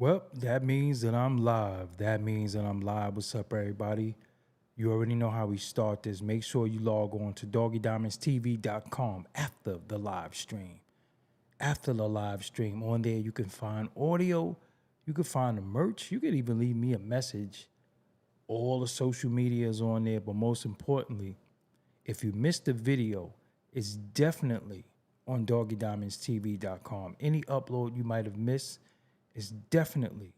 Well, that means that I'm live. That means that I'm live. What's up, everybody? You already know how we start this. Make sure you log on to doggiediamondstv.com after the live stream. After the live stream, on there you can find audio, you can find the merch, you can even leave me a message. All the social media is on there, but most importantly, if you missed the video, it's definitely on doggiediamondstv.com. Any upload you might have missed is definitely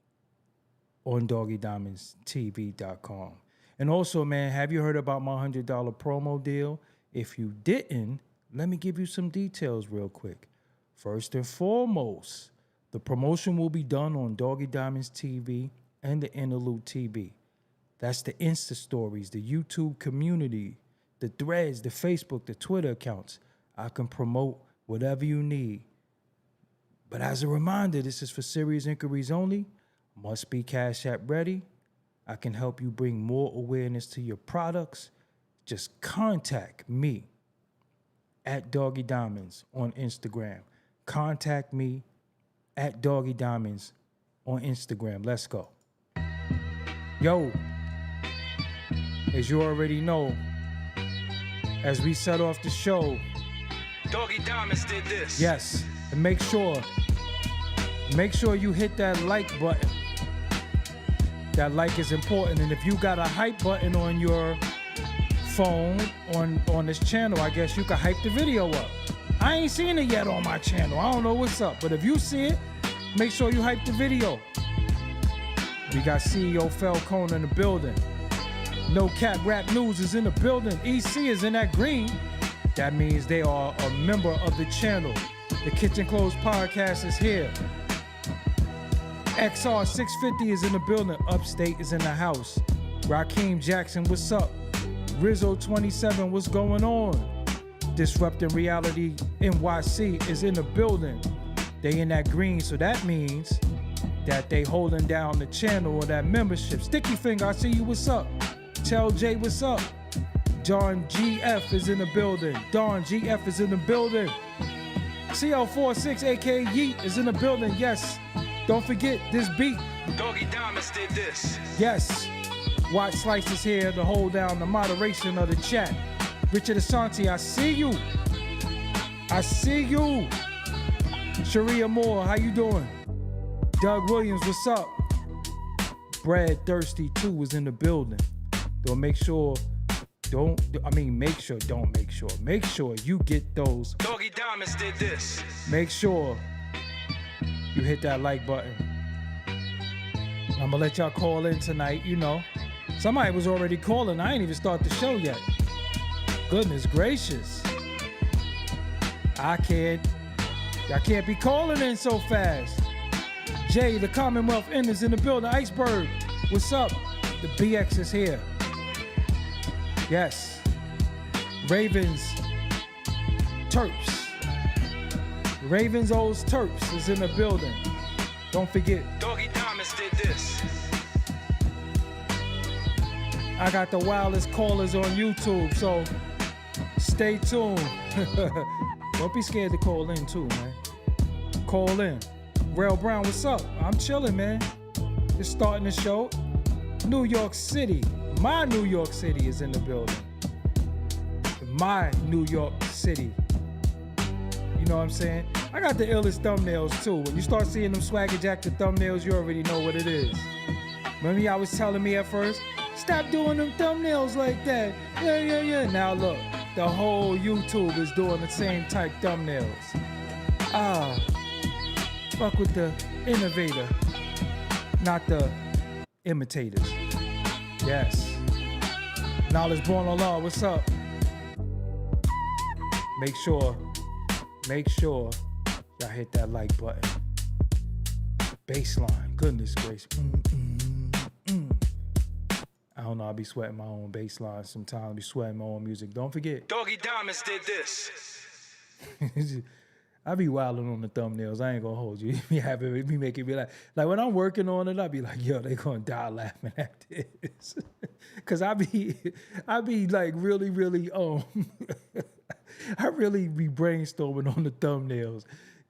on doggiediamondstv.com. And also, man, have you heard about my $100 promo deal? If you didn't, let me give you some details real quick. First and foremost, the promotion will be done on Doggie Diamonds TV and the Interlude TV. That's the Insta stories, the YouTube community, the threads, the Facebook, the Twitter accounts. I can promote whatever you need. But as a reminder, this is for serious inquiries only. Must be Cash App ready. I can help you bring more awareness to your products. Just contact me at Doggie Diamonds on Instagram. Contact me at Doggie Diamonds on Instagram. Let's go. Yo, as you already know, as we set off the show, Doggie Diamonds did this. yes, and make sure you hit that like button. That like is important. And if you got a hype button on your phone on this channel, I guess you can hype the video up. I ain't seen it yet on my channel. I don't know what's up. But if you see it, make sure you hype the video. We got CEO Falcone in the building. No Cap Rap News is in the building. EC is in that green. That means they are a member of the channel. The Kitchen Clothes Podcast is here. XR 650 is in the building. Upstate is in the house. Raheem Jackson, what's up? Rizzo 27, what's going on? Disrupting Reality NYC is in the building. They in that green, so that means that they holding down the channel or that membership. Sticky Finger, I see you, what's up? Tell Jay, what's up? John GF is in the building. Don GF is in the building. CL46, aka Yeet, is in the building, yes. Don't forget this beat. Doggie Diamonds did this. Yes. Watch Slice is here to hold down the moderation of the chat. Richard Asante, I see you. I see you. Sharia Moore, how you doing? Doug Williams, what's up? Brad Thirsty 2 is in the building. Make sure you get those. Doggie Diamonds did this. Make sure you hit that like button. I'm gonna let y'all call in tonight, you know. Somebody was already calling. I ain't even start the show yet. Goodness gracious. I can't be calling in so fast. Jay, the Commonwealth Inn is in the building. Iceberg, what's up? The BX is here. Yes. Ravens Terps. Ravens O's Terps is in the building. Don't forget. Doggie Diamonds did this. I got the wildest callers on YouTube, so stay tuned. Don't be scared to call in too, man. Call in. Rail Brown, what's up? I'm chilling, man. Just starting the show. New York City. My New York City is in the building. My New York City. You know what I'm saying? I got the illest thumbnails too. When you start seeing them Swagger Jack the thumbnails, you already know what it is. Remember y'all was telling me at first, stop doing them thumbnails like that. Yeah. Now look, the whole YouTube is doing the same type thumbnails. Fuck with the innovator, not the imitators. Yes. Knowledge Born on Law, what's up? Make sure y'all hit that like button. Baseline, goodness gracious. I don't know, I be sweating my own baseline sometimes. I be sweating my own music. Don't forget. Doggie Diamonds did this. I be wilding on the thumbnails. I ain't gonna hold you. Me making me like when I'm working on it, I be like, yo, they gonna die laughing at this. Cause I be like really, I really be brainstorming on the thumbnails.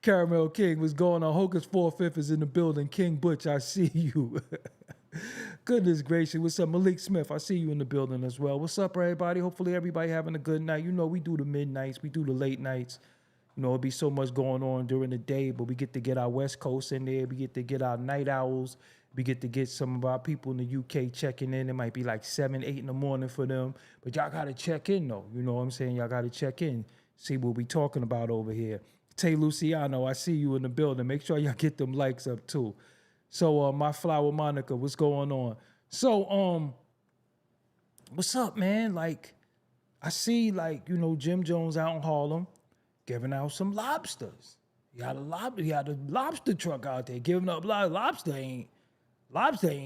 Caramel King, what's going on? Hocus 4/5 is in the building. King Butch, I see you. Goodness gracious. What's up, Malik Smith? I see you in the building as well. What's up, everybody? Hopefully everybody having a good night. You know, we do the midnights. We do the late nights. You know, it'll be so much going on during the day, but we get to get our West Coast in there. We get to get our night owls. We get to get some of our people in the UK checking in. It might be like 7, 8 in the morning for them. But y'all got to check in, though. You know what I'm saying? Y'all got to check in. See what we talking about over here. Tay Luciano, I see you in the building. Make sure y'all get them likes up, too. So, my flower Monica, what's going on? So, what's up, man? Like, I see, like, you know, Jim Jones out in Harlem giving out some lobsters. He had a lobster truck out there giving up lobster ain't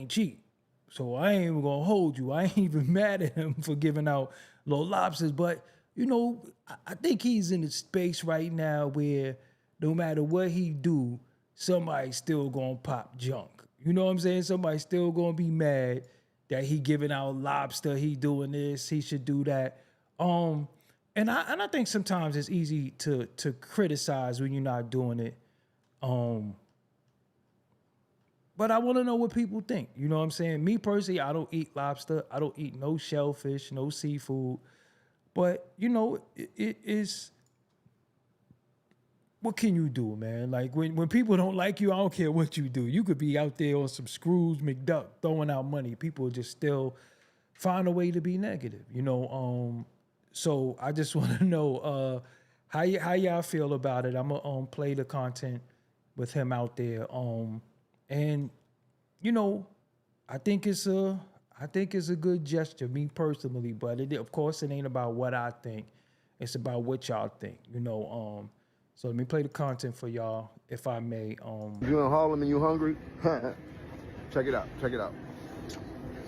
cheap. So I ain't even gonna hold you. I ain't even mad at him for giving out little lobsters. But, you know, I think he's in a space right now where no matter what he do, somebody's still gonna pop junk. You know what I'm saying? Somebody's still gonna be mad that he giving out lobster, he doing this, he should do that. And I think sometimes it's easy to criticize when you're not doing it. But I want to know what people think. You know what I'm saying? Me personally, I don't eat lobster. I don't eat no shellfish, no seafood. But, you know, it is... What can you do, man? Like, when people don't like you, I don't care what you do. You could be out there on some Scrooge McDuck throwing out money. People just still find a way to be negative, you know? So I just want to know how y'all feel about it. I'm gonna play the content with him out there. And you know, I think it's a good gesture, me personally. But of course, it ain't about what I think. It's about what y'all think. You know. So let me play the content for y'all, if I may. If you're in Harlem and you hungry, check it out. Check it out.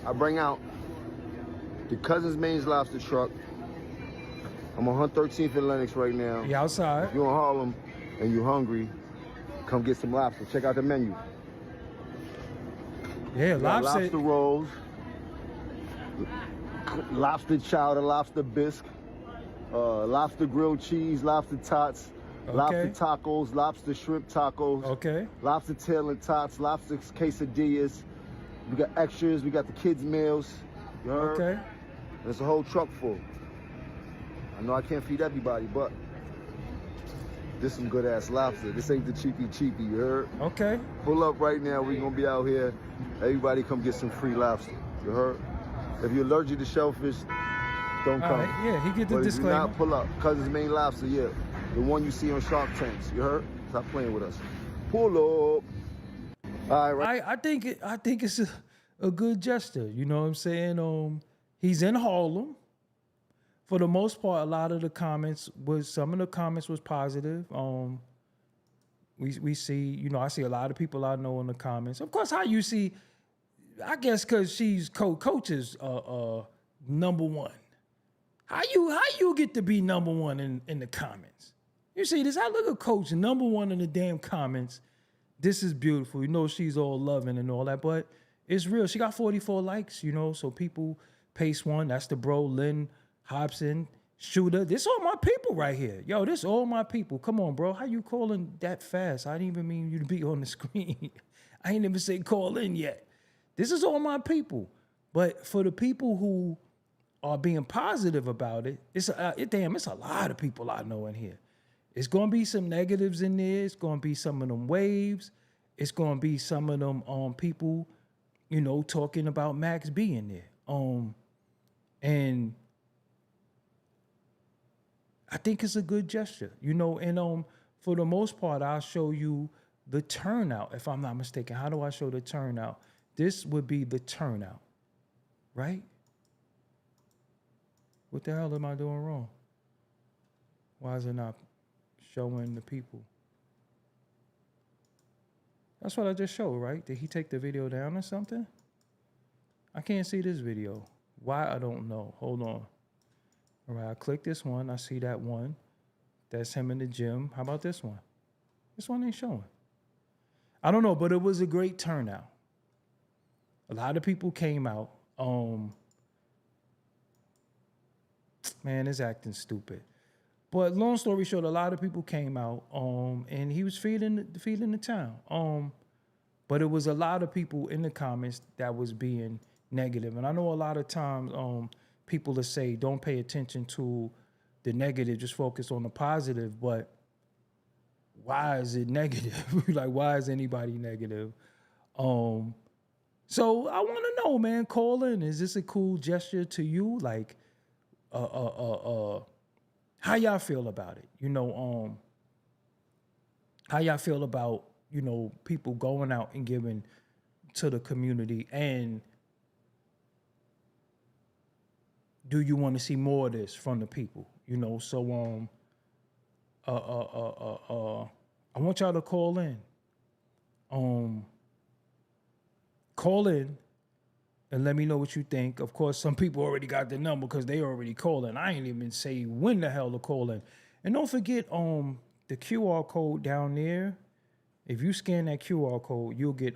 I bring out the Cousins Maine Lobster truck. I'm on 113th and Lenox right now. You outside. If you're in Harlem and you hungry, come get some lobster. Check out the menu. Yeah, lobster rolls, lobster chowder, lobster bisque, lobster grilled cheese, lobster tots, lobster tacos, lobster shrimp tacos, lobster tail and tots, lobster quesadillas. We got extras. We got the kids' meals. You heard? There's a whole truck full. I know I can't feed everybody, but this some good ass lobster. This ain't the cheapy, you heard? Okay. Pull up right now. We're gonna be out here. Everybody come get some free lobster. You heard? If you're allergic to shellfish, don't come. Right, yeah, he get the but disclaimer. If you not, pull up. Cousins Maine Lobster, yeah. The one you see on Shark Tanks. You heard? Stop playing with us. Pull up. All right. I think it's a good gesture. You know what I'm saying? He's in Harlem. For the most part, some of the comments was positive. We see, you know, I see a lot of people I know in the comments. Of course, how you see, I guess because she's coaches number one. How you get to be number one in the comments? You see this? I look at coach number one in the damn comments. This is beautiful. You know, she's all loving and all that, but it's real. She got 44 likes, you know, so people, Pace One, that's the bro, Lynn Hobson, Shooter. This all my people right here. Yo, this all my people. Come on, bro. How you calling that fast? I didn't even mean you to be on the screen. I ain't even say call in yet. This is all my people. But for the people who are being positive about it, it's a lot of people I know in here. It's going to be some negatives in there. It's going to be some of them waves. It's going to be some of them people, you know, talking about Max B in there. And I think it's a good gesture, you know, and for the most part, I'll show you the turnout, if I'm not mistaken. How do I show the turnout? This would be the turnout, right? What the hell am I doing wrong? Why is it not showing the people? That's what I just showed, right? Did he take the video down or something? I can't see this video. Why? I don't know. Hold on. All right, I click this one. I see that one. That's him in the gym. How about this one? This one ain't showing. I don't know, but it was a great turnout. A lot of people came out. Man, it's acting stupid. But long story short, a lot of people came out, and he was feeding the town. But it was a lot of people in the comments that was being negative. And I know a lot of times people will say, don't pay attention to the negative, just focus on the positive. But why is it negative? Like, why is anybody negative? So I want to know, man, call in. Is this a cool gesture to you? Like, how y'all feel about it? You know, how y'all feel about, you know, people going out and giving to the community, and do you want to see more of this from the people? You know, so I want y'all to call in. Call in and let me know what you think. Of course, some people already got the number because they already calling. I ain't even say when the hell to call in. And don't forget the QR code down there. If you scan that QR code, you'll get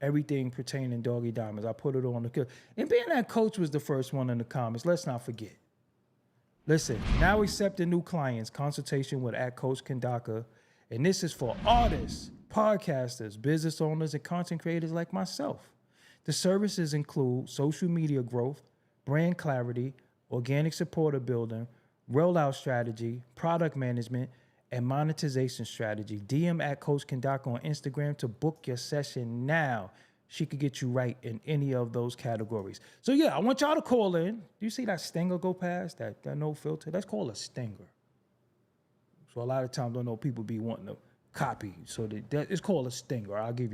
everything pertaining Doggie Diamonds. I put it on the... And being that Coach was the first one in the comments, let's not forget. Listen, now accepting new clients, consultation with @Coach Kandaka. And this is for artists, podcasters, business owners, and content creators like myself. The services include social media growth, brand clarity, organic supporter building, rollout strategy, product management, and monetization strategy. DM @Coach Kandaka on Instagram to book your session now. She could get you right in any of those categories. So yeah, I want y'all to call in. Do you see that stinger go past? That no filter? That's called a stinger. So a lot of times I know people be wanting to copy. So that it's called a stinger. I'll give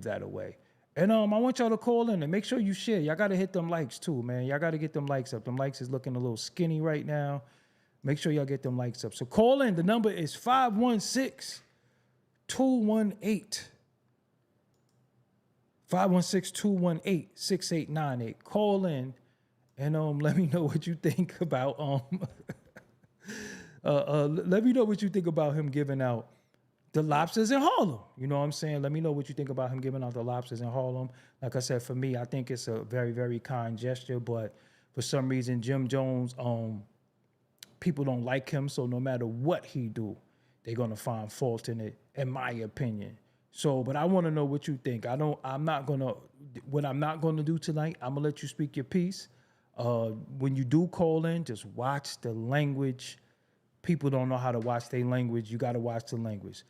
that away. And I want y'all to call in and make sure you share. Y'all got to hit them likes too, man. Y'all got to get them likes up. Them likes is looking a little skinny right now. Make sure y'all get them likes up. So call in. The number is 516-218. 516-218-6898. Call in and let me know what you think about let me know what you think about him giving out the lobsters in Harlem. You know what I'm saying? Let me know what you think about him giving out the lobsters in Harlem. Like I said, for me, I think it's a very, very kind gesture, but for some reason, Jim Jones, people don't like him, so no matter what he do, they're gonna find fault in it, in my opinion. So, but I want to know what you think. What I'm not gonna do tonight, I'm gonna let you speak your piece. When you do call in, just watch the language. People don't know how to watch their language. You gotta watch the language.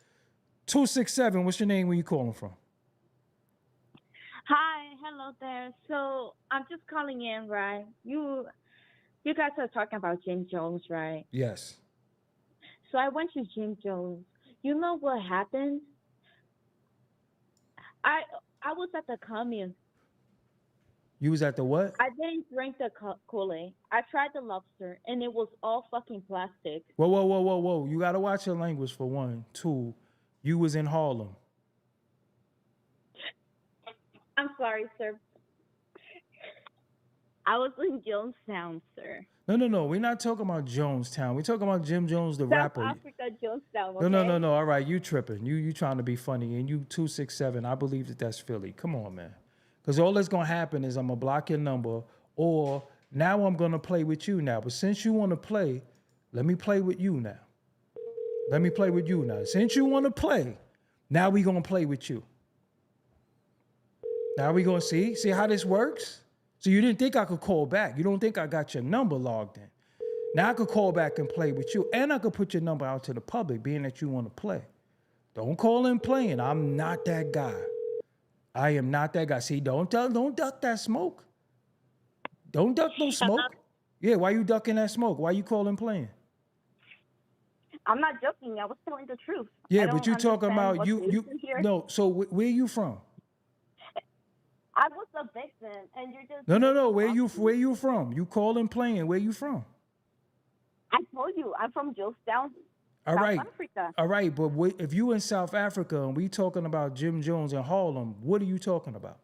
267, what's your name? Where you calling from? Hi, hello there. So I'm just calling in, right? You guys are talking about Jim Jones, right? Yes. So I went to Jim Jones. You know what happened? I was at the commune. You was at the what? I didn't drink the Kool-Aid. I tried the lobster, and it was all fucking plastic. Whoa. You got to watch your language for one. Two, you was in Harlem. I'm sorry, sir. I was in Jonestown, sir. No. We're not talking about Jonestown. We're talking about Jim Jones, the rapper. South Africa, Jonestown, okay? No. All right, you tripping. You trying to be funny. And you 267, I believe that's Philly. Come on, man. Because all that's going to happen is I'm going to block your number, or now I'm going to play with you now. But since you want to play, let me play with you now. Since you want to play, now we going to play with you. Now we going to see how this works? So you didn't think I could call back. You don't think I got your number logged in. Now I could call back and play with you, and I could put your number out to the public, being that you want to play. Don't call in playing. I'm not that guy. I am not that guy. See, don't duck that smoke. Don't duck no smoke. Yeah, why you ducking that smoke? Why you calling playing? I'm not joking. I was telling the truth. Yeah, but you talking about you. No, so where you from? I was a victim, and you're just... No. Where you from? You calling playing. Where you from? I told you, I'm from Jonestown, South Africa. All right, but if you in South Africa and we talking about Jim Jones in Harlem, what are you talking about?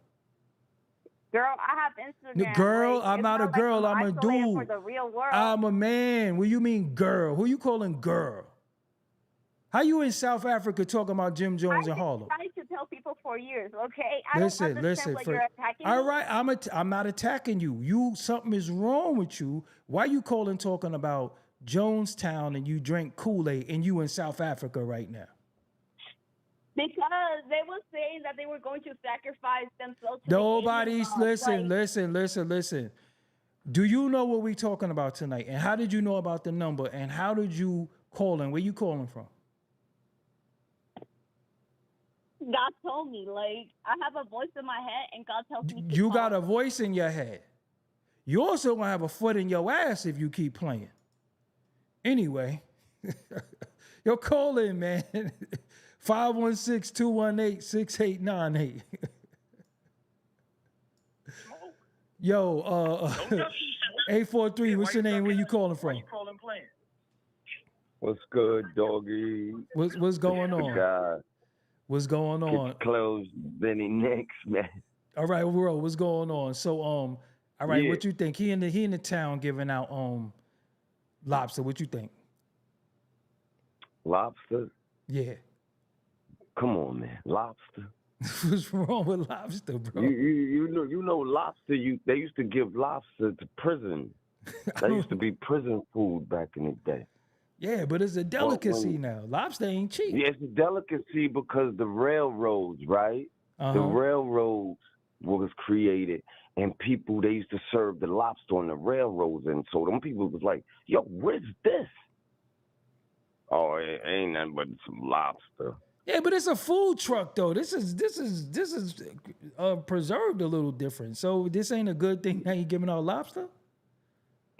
Girl, I have Instagram. Girl, I'm not a girl. Like I'm a dude. For the real world. I'm a man. What do you mean girl? Who you calling girl? How you in South Africa talking about Jim Jones in Harlem? I've been trying to tell people for years, okay? Listen. You're attacking all me. right, I'm not attacking you. Something is wrong with you. Why you calling talking about Jonestown and you drink Kool-Aid and you in South Africa right now? Because they were saying that they were going to sacrifice themselves. Nobody's listen. Do you know what we talking about tonight? And how did you know about the number? And how did you call in? Where you calling from? God told me, like, I have a voice in my head, and God tells me. You got a voice in your head. You also gonna have a foot in your ass if you keep playing. Anyway, yo, call in, man. 516-218-6898. Yo, 843, what's your name? Where you calling from? What's good, doggy? What's going on? God. What's going on? Get close, Benny next, man. All right, bro, what's going on? So, all right, Yeah. what you think? He in the town giving out lobster. What you think? Lobster? Yeah. Come on, man. Lobster. What's wrong with lobster, bro? You know lobster. They used to give lobster to prison. That used to be prison food back in the day. Yeah, but it's a delicacy now. Lobster ain't cheap. Yeah, it's a delicacy because the railroads, right? The railroads was created, and they used to serve the lobster on the railroads, and so them people was like, "Yo, what is this?" Oh, it ain't nothing but some lobster. Yeah, but it's a food truck though. This is preserved a little different. So this ain't a good thing that you giving out lobster?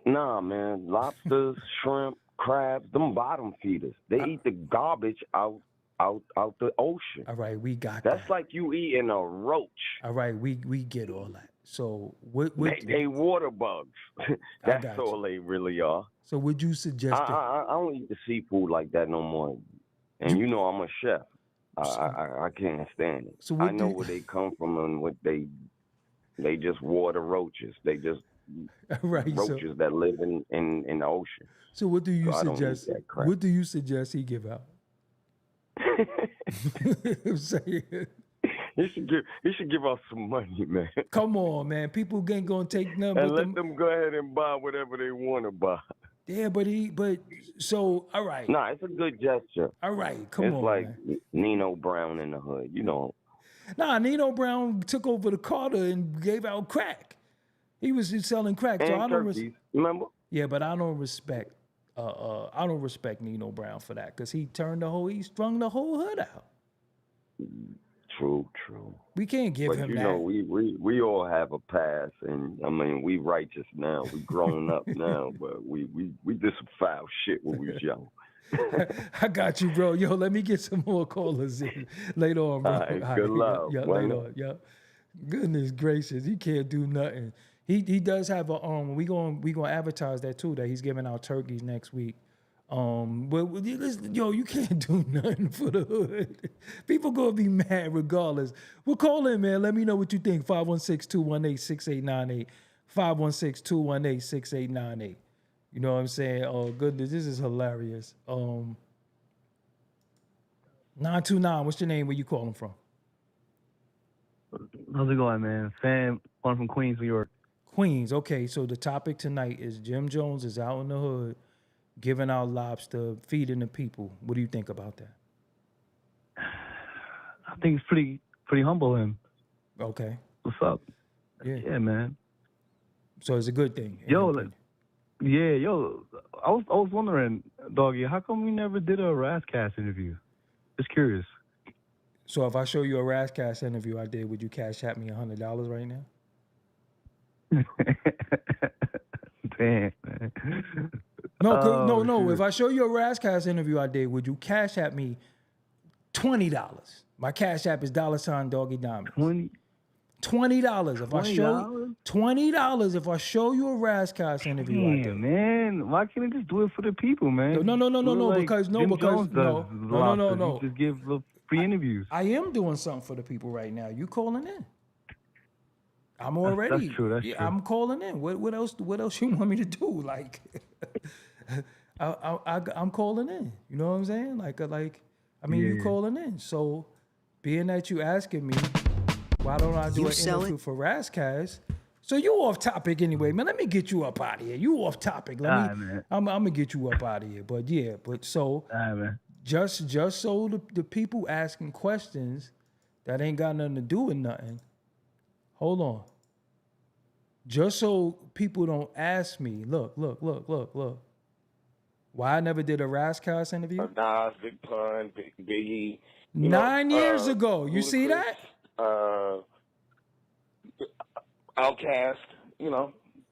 Nah, man. Lobsters, shrimp, crabs, them bottom feeders. They eat the garbage out the ocean. All right, we got That's that. like you eating a roach. All right, we get all that. So what They water bugs. That's all they really are. So would you suggest I don't eat the seafood like that no more. And you know I'm a chef. I can't stand it. So I know where they come from and what they just water roaches. They just roaches that live in the ocean. So what do you suggest? What do you suggest he give out? I'm saying. He should give us some money, man. Come on, man. People ain't gonna take nothing. And let them go ahead and buy whatever they want to buy. Yeah, so all right. Nah, it's a good gesture. All right, come on. It's like man. Nino Brown in the hood, you know. Nah, Nino Brown took over the Carter and gave out crack. He was just selling crack. And so I don't turkeys, remember? Yeah, but I don't respect Nino Brown for that because he strung the whole hood out. True. We can't give him you that. know, we all have a past, and I mean, we righteous now. We grown up now, but we did some foul shit when we was young. I got you, bro. Yo, let me get some more callers in later on, bro. All right, good luck. Yeah, later on. Yeah. Goodness gracious, he can't do nothing. He does have a we gonna advertise that too, that he's giving out turkeys next week. But listen, yo, you can't do nothing for the hood. People gonna be mad regardless. Well, call in, man. Let me know what you think. 516-218-6898. 516-218-6898. You know what I'm saying? Oh, goodness, this is hilarious. 929, what's your name? Where you calling from? How's it going, man? Sam, one from Queens, New York. Queens, okay. So the topic tonight is Jim Jones is out in the hood, giving out lobster, feeding the people. What do you think about that? I think it's pretty humble him. Okay. What's up? Yeah, man. So it's a good thing. I was wondering, Doggy, how come we never did a Razzcast interview? Just curious. So if I show you a Razzcast interview I did, would you cash at me $100 right now? Damn, man. No. If I show you a Razzcast interview I did, would you cash at me $20? My cash app is $Doggie Diamonds. $20 if I show $20 if I show you a Razzcast interview I did. Man, why can't I just do it for the people, man? No. Because just give free interviews. I am doing something for the people right now. You calling in? I'm already. That's true. I'm calling in. What else you want me to do? Like, I'm calling in. You know what I'm saying? You calling in. So, being that you asking me, why don't I do an interview for Razzcast? So you off topic anyway, man. Let me get you up out of here. You off topic. Man. I'm gonna get you up out of here. But yeah, so Man. just so the people asking questions that ain't got nothing to do with nothing. Hold on. Just so people don't ask me, look. Why I never did a Rascals interview? Nas, Big Pun, Biggie. 9 years ago. You see that? Outkast.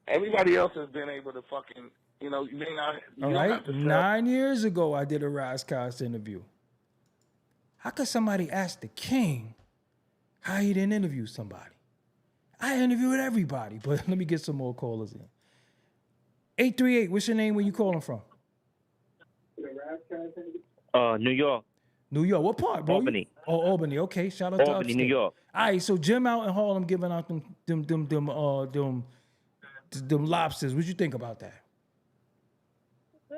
Everybody else has been able to fucking, you may not. You All don't right. have to 9 years ago, I did a Rascals interview. How could somebody ask the king how he didn't interview somebody? I interviewed everybody, but let me get some more callers in. 838, what's your name? Where you calling from? New York. New York. What part, bro? Albany. Albany. Okay, shout out to Albany, upstate. New York. All right, so Jim out in Harlem giving out them lobsters. What you think about that?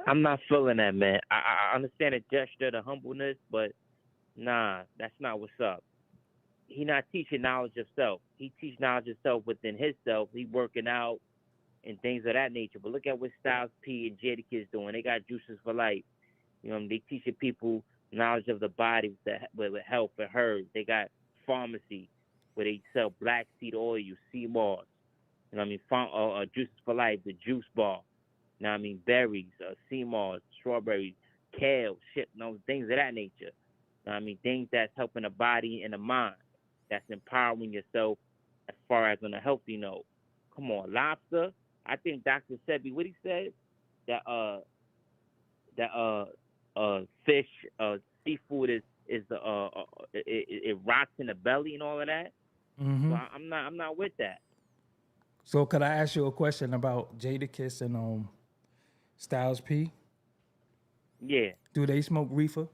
I'm not feeling that, man. I understand the gesture, the humbleness, but nah, that's not what's up. He not teaching knowledge of self. He teach knowledge of self within himself. He working out and things of that nature. But look at what Styles P and Jadakiss doing. They got juices for life. They teaching people knowledge of the body with health and herbs. They got pharmacy where they sell black seed oil, sea moss. Juices for life, the juice bar. Berries, sea moss, strawberries, kale, things of that nature. Things that's helping the body and the mind. That's empowering yourself as far as on a healthy note. Come on, lobster. I think Dr. Sebi, what he said, that fish, seafood is it rots in the belly and all of that. Mm-hmm. So I'm not with that. So could I ask you a question about Jadakiss and Styles P? Yeah. Do they smoke reefer?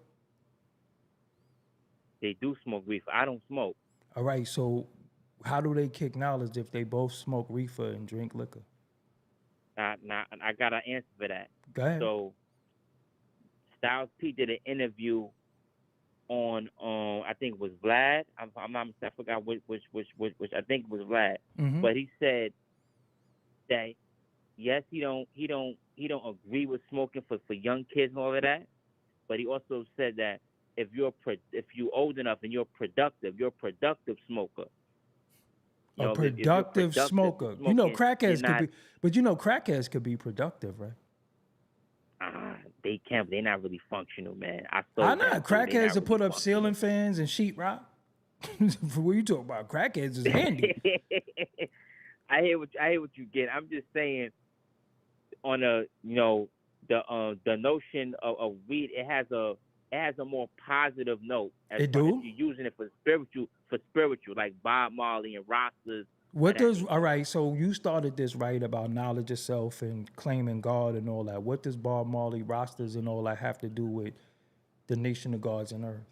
They do smoke reefer. I don't smoke. All right, so how do they kick knowledge if they both smoke reefer and drink liquor? I got an answer for that. Go ahead. So Styles P did an interview on I think it was Vlad. I'm not. I forgot which. I think it was Vlad. Mm-hmm. But he said that yes, he don't agree with smoking for young kids and all of that. But he also said that if you're old enough and you're a productive smoker. A productive smoker. Crackheads could be, but crackheads could be productive, right? They can't. They're not really functional, man. I know crackheads will put up ceiling fans and sheetrock. What you talking about? Crackheads is handy. I hear what you get. I'm just saying, on the notion of weed, it has a more positive note. As it do? If you're using it for spiritual, like Bob Marley and Rastas. All right, so you started this right about knowledge of self and claiming God and all that. What does Bob Marley, Rastas and all that have to do with the nation of gods and earth?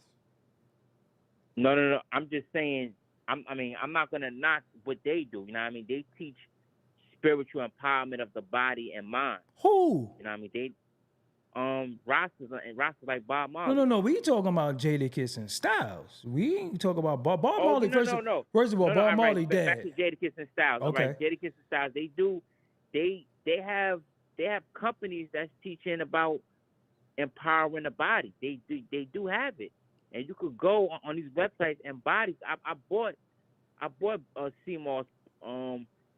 No. I'm just saying, I'm not going to knock what they do. They teach spiritual empowerment of the body and mind. Who? They Rastas like Bob Marley. No. We talking about Jadakiss and Styles. We ain't talking about Bob Marley. First of all, Bob Marley dead. Back to Jadakiss and Styles. Okay. Right, Jadakiss and Styles. They have companies that's teaching about empowering the body. They do have it, and you could go on these websites and bodies. I bought CMOS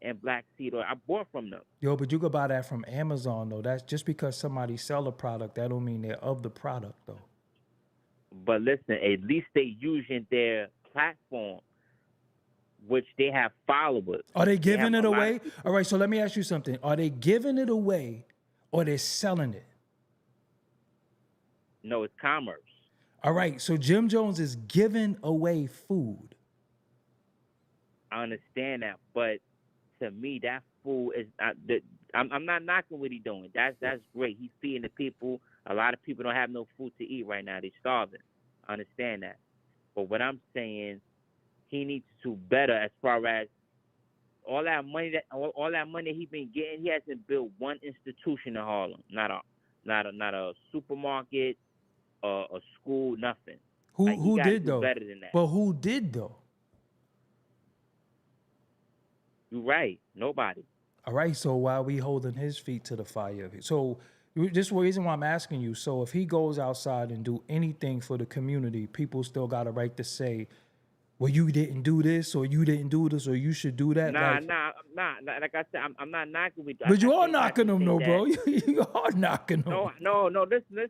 and Black Seed Oil. I bought from them. Yo, but you could buy that from Amazon though. That's just because somebody sell a product, that don't mean they're of the product though. But listen, at least they using their platform, which they have followers. Are they giving it away? All right, so let me ask you something. Are they giving it away or they're selling it? No, it's commerce. All right, so Jim Jones is giving away food. I understand that, but to me, that food is not. I'm not knocking what he's doing. That's great. He's feeding the people. A lot of people don't have no food to eat right now. They're starving. I understand that. But what I'm saying, he needs to do better as far as all that money he's been getting. He hasn't built one institution in Harlem. Not a supermarket, a school, nothing. Who did though? Better than that. But who did though? You're right. Nobody. All right, so why are we holding his feet to the fire? So this is the reason why I'm asking you. So if he goes outside and do anything for the community, people still got a right to say, well, you didn't do this, or you didn't do this, or you should do that. Nah. Like I said, I'm not knocking with you. But you are knocking him, though, bro. You are knocking him. No. Listen.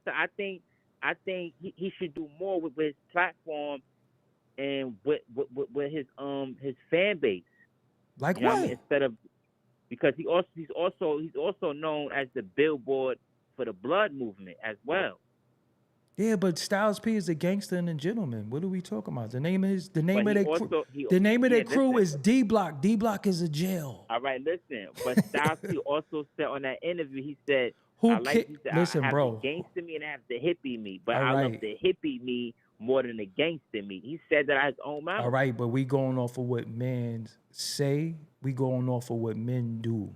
I think he should do more with his platform and with his fan base. Like you know what? I mean? Instead of, because he's also known as the billboard for the blood movement as well. Yeah, but Styles P is a gangster and a gentleman. What are we talking about? The name of their crew is D Block. D Block is a jail. All right, listen. But Styles P also said on that interview, he said, listen, I have bro. the gangster me and I have the hippie me, but All I right. love the hippie me more than the gangster me. He said that out of his own mouth. All right, but we going off of what men say. We going off of what men do.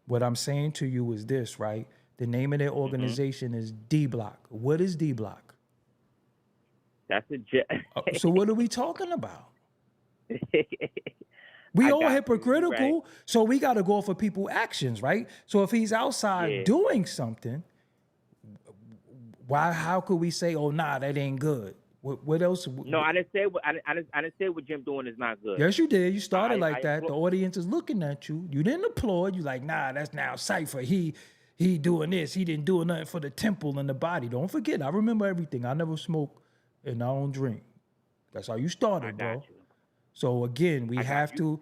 What I'm saying to you is this, right? The name of their organization is D Block. What is D Block? That's a so what are we talking about? We all hypocritical, right? So we got to go for people's actions, right? So if he's outside doing something, how could we say, "Oh, nah, that ain't good"? What else? No, I didn't say what Jim doing is not good. Yes, you did. You started like that. The audience is looking at you. You didn't applaud. You like, nah, that's now Cypher. He doing this. He didn't do nothing for the temple and the body. Don't forget. I remember everything. I never smoke and I don't drink. That's how you started, bro. So again, we have to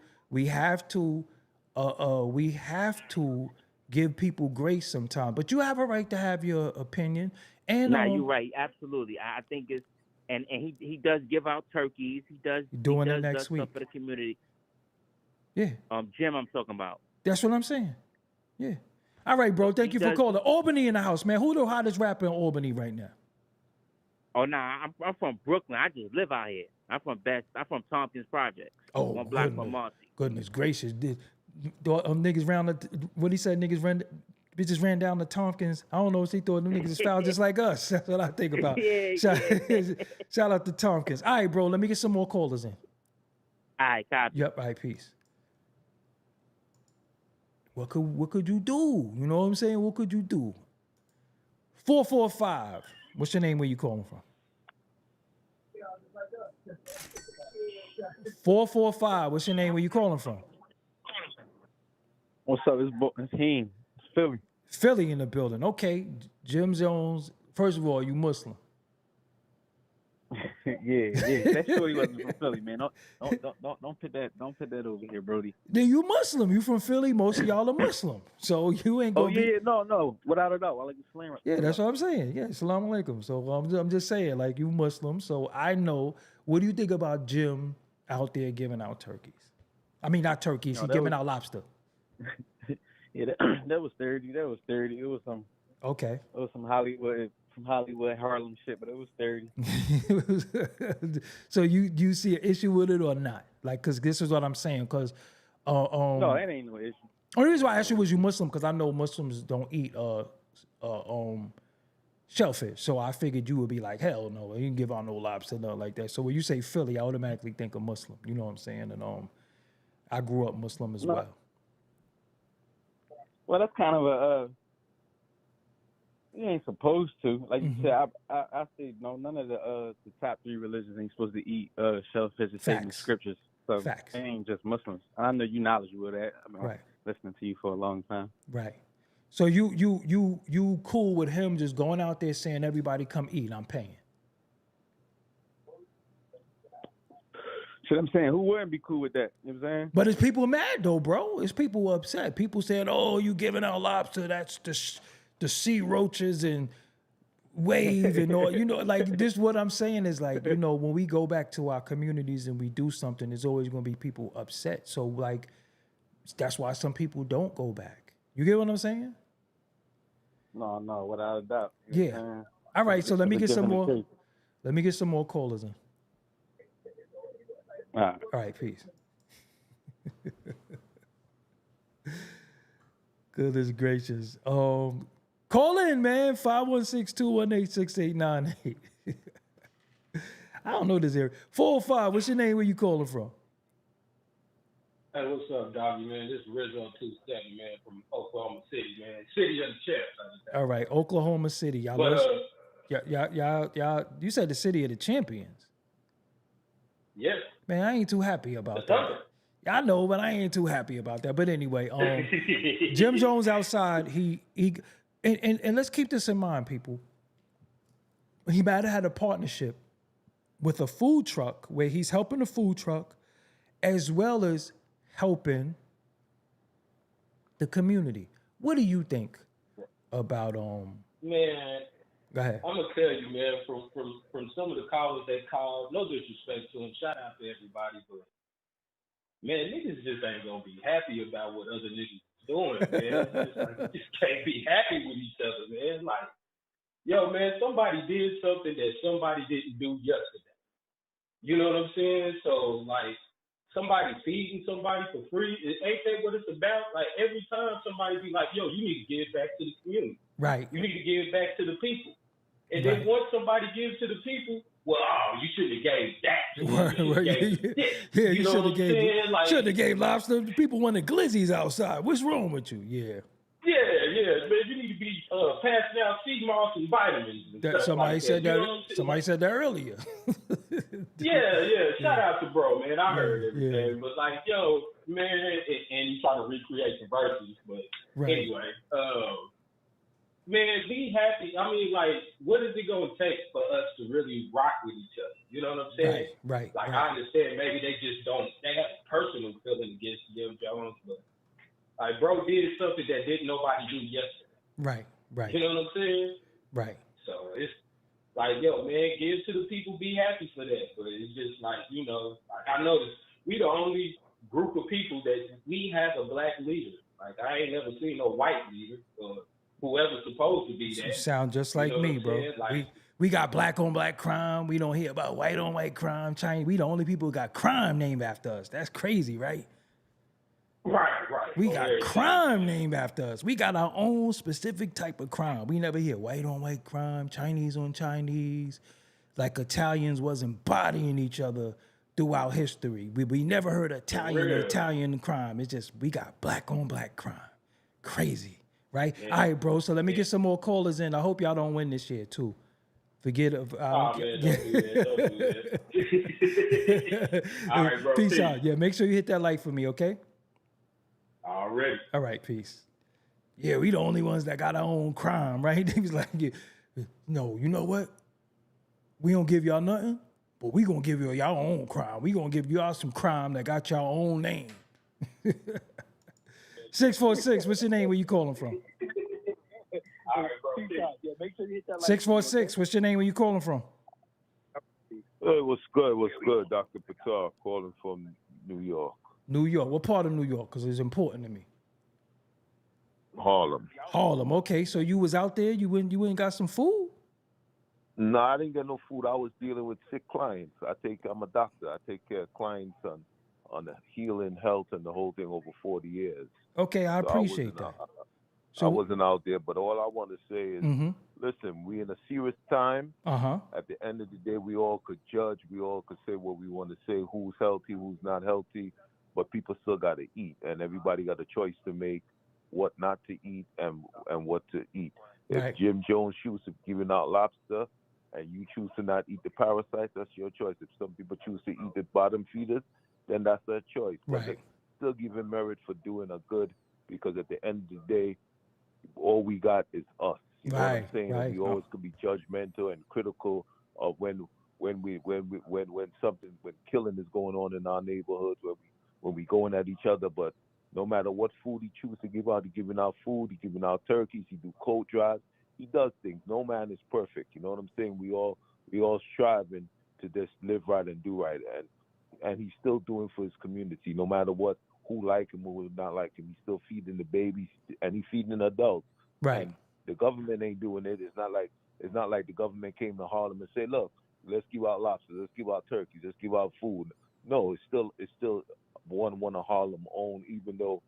give people grace sometimes. But you have a right to have your opinion. And you're right. Absolutely. I think it's and he does give out turkeys. He does doing it next week stuff for the community. Yeah. Jim, I'm talking about. That's what I'm saying. Yeah. All right, bro. Thank you for calling. Albany in the house, man. Who the hottest rapper in Albany right now? Oh, nah. I'm from Brooklyn. I just live out here. I'm from Tompkins Project. Oh, one block from Marcy. Goodness gracious. Niggas bitches ran down to Tompkins. I don't know if he thought them niggas is foul just like us. That's what I think about. Shout out to Tompkins. All right, bro. Let me get some more callers in. All right, copy. Yep. All right, peace. What could you do? You know what I'm saying? What could you do? 445. What's your name? Where you calling from? 445. What's your name? Where you calling from? What's up? It's Heen. It's Philly. Philly in the building. Okay. Jim Jones. First of all, you Muslim. yeah. That sure he wasn't from Philly, man. Don't put that over here, Brody. Then you Muslim. You from Philly. Most of y'all are Muslim. So you ain't gonna no. Without a doubt. I like Islam. Yeah, that's what I'm saying. Yeah, Assalamu alaikum. So I'm just saying, like, you Muslim. So I know. What do you think about Jim out there giving out turkeys? I mean, not turkeys. He's giving out lobster. Yeah, that was 30. That was 30. It was some. Okay. It was some Hollywood Harlem shit, but it was 30. So you see an issue with it or not? Like, because this is what I'm saying. Because no, that ain't no issue. Only reason why I asked you was you Muslim, because I know Muslims don't eat shellfish. So I figured you would be like, hell no, you can give out no lobster, nothing like that. So when you say Philly, I automatically think of Muslim. You know what I'm saying? And I grew up Muslim as well. Well, that's kind of you ain't supposed to. Like you said, I say no. None of the top 3 religions ain't supposed to eat shellfish. It's in the scriptures. So Facts. It ain't just Muslims. I know you knowledgeable of that. Right. Listening to you for a long time. Right. So you cool with him just going out there saying everybody come eat, I'm paying. Shit, I'm saying, who wouldn't be cool with that? You know what I'm saying? But it's people mad though, bro. It's people upset. People saying, "Oh, you giving out lobster? That's the sea roaches and wave and all." You know, like this. What I'm saying is like, you know, when we go back to our communities and we do something, there's always going to be people upset. So like, that's why some people don't go back. You get what I'm saying? No, without a doubt. Yeah. All right. So let me get some more. Let me get some more callers in. All right, peace. Goodness gracious. Call in, man. 516-218-6898. I don't know this area. 405, what's your name? Where you calling from? Hey, what's up, Doggie, man? This is Rizzo 27, man, from Oklahoma City, man. City of the champs. All right, Oklahoma City. Y'all But, y'all, you said the city of the champions. yes. Man, I ain't too happy about that. I know, but I ain't too happy about that. But anyway, Jim Jones outside, and let's keep this in mind, people. He might have had a partnership with a food truck where he's helping the food truck as well as helping the community. What do you think about Man, go ahead. I'm gonna tell you, man, from some of the callers that called, no disrespect to them, shout out to everybody, but man, niggas just ain't gonna be happy about what other niggas doing, man. You just can't be happy with each other, man. Like, yo, man, somebody did something that somebody didn't do yesterday. You know what I'm saying? So, like, somebody feeding somebody for free, ain't that what it's about? Like, every time somebody be like, yo, you need to give back to the community. Right. You need to give back to the people. And then once somebody gives to the people, well, you shouldn't have gave that. You should have gave lobster. People wanted glizzies outside. What's wrong with you? Yeah. Yeah, man. You need to be passing out sea moss and vitamins. And somebody said that. Somebody said that earlier. yeah. Shout out to bro, man. I heard everything, but like, yo, man, and you try to recreate the verses, but anyway, man, be happy. I mean, like, what is it gonna take for us to really rock with each other? You know what I'm saying? Right. Like, I understand maybe they just don't. They have a personal feeling against Jim Jones, but like, bro did something that didn't nobody do yesterday. Right. You know what I'm saying? Right. So it's like, yo, man, give to the people, be happy for that. But it's just like, you know, like, I noticed we the only group of people that we have a black leader. Like, I ain't never seen no white leader or whoever's supposed to be that. You sound just like me, bro. Like, we got black on black crime. We don't hear about white on white crime. Chinese. We the only people who got crime named after us. That's crazy, right? Right. We got crime named after us. We got our own specific type of crime. We never hear white on white crime, Chinese on Chinese, like Italians wasn't bodying each other throughout history. We never heard Italian crime. It's just we got black on black crime. Crazy, right? Yeah. All right, bro. So let me get some more callers in. I hope y'all don't win this year too. Forget it. Don't do that. All right, bro. Peace out. Yeah, make sure you hit that like for me, okay? Already. All right, peace. Yeah, we the only ones that got our own crime, right? He was like, no, you know what? We don't give y'all nothing, but we gonna give you y'all own crime. We gonna give y'all some crime that got y'all own name. 646, what's your name? Where you calling from? All right, bro. Yeah, make sure you hit that like 646, what's your name? Where you calling from? Hey, what's good? Dr. Patar calling from New York. New York. What part of New York? Because it's important to me. Harlem. Okay, so you was out there. You went and got some food? No, I didn't get no food. I was dealing with sick clients. I'm a doctor. I take care of clients on the healing, health, and the whole thing over 40 years. Okay, I appreciate that. I wasn't out there, but all I want to say is, listen, we're in a serious time. At the end of the day, we all could judge. We all could say what we want to say, who's healthy, who's not healthy. But people still got to eat, and everybody got a choice to make what not to eat and what to eat. If Jim Jones chooses giving out lobster and you choose to not eat the parasites, that's your choice. If some people choose to eat the bottom feeders, then that's their choice. But they still give him merit for doing a good, because at the end of the day, all we got is us. You know what I'm saying? And we always could be judgmental and critical of when killing is going on in our neighborhoods, when we going at each other. But no matter what food he chooses to give out, he's giving out food, he's giving out turkeys, he do coat drives, he does things. No man is perfect. You know what I'm saying? We all striving to just live right and do right, and he's still doing for his community. No matter what, who like him or who not like him, he's still feeding the babies and he's feeding adults. Right. And the government ain't doing it. It's not like the government came to Harlem and said, look, let's give out lobsters, let's give out turkeys, let's give out food. No, it's still one of Harlem own, even though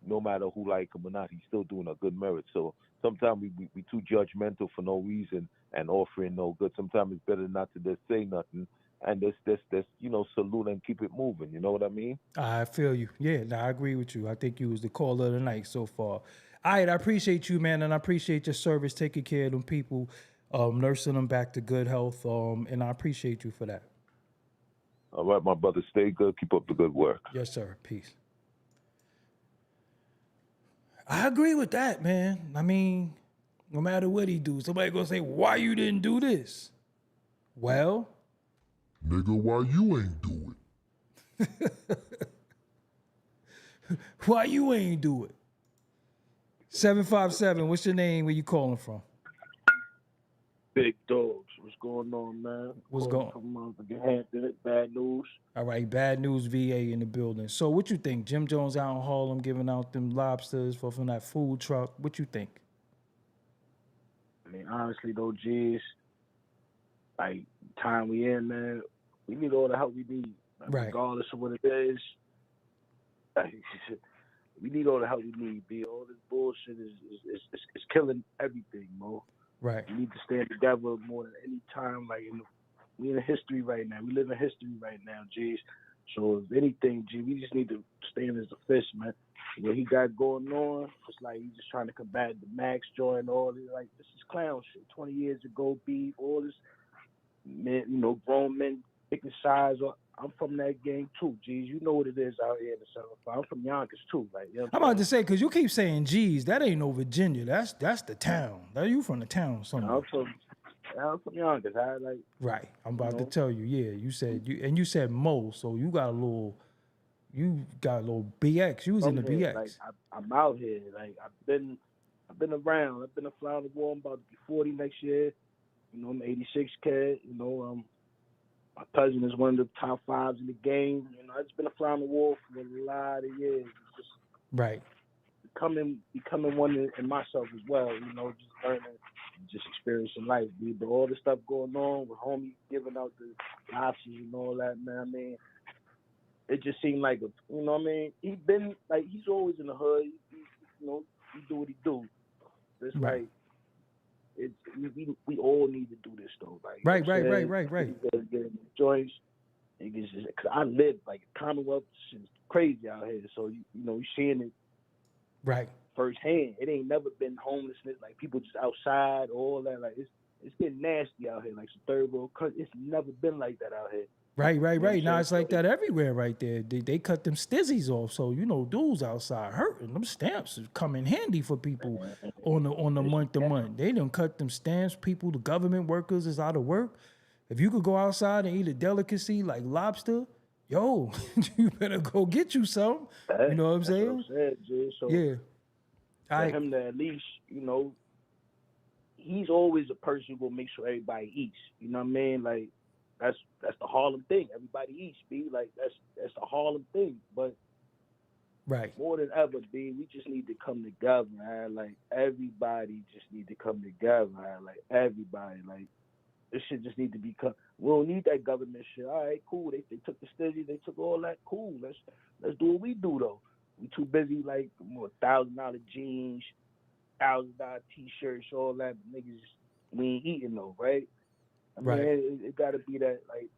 no matter who like him or not, he's still doing a good merit. So sometimes we too judgmental for no reason and offering no good. Sometimes it's better not to just say nothing and this salute and keep it moving. You know what I mean? I feel you. Yeah, no, I agree with you. I think you was the caller of the night so far. All right, I appreciate you, man, and I appreciate your service, taking care of them people, nursing them back to good health, and I appreciate you for that. All right, my brother, stay good. Keep up the good work. Yes, sir. Peace. I agree with that, man. I mean, no matter what he do, somebody gonna say, why you didn't do this? Well, nigga, why you ain't do it? Why you ain't do it? 757, what's your name? Where you calling from? Big Dogs. What's going on, man? What's going on? Bad news. All right, bad news VA in the building. So what you think? Jim Jones out in Harlem giving out them lobsters from that food truck. What you think? I mean, honestly though, G's, like, time we in, man, we need all the help we need. Like, right. Regardless of what it is. Like, we need all the help we need, B. All this bullshit is killing everything, Mo. Right. We need to stand together more than any time. Like, we in history right now. We live in history right now, G's. So if anything, G, we just need to stand as a fist, man. What he got going on, it's like he's just trying to combat the Max joint, all this. Like, this is clown shit. 20 years ago, beef, all this, men, grown men picking sides. I'm from that game too, G's. You know what it is out here in the 7-5. I'm from Yonkers too. Like, you know I'm about to say, because you keep saying G's, that ain't no Virginia. That's the town. That you from the town somewhere. I'm from Yonkers. Right. I'm about to tell you. Yeah, you said Mo, so you got a little BX. You was in the here, BX. Like, I'm out here. Like, I've been around. I've been a fly on the wall. I'm about to be 40 next year. I'm 86 kid. My cousin is one of the top 5s in the game. I've just been a fly on the wall for a lot of years. Just right. Becoming one in myself as well. Just learning, just experiencing life. But all the stuff going on with homie giving out the options and all that, man. I mean, it just seemed like he's been like, he's always in the hood. He do what he do. It's right. like, we all need to do this though. Like, right. Get joints. Cause I live like Commonwealth, shit's crazy out here. So you seeing it right firsthand. It ain't never been homelessness, like people just outside, all that. Like, it's getting nasty out here, like some third world country. It's never been like that out here. Right. Now it's like that everywhere right there. They cut them stizzies off, so dudes outside hurting. Them stamps come in handy for people on the month to month. They done cut them stamps. People, the government workers is out of work. If you could go outside and eat a delicacy like lobster, yo, you better go get you some. You know what I'm saying? What I'm saying, G. So yeah. For him to at least, he's always a person who will make sure everybody eats. You know what I mean? Like, that's the Harlem thing. Everybody eats, B. Like, that's the Harlem thing. But right, more than ever, B, we just need to come together, man. Like, everybody just need to come together, man. Like, everybody. Like, this shit just need to be we don't need that government shit. All right, cool. They took the stizzy, they took all that. Cool. Let's do what we do though. We too busy like $1,000 jeans, $1,000 t-shirts, all that. Niggas, we ain't eating though, right? I mean, it gotta be that, like,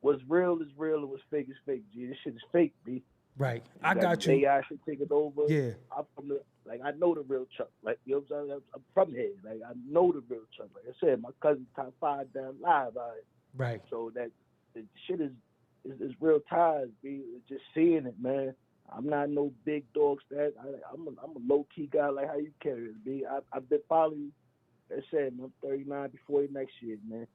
what's real is real and what's fake is fake, G. This shit is fake, B. Right. I got you. AI should take it over. Yeah. I'm from I know the real Chuck. Like, you know what I'm saying? I'm from here. Like, I know the real Chuck. Like I said, my cousin's top 5 down live out here. Right. So that the shit is real ties, B. Just seeing it, man. I'm not no big dog stat. I'm a low key guy, like how you carry it, B. I've been following you. Like I said, I'm 39, be 40 next year, man.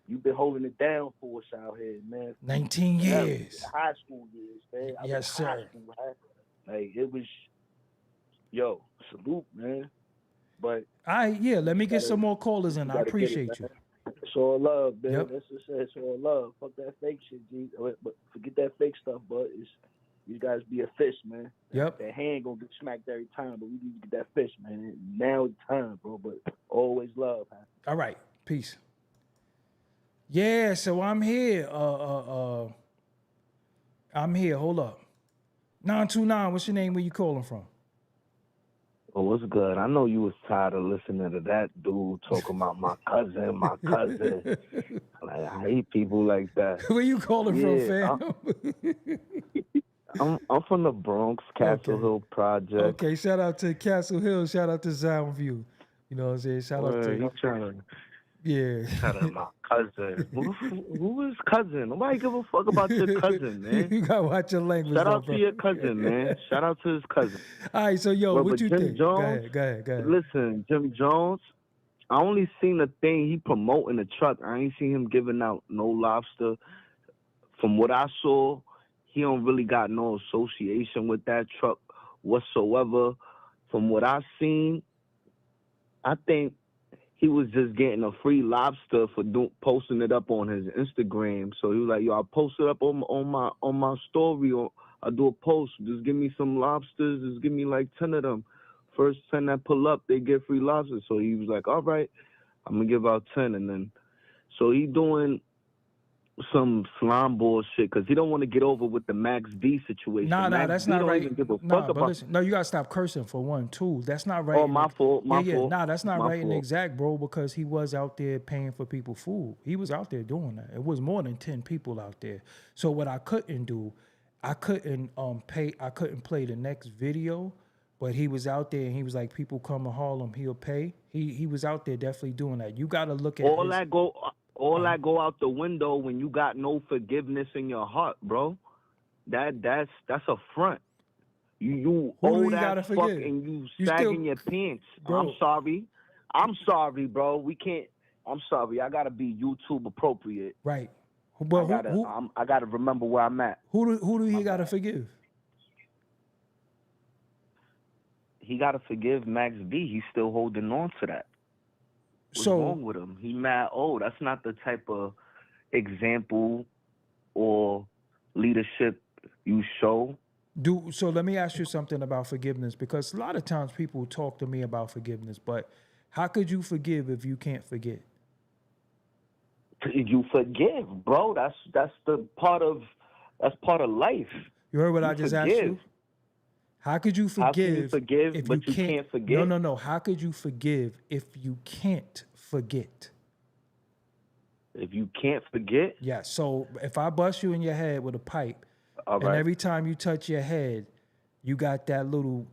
You've been holding it down for us out here, man. 19 years. High school years, man. Yes, sir. High school, right? Like, it was, salute, man. But let me get some more callers in. I appreciate you. It's all love, man. Yep. That's what I said. It's all love. Fuck that fake shit, G. But forget that fake stuff, but you guys be a fish, man. Yep. That hand gonna get smacked every time, but we need to get that fish, man. Now it's time, bro. But always love, man. All right. Peace. Yeah, so I'm here. I'm here. Hold up. 929, what's your name? Where you calling from? Well, what's good? I know you was tired of listening to that dude talking about my cousin, my cousin. Like, I hate people like that. Where you calling from, fam? I'm from the Bronx, Castle Hill Project. Okay, shout out to Castle Hill. Shout out to Sound View. You know what I'm saying? Shout out to... He trying to... Yeah. Shout out my cousin. Who is cousin? Nobody give a fuck about your cousin, man. You gotta watch your language. Shout out to your cousin, man. Shout out to his cousin. All right, so yo, what you Jim think? Jones, go ahead. Listen, Jim Jones, I only seen the thing he promoting the truck. I ain't seen him giving out no lobster. From what I saw, he don't really got no association with that truck whatsoever. From what I seen, I think he was just getting a free lobster for posting it up on his Instagram. So he was like, yo, I'll post it up on my story, or I'll do a post. Just give me some lobsters. Just give me like 10 of them. First 10 that pull up, they get free lobsters. So he was like, all right, I'm going to give out 10. And then, so he doing some slime bullshit because he don't want to get over with the Max B situation. Nah, that's not right. Listen, no, you gotta stop cursing for one, too. That's not right. Oh, my fault. Nah, that's not right and fault. exact, bro, because he was out there paying for people food. He was out there doing that. It was more than 10 people out there. So what I couldn't do, I couldn't play the next video, but he was out there and he was like, people come to Harlem, he'll pay. He was out there definitely doing that. You gotta look at all that go out the window when you got no forgiveness in your heart, bro. That's a front. You owe that fuck and you sagging your pants. Bro. I'm sorry, bro. We can't. I'm sorry. I gotta be YouTube appropriate. Right. But I gotta remember where I'm at. Who do he gotta forgive? He gotta forgive Max B. He's still holding on to that. What's wrong with him? He mad old. That's not the type of example or leadership you show. So let me ask you something about forgiveness, because a lot of times people talk to me about forgiveness, but how could you forgive if you can't forget? You forgive, bro. That's part of life. You heard what I just asked you? How could you forgive? How can you forgive, if but you can't forget? No. How could you forgive if you can't forget? If you can't forget? Yeah. So if I bust you in your head with a pipe, and every time you touch your head, you got that little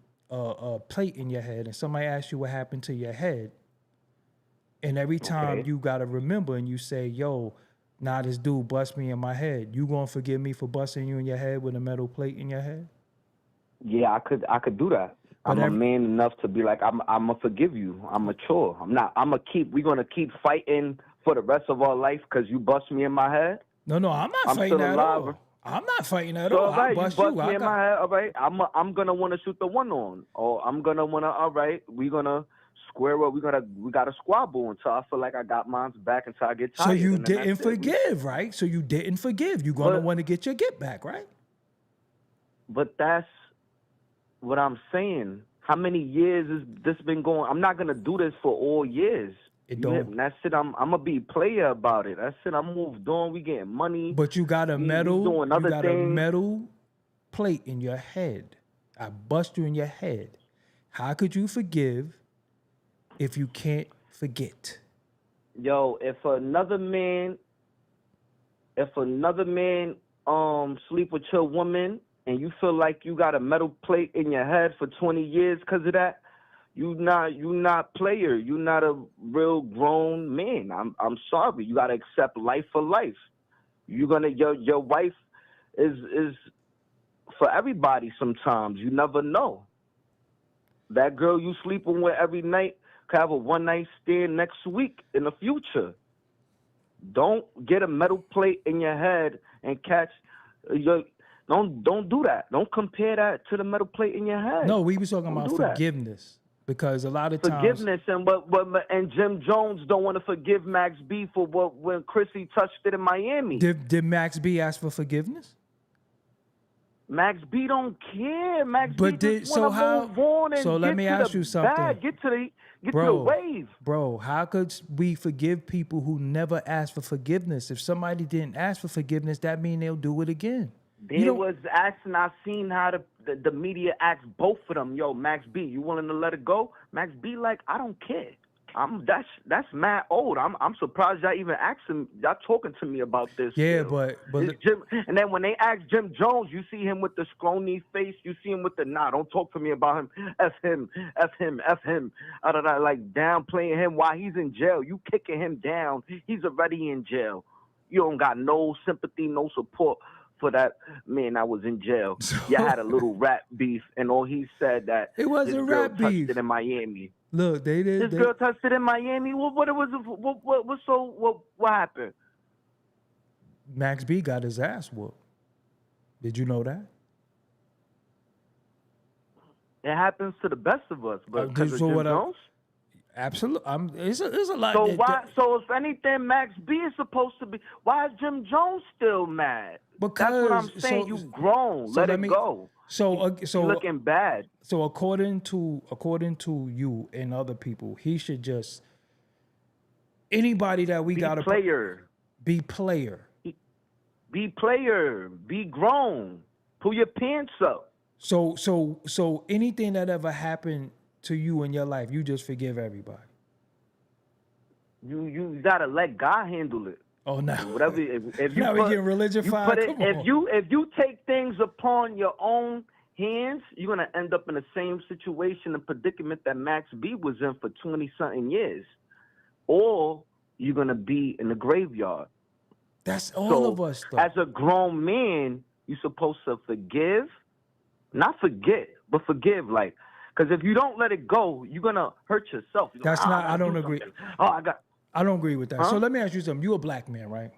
plate in your head, and somebody asks you what happened to your head, and every time you got to remember and you say, yo, nah, this dude bust me in my head. You gonna forgive me for busting you in your head with a metal plate in your head? Yeah, I could do that. I'm a man enough to be like, I'm gonna forgive you. I'm mature. We're gonna keep fighting for the rest of our life because you bust me in my head. No, I'm not fighting at all. I'm not fighting at all. Right, you bust me in my head. All right, I'm gonna want to shoot the one on, or I'm gonna want to. All right, we're gonna square up. We got to squabble until I feel like I got mine's back until I get tired. So you didn't forgive, right? So you didn't forgive. You're gonna want to get your get back, right? But that's what I'm saying. How many years has this been going? I'm not gonna do this for all years. That's it. I'm gonna be player about it. That's it. I moved on. We getting money. But you got a metal plate in your head. I bust you in your head. How could you forgive if you can't forget? Yo, if another man sleep with your woman and you feel like you got a metal plate in your head for 20 years because of that, you not player. You not a real grown man. I'm sorry. You gotta accept life for life. Your wife is for everybody sometimes. You never know. That girl you sleeping with every night could have a one night stand next week in the future. Don't get a metal plate in your head and catch your. Don't do that. Don't compare that to the metal plate in your head. No, we were talking about forgiveness, because a lot of times forgiveness and Jim Jones don't want to forgive Max B for when Chrissy touched it in Miami. Did Max B ask for forgiveness? Max B don't care. Max B just want to move on and so let me ask you something. Get to the wave. Bro, how could we forgive people who never asked for forgiveness? If somebody didn't ask for forgiveness, that means they'll do it again. There was asking, I seen how the media asked both of them, yo, Max B, you willing to let it go? Max B like, I don't care. That's mad old. I'm surprised y'all even asking, y'all talking to me about this. Yeah, still. but Jim, and then when they ask Jim Jones, you see him with the scrawny face. You see him with the don't talk to me about him. F him. Like downplaying him while he's in jail. You kicking him down. He's already in jail. You don't got no sympathy, no support for that man that was in jail. Y'all had a little rap beef, and all he said that it wasn't his girl rap beef. touched it in Miami. Look, they did. His girl touched it in Miami. What happened? Max B got his ass whooped. Did you know that? It happens to the best of us, but because of Jim Jones? Absolutely. It's a lot. So so if anything, Max B is supposed to be. Why is Jim Jones still mad? Because that's what I'm saying. You grown. Let it go. So you're looking bad. So according to you and other people, he should just anybody that we got to be player. Be grown. Pull your pants up. So anything that ever happened to you in your life, you just forgive everybody. You gotta let God handle it. Oh no! Whatever. If you now we get religionified. If you take things upon your own hands, you're gonna end up in the same situation and predicament that Max B was in for 20-something years, or you're gonna be in the graveyard. That's all of us, though. As a grown man, you're supposed to forgive, not forget, but forgive. Like, because if you don't let it go, you're gonna hurt yourself. That's not. I don't agree. I don't agree with that. Huh? So let me ask you something. You a black man, right?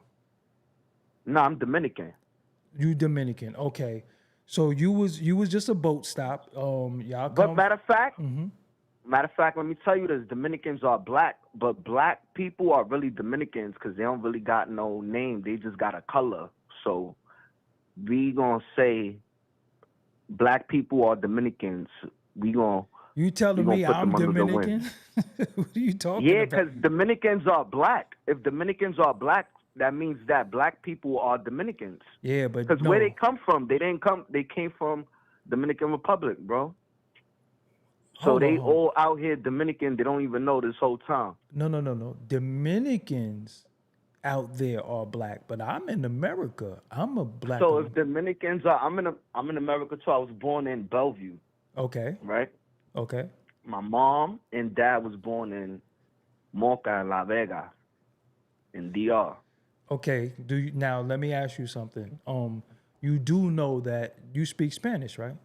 No, I'm Dominican. You Dominican. Okay. So you was just a boat stop. Y'all. But matter of fact, let me tell you this: Dominicans are black, but black people are really Dominicans because they don't really got no name. They just got a color. So we gonna say black people are Dominicans. You telling me I'm Dominican? What are you talking about? Yeah, because Dominicans are black. If Dominicans are black, that means that black people are Dominicans. Yeah, but because where they come from, they came from Dominican Republic, bro. So they all out here Dominican. They don't even know this whole time. No. Dominicans out there are black, but I'm in America. I'm a black. So if Dominicans are, I'm in America too. I was born in Bellevue. Okay. Right. Okay. My mom and dad was born in Moca and La Vega, in DR. Okay. Now let me ask you something. You do know that you speak Spanish, right?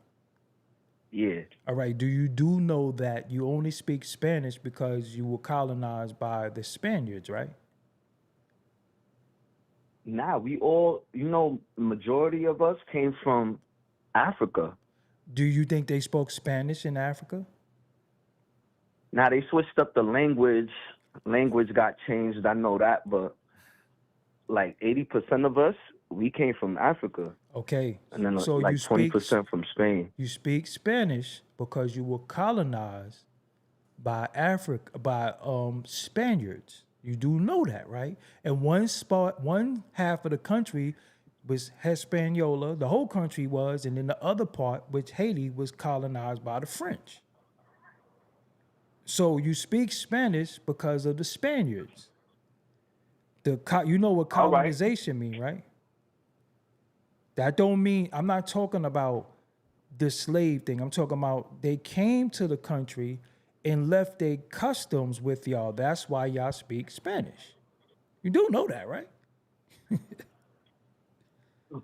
Yeah. All right. You do know that you only speak Spanish because you were colonized by the Spaniards, right? Nah, we all, majority of us came from Africa. Do you think they spoke Spanish in Africa? Now, they switched up the language. Language got changed, I know that, but like 80% of us, we came from Africa. Okay. And then so like you 20% from Spain. You speak Spanish because you were colonized by Spaniards. You do know that, right? And one half of the country was Hispaniola, the whole country was, and then the other part, which Haiti, was colonized by the French. So you speak Spanish because of the Spaniards. You know what colonization mean, right? That don't mean, I'm not talking about the slave thing. I'm talking about they came to the country and left their customs with y'all. That's why y'all speak Spanish. You do know that, right?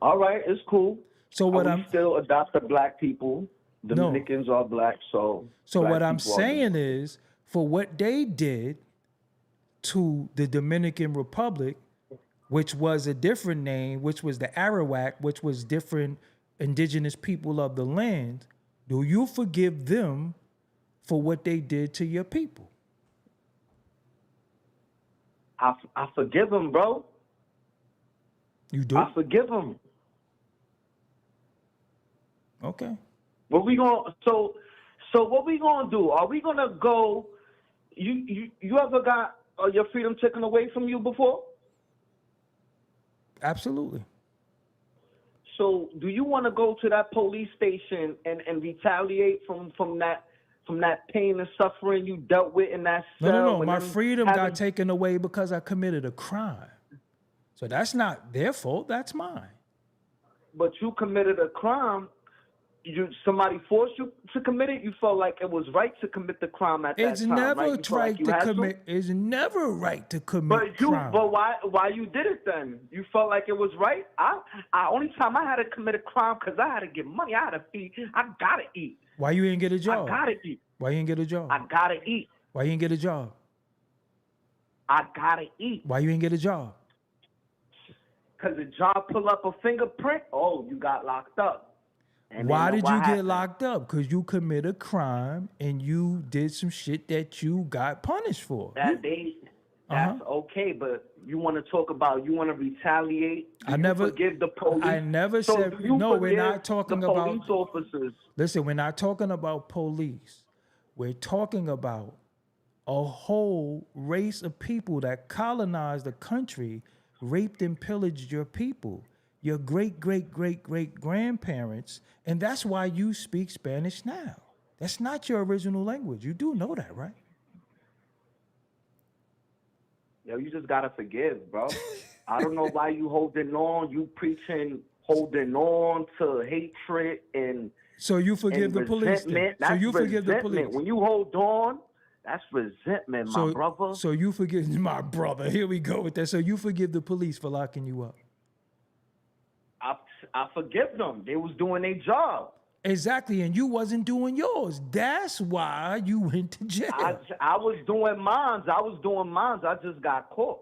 All right, it's cool. So what I'm still adopt the black people. Dominicans are black, so what I'm saying is, for what they did to the Dominican Republic, which was a different name, which was the Arawak, which was different indigenous people of the land, do you forgive them for what they did to your people? I forgive them, bro. You do? I forgive them. Okay. What we gonna what we gonna do? Are we gonna go? You ever got your freedom taken away from you before? Absolutely. So do you want to go to that police station and retaliate from that pain and suffering you dealt with in that cell? No. My freedom got taken away because I committed a crime. So that's not their fault. That's mine. But you committed a crime. Somebody forced you to commit it. You felt like it was right to commit the crime at that time. It's never right? right to commit. It's never right to commit crime. But why you did it then? You felt like it was right. I only time I had to commit a crime because I had to get money. I had to feed. I gotta eat. Why you ain't get a job? I gotta eat. Why you ain't get a job? I gotta eat. Why you ain't get a job? I gotta eat. Why you ain't get a job? Because the job pull up a fingerprint. Oh, you got locked up. And why did you get locked up? Because you commit a crime and you did some shit that you got punished for. That's okay, but you want to talk about, you want to retaliate? Forgive the police? I never said, no, we're not talking about police officers. Listen, we're not talking about police. We're talking about a whole race of people that colonized the country, raped and pillaged your people, your great-great-great-great-grandparents, and that's why you speak Spanish now. That's not your original language. You do know that, right? Yo, you just gotta forgive, bro. I don't know why you holding on. You preaching holding on to hatred and so you forgive the police. So you forgive the police. When you hold on, that's resentment, my brother. So you forgive my brother. Here we go with that. So you forgive the police for locking you up. I forgive them. They was doing their job. Exactly, and you wasn't doing yours. That's why you went to jail. I was doing mine. I just got caught.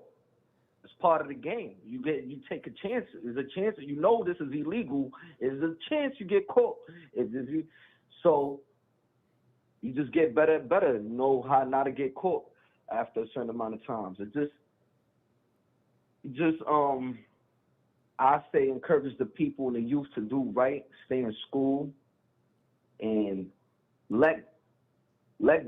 It's part of the game. You take a chance. There's a chance. You know this is illegal. There's a chance you get caught. So you just get better and better. Know how not to get caught after a certain amount of times. I say encourage the people and the youth to do right, stay in school, and let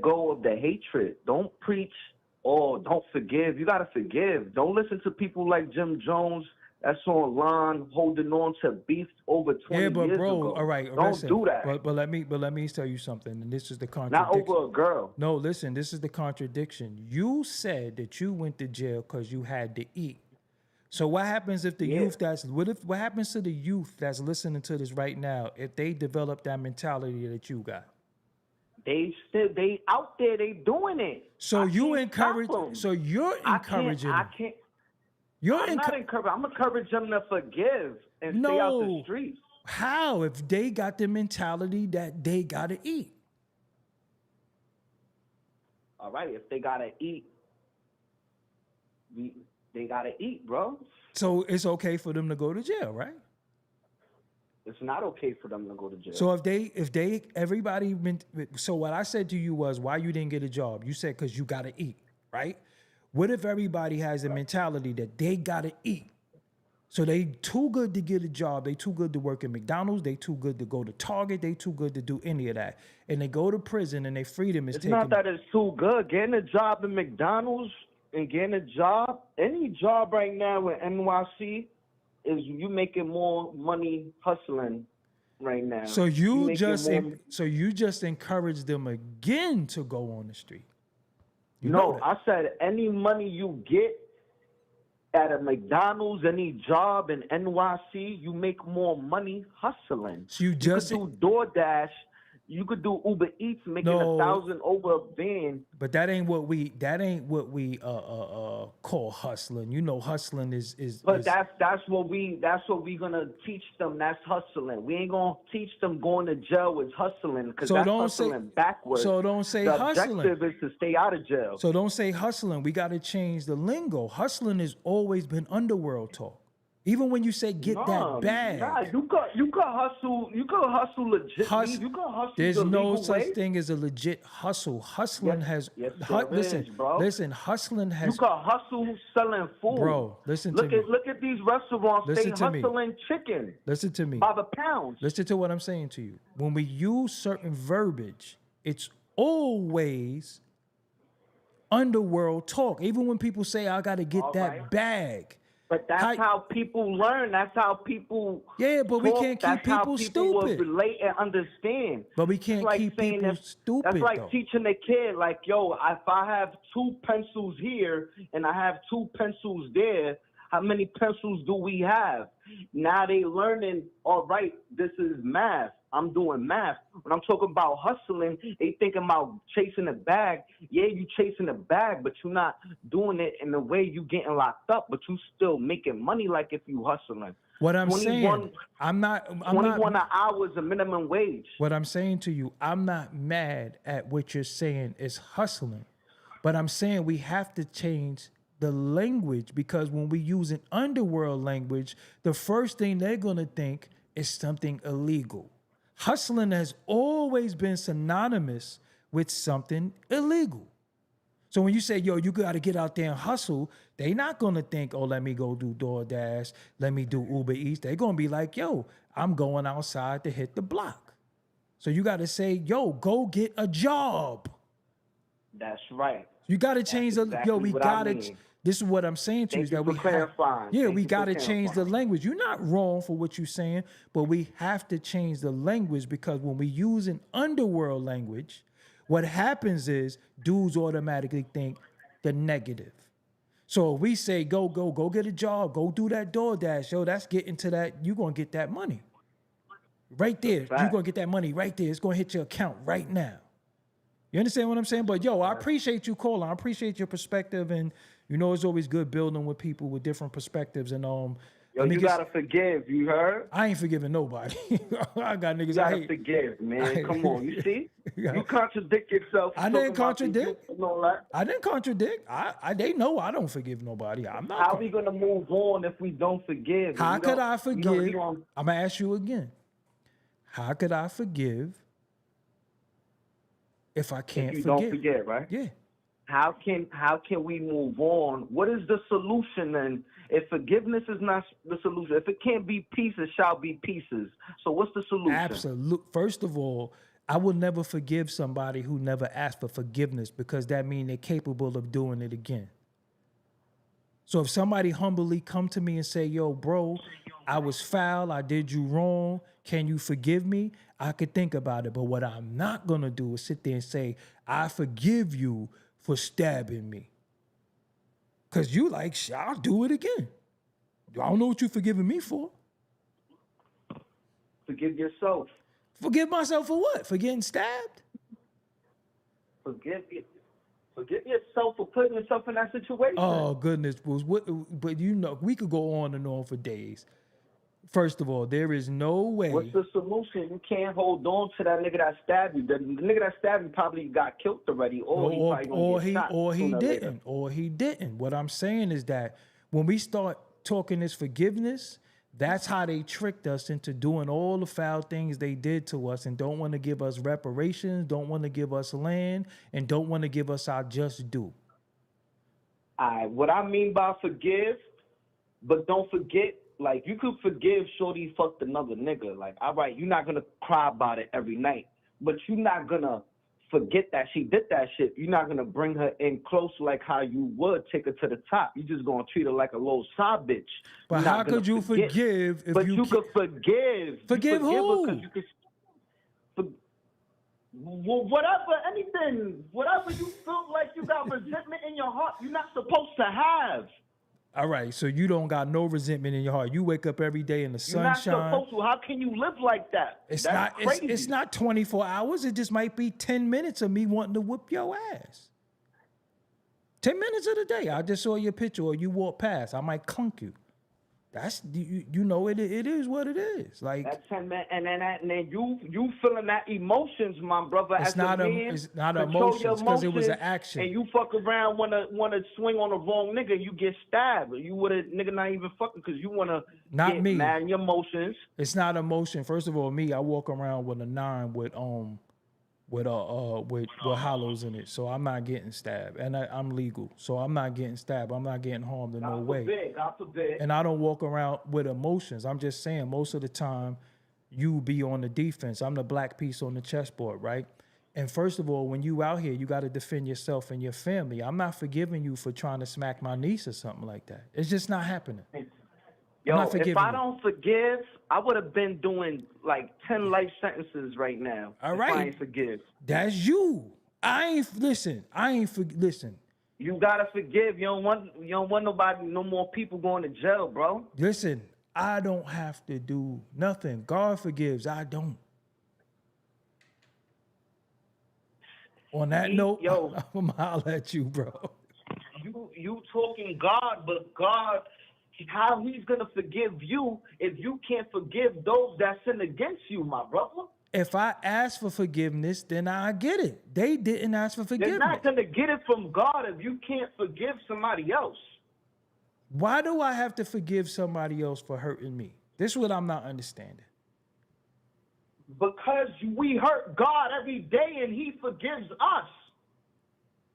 go of the hatred. Don't preach or don't forgive. You got to forgive. Don't listen to people like Jim Jones that's online holding on to beef over 20 years ago. Yeah, but bro, all right. Don't listen, do that. But let me tell you something, and this is the contradiction. Not over a girl. No, listen, this is the contradiction. You said that you went to jail because you had to eat. So what happens if the youth what happens to the youth that's listening to this right now if they develop that mentality that you got? They out there, they doing it. So you're encouraging them. I'm not encouraging. I'm encouraging them to forgive and stay out the streets. How if they got the mentality that they gotta eat? All right, if they gotta eat, they gotta eat, bro. So it's okay for them to go to jail, right? It's not okay for them to go to jail. So so what I said to you was why you didn't get a job. You said because you gotta eat, right? What if everybody has a mentality that they gotta eat? So they too good to get a job. They too good to work at McDonald's. They too good to go to Target. They too good to do any of that. And they go to prison and their freedom is taken. It's not that it's too good. Getting a job at McDonald's and getting a job, any job right now with NYC is you making more money hustling right now. So you just encourage them again to go on the street. No, I said any money you get at a McDonald's, any job in NYC, you make more money hustling. So you could do DoorDash. You could do Uber Eats, making 1,000 over a van. But that ain't what we call hustling. You know, hustling is. But that's what we gonna teach them. That's hustling. We ain't gonna teach them going to jail is hustling because that's hustling backwards. So don't say hustling. The objective is to stay out of jail. So don't say hustling. We got to change the lingo. Hustling has always been underworld talk. Even when you say get that bag. Nah, you could hustle. You could hustle legit. You could hustle. There's no such way. thing as a legit hustle. Hustling has. Listen, hustling has. You could hustle selling food. Bro, listen to me. Look at these restaurants. They hustling chicken. Listen to me. By the pound. Listen to what I'm saying to you. When we use certain verbiage, it's always underworld talk. Even when people say, I got to get that bag. But that's how people learn. That's how people but we can't keep people stupid. Will relate and understand. But we can't keep people stupid. That's like though. teaching a kid, like, yo, if I have 2 pencils here and I have 2 pencils there, how many pencils do we have? Now they learning, all right, this is math. I'm doing math. When I'm talking about hustling, they thinking about chasing a bag. Yeah, you chasing a bag, but you're not doing it in the way you getting locked up, but you still making money like if you hustling. What I'm saying, I'm 21 an hour is a minimum wage. What I'm saying to you, I'm not mad at what you're saying is hustling, but I'm saying we have to change the language, because when we use an underworld language, the first thing they're going to think is something illegal. Hustling has always been synonymous with something illegal. So when you say, yo, you got to get out there and hustle, they're not going to think, oh, let me go do DoorDash, let me do Uber Eats. They're going to be like, yo, I'm going outside to hit the block. So you got to say, yo, go get a job. That's right. You got to change we got to. This is what I'm saying to you. Is that we got to change the language. You're not wrong for what you're saying, but we have to change the language, because when we use an underworld language, what happens is dudes automatically think the negative. So if we say, go get a job, go do that DoorDash, yo, that's getting to that, you're going to get that money. Right there. You're going to get that money right there. It's going to hit your account right now. You understand what I'm saying? But yo, I appreciate you calling. I appreciate your perspective, and you know it's always good building with people with different perspectives. And yo, you gotta forgive. You heard? I ain't forgiving nobody. I got niggas. You gotta forgive, man. Come on, you see? You contradict yourself. I didn't contradict. I didn't contradict. They know I don't forgive nobody. I'm not. How are we gonna move on if we don't forgive? How could I forgive? I'm gonna ask you again. How could I forgive if I can't forgive? Don't forget, right? Yeah. How can we move on? What is the solution then? If forgiveness is not the solution, if it can't be peace, it shall be pieces. So what's the solution? Absolutely. First of all, I will never forgive somebody who never asked for forgiveness, because that means they're capable of doing it again. So if somebody humbly come to me and say, yo, bro, I was foul, I did you wrong, can you forgive me? I could think about it. But what I'm not going to do is sit there and say, I forgive you for stabbing me. Because you like, I'll do it again. I don't know what you're forgiving me for. Forgive yourself. Forgive myself for what? For getting stabbed? Forgive yourself for putting yourself in that situation. Oh, goodness, Bruce. But you know, we could go on and on for days. First of all, there is no way. What's the solution? You can't hold on to that nigga that stabbed you. The nigga that stabbed you probably got killed already, or he didn't. What I'm saying is that when we start talking this forgiveness, that's how they tricked us into doing all the foul things they did to us, and don't want to give us reparations, don't want to give us land, and don't want to give us our just due. What I mean by forgive, but don't forget. Like, you could forgive shorty fucked another nigga. Like, all right, you're not going to cry about it every night. But you're not going to forget that she did that shit. You're not going to bring her in close like how you would take her to the top. You're just going to treat her like a little side bitch. But how could you forgive if you could forgive. Forgive who? Whatever, anything. Whatever you feel like you got resentment in your heart, you're not supposed to have. All right, so you don't got no resentment in your heart. You wake up every day in the sunshine. You're not supposed to. How can you live like that? That's crazy. It's not 24 hours. It just might be 10 minutes of me wanting to whip your ass. 10 minutes of the day. I just saw your picture or you walk past. I might clunk you. That's you know it is what it is. Like that's 10 minutes, and then you feeling that emotions, my brother. It's not emotions because it was an action. And you fuck around wanna swing on the wrong nigga, you get stabbed. You would a nigga not even fucking because you wanna get mad in your emotions. It's not emotion. First of all, me, I walk around with a 9 with hollows in it, so I'm not getting stabbed, and I'm legal, so I'm not getting stabbed. I'm not getting harmed in no way. God forbid. And I don't walk around with emotions. I'm just saying, most of the time, you be on the defense. I'm the black piece on the chessboard, right? And first of all, when you out here, you got to defend yourself and your family. I'm not forgiving you for trying to smack my niece or something like that. It's just not happening. Yo, if I don't forgive, I would have been doing like 10 life sentences right now. All if right. I ain't forgive. That's you. Listen. You gotta forgive. You don't want nobody, no more people going to jail, bro. Listen, I don't have to do nothing. God forgives. I don't. On that note, yo, I'm gonna holler at you, bro. You talking God, but God, how he's gonna forgive you if you can't forgive those that sin against you, my brother? If I ask for forgiveness, then I get it. They didn't ask for forgiveness. They're not gonna get it from God if you can't forgive somebody else. Why do I have to forgive somebody else for hurting me? This is what I'm not understanding. Because we hurt God every day and he forgives us.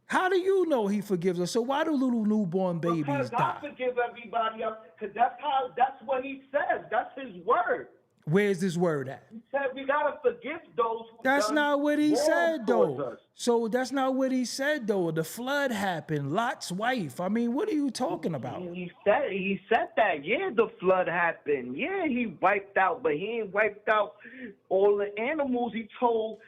How do you know he forgives us? So why do little newborn babies because die? God forgive everybody else. Because that's what he says. That's his word. Where's this word at? He said we gotta forgive those who That's done not what he wrong said, towards though. us. So that's not what he said, though. The flood happened. Lot's wife. I mean, what are you talking about? He said that. Yeah, the flood happened. Yeah, he wiped out, but he ain't wiped out all the animals. He told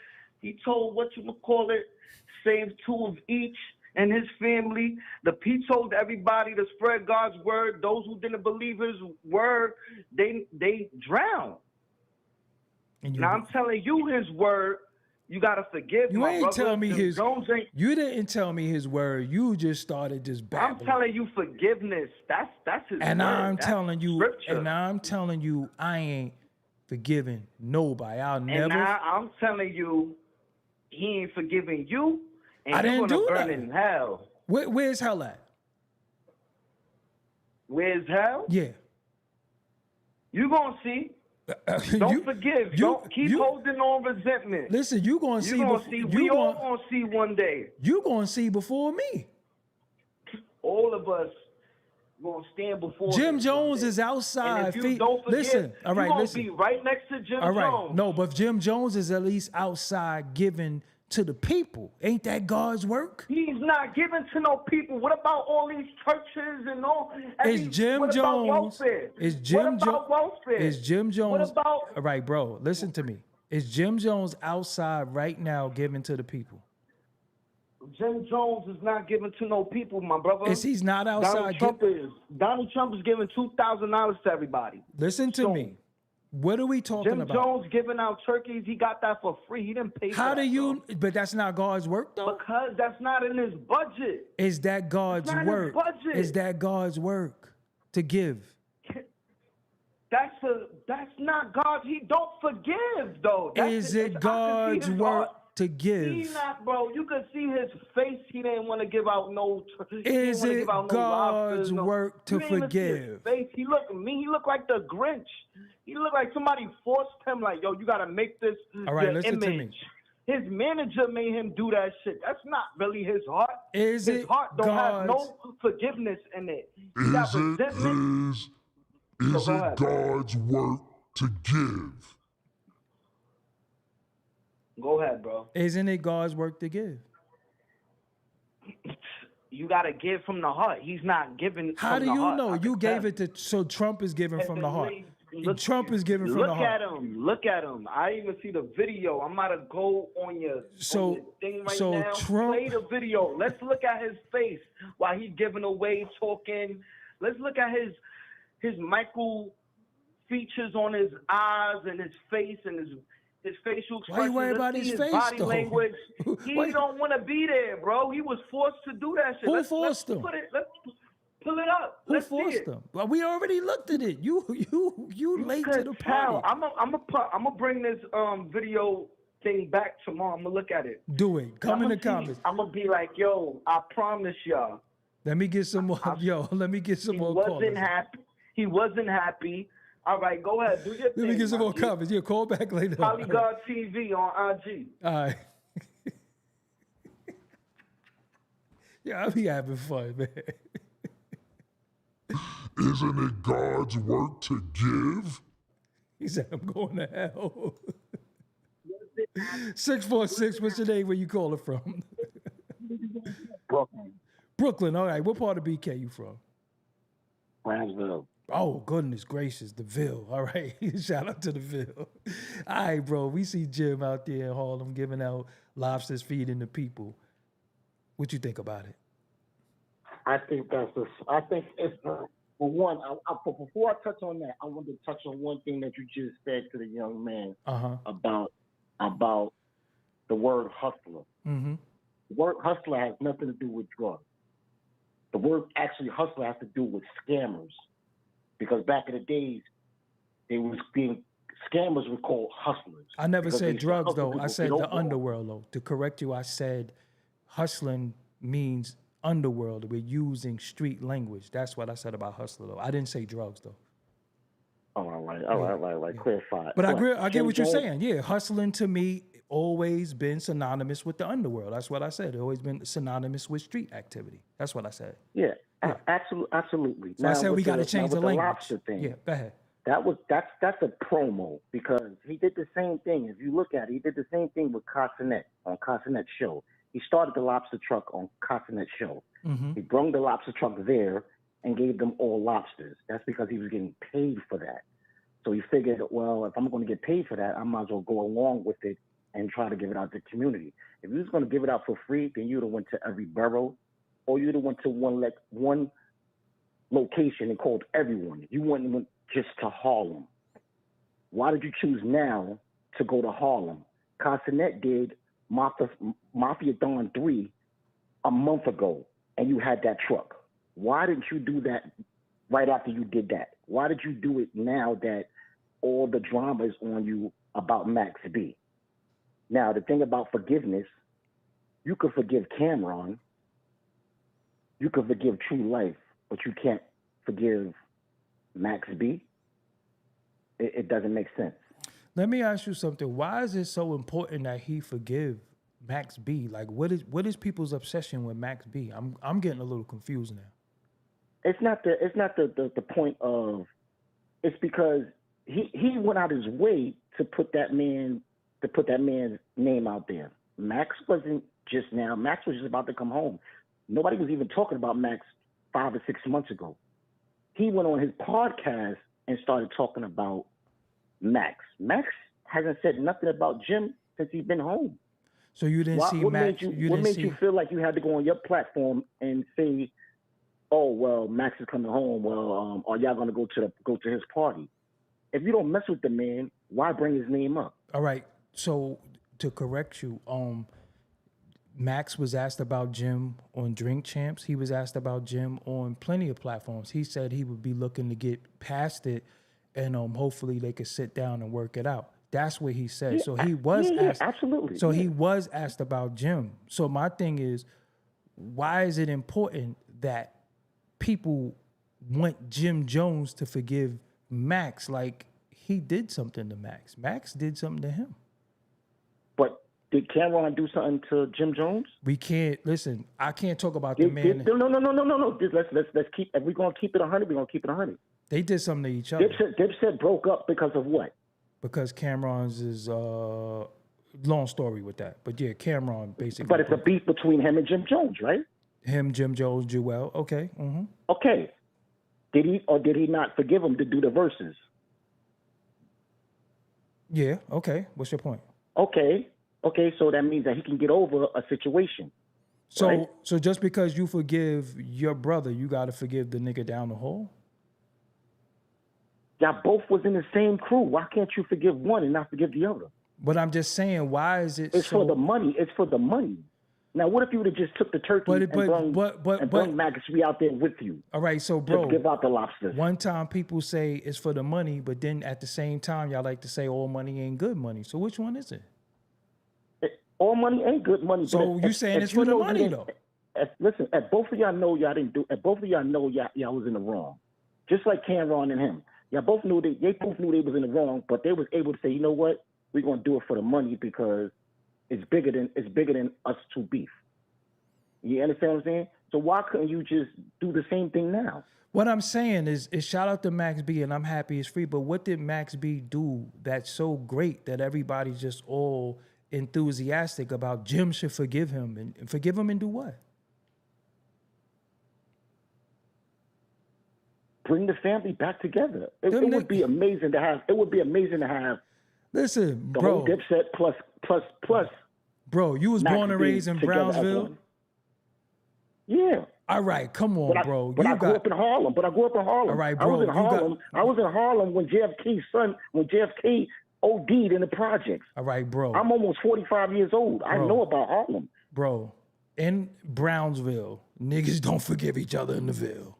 saved 2 of each and his family. He told everybody to spread God's word. Those who didn't believe his word, they drowned. Now I'm telling you his word. You gotta forgive You my ain't brother. tell me his. You didn't tell me his word. You just started just babbling. I'm telling you forgiveness. That's his And word. I'm That's telling you, scripture. and I'm telling you, I ain't forgiving nobody. I'll And never. now I'm telling you, he ain't forgiving you, and I you're didn't gonna do burn that. in hell. Where's hell at? Where's hell? Yeah. You gonna see. Don't forgive. Don't keep holding on resentment. Listen, you gonna see. We all gonna see one day. You gonna see before me. All of us gonna stand before Jim him Jones one day. is outside. And if you don't forgive, listen, all right, you gonna listen. be right next to Jim All right, Jones. no, but Jim Jones is at least outside giving to the people. Ain't that God's work? He's not giving to no people. What about all these churches and all? It's Jim what Jones. About welfare? It's Jim What about welfare? It's Jim Jones. What about? All right, bro, listen to me. Is Jim Jones outside right now giving to the people? Jim Jones is not giving to no people, my brother. He's not outside. Donald Trump is giving $2,000 to everybody. Listen to me. What are we talking Jim about? Jones giving out turkeys. He got that for free. He didn't pay for How that. do you? But that's not God's work, though. Because that's not in his budget. Is that God's not work? his budget. Is that God's work to give? That's not God. He don't forgive though. Is it God's work to give? He not, bro. You could see his face. He didn't want to give out no. Is it God's work to You didn't even see his forgive? face. He looked mean. He looked like the Grinch. He looked like somebody forced him. Like, yo, you gotta make this All right, your listen to me. image. His manager made him do that shit. That's not really his heart. Is his it heart don't have God's- no forgiveness in it. He Is got it resentment. is go it ahead. God's work to give? Go ahead, bro. Isn't it God's work to give? You gotta give from the heart. He's not giving. How from do the you heart. know? I You can gave tell. it to. So Trump is giving from the heart. Look- Trump is giving from the Look heart. at him. Look at him. I even see the video. I'm about to go on your thing right so now. Trump- Play the video. Let's look at his face while he's giving away, talking. Let's look at his micro features on his eyes and his face and his facial expressions. Why you worry Let's about see his face, body though? language. He Why- don't want to be there, bro. He was forced to do that shit. Who Let's forced him? Let's pull it up. Who Let's see forced it. them? Well, we already looked at it. You late to the Tell. party. I'm gonna bring this video thing back tomorrow. I'm gonna look at it. Do it. Come in the comments. I'm gonna be like, yo, I promise y'all. Let me get some more. Let me get some He more wasn't callers. happy. He wasn't happy. All right, go ahead. Do your thing. Let me get some more G. comments. Yeah, call back later. Polygon TV on IG. All right. Yeah, I'll be having fun, man. Isn't it God's work to give? He said, I'm going to hell. 646, what's your name? Where you calling from? Brooklyn. Brooklyn, all right. What part of BK you from? Brownsville. Oh, goodness gracious, the Ville. All right. Shout out to the Ville. All right, bro. We see Jim out there in Harlem giving out lobsters, feeding the people. What you think about it? I think it's for one. Before I touch on that, I want to touch on one thing that you just said to the young man about the word hustler. Mm-hmm. The word hustler has nothing to do with drugs. The word actually hustler has to do with scammers, because back in the days, scammers were called hustlers. I never said drugs though. I said the underworld though. To correct you, I said hustling means underworld. We're using street language. That's what I said about hustler though. I didn't say drugs though. Oh, all right. Clarify. But I get what you're saying. Yeah, hustling to me always been synonymous with the underworld. That's what I said. It always been synonymous with street activity. That's what I said. Yeah. Absolutely. So now, I said we got to change the language. Lobster thing, yeah, go ahead. That's a promo, because he did the same thing. If you look at it, he did the same thing with Cassinet on Cassinet show. He started the lobster truck on Cassinet show. Mm-hmm. He brought the lobster truck there and gave them all lobsters. That's because he was getting paid for that. So he figured, well, if I'm going to get paid for that, I might as well go along with it and try to give it out to the community. If you was going to give it out for free, then you'd have went to every borough, or you'd have went to one location and called everyone. You went just to Harlem. Why did you choose now to go to Harlem? Cassinet did Mafia Dawn 3 a month ago, and you had that truck. Why didn't you do that right after you did that? Why did you do it now that all the drama is on you about Max B? Now, the thing about forgiveness, you could forgive Cameron, you could forgive True Life, but you can't forgive Max B. It doesn't make sense. Let me ask you something. Why is it so important that he forgive Max B? Like, what is people's obsession with Max B? I'm getting a little confused now. It's not the point of. It's because he went out his way to put that man's name out there. Max wasn't just now. Max was just about to come home. Nobody was even talking about Max 5 or 6 months ago. He went on his podcast and started talking about Max. Max hasn't said nothing about Jim since he's been home. So you didn't see Max? What made you feel like you had to go on your platform and say, "Oh well, Max is coming home. Well, are y'all gonna go to his party?" If you don't mess with the man, why bring his name up? All right. So to correct you, Max was asked about Jim on Drink Champs. He was asked about Jim on plenty of platforms. He said he would be looking to get past it, and hopefully they could sit down and work it out. That's what he said. Yeah, so he was asked. Absolutely. So he was asked about Jim. So my thing is, why is it important that people want Jim Jones to forgive Max? Like, he did something to Max. Max did something to him. But did Cameron do something to Jim Jones? We can't listen. I can't talk about the man. No. Let's keep. If we're gonna keep it 100, we're gonna keep it 100. They did something to each other. Dipset broke up because of what? Because Cameron's is long story with that. But yeah, Cameron basically. But it's a beef between him and Jim Jones, right? Him, Jim Jones, Jewel. Okay. Mm-hmm. Okay. Did he or did he not forgive him to do the verses? Yeah. Okay. What's your point? Okay. So that means that he can get over a situation. So, right? So just because you forgive your brother, you got to forgive the nigga down the hall? Y'all both was in the same crew. Why can't you forgive one and not forgive the other? But I'm just saying, why is it It's for the money. It's for the money. Now, what if you would have just took the turkey and brung Max B out there with you? All right, so bro, just give out the lobsters. One time people say it's for the money, but then at the same time, y'all like to say all money ain't good money. So which one is it? All money ain't good money. So you saying it's for the money though? Listen, if both of y'all know y'all didn't do, if both of y'all know y'all was in the wrong, just like Cameron and him, y'all both knew they both knew they was in the wrong, but they was able to say, you know what, we're gonna do it for the money because it's bigger than us two beef. You understand what I'm saying? So why couldn't you just do the same thing now? What I'm saying is shout out to Max B, and I'm happy it's free. But what did Max B do that's so great that everybody's just all enthusiastic about Jim should forgive him and forgive him and do what? Bring the family back together. It would be amazing to have. It would be amazing to have. Listen, the bro. whole Dipset plus. Bro, you was born and raised in Brownsville. Yeah. All right, come on, bro. But I grew up in Harlem. All right, bro. I was in Harlem. I was in Harlem when JFK OD'd in the projects. All right, bro. I'm almost 45 years old. Bro. I know about Harlem. Bro, in Brownsville, niggas don't forgive each other in the Ville.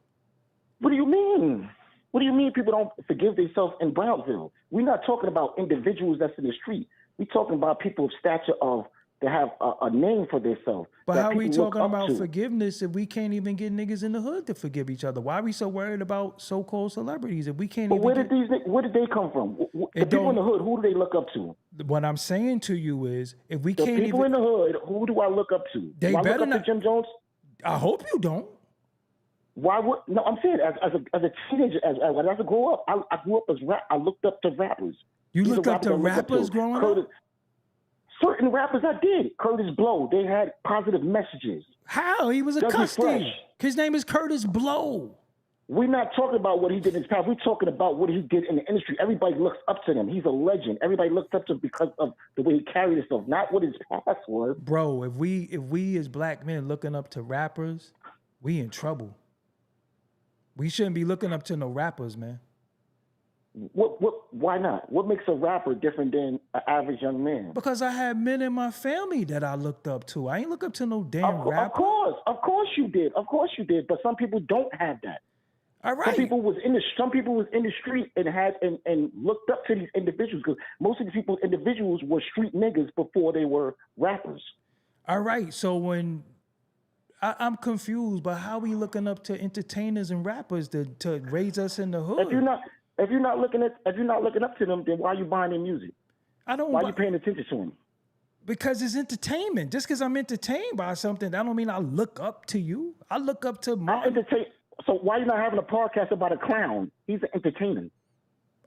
What do you mean? What do you mean people don't forgive themselves in Brownsville? We're not talking about individuals that's in the street. We're talking about people of stature that have a name for themselves. But how are we talking about forgiveness if we can't even get niggas in the hood to forgive each other? Why are we so worried about so-called celebrities if we can't even where did they come from? The people in the hood, who do they look up to? What I'm saying to you is, if we the can't people in the hood, who do I look up to? They do I better look not. up to Jim Jones? I hope you don't. Why would no? I'm saying as a teenager, as I grew up, I grew up as I looked up to rappers. You looked up to rappers growing up? Certain rappers I did. Curtis Blow, they had positive messages. How? He was a custody. His name is Curtis Blow. We're not talking about what he did in his past. We're talking about what he did in the industry. Everybody looks up to him. He's a legend. Everybody looks up to him because of the way he carried himself, not what his past was. Bro, if we as black men looking up to rappers, we in trouble. We shouldn't be looking up to no rappers, man. Why not? What makes a rapper different than an average young man? Because I had men in my family that I looked up to. I ain't look up to no damn rapper. Of course you did. But some people don't have that. All right. Some people was in the street and looked up to these individuals because most of these individuals were street niggas before they were rappers. All right. So when I'm confused by how we looking up to entertainers and rappers to raise us in the hood. If you're not looking up to them, then why are you buying their music? Why are you paying attention to them? Because it's entertainment. Just because I'm entertained by something, that don't mean I look up to you. I look up to So why are you not having a podcast about a clown? He's an entertainer.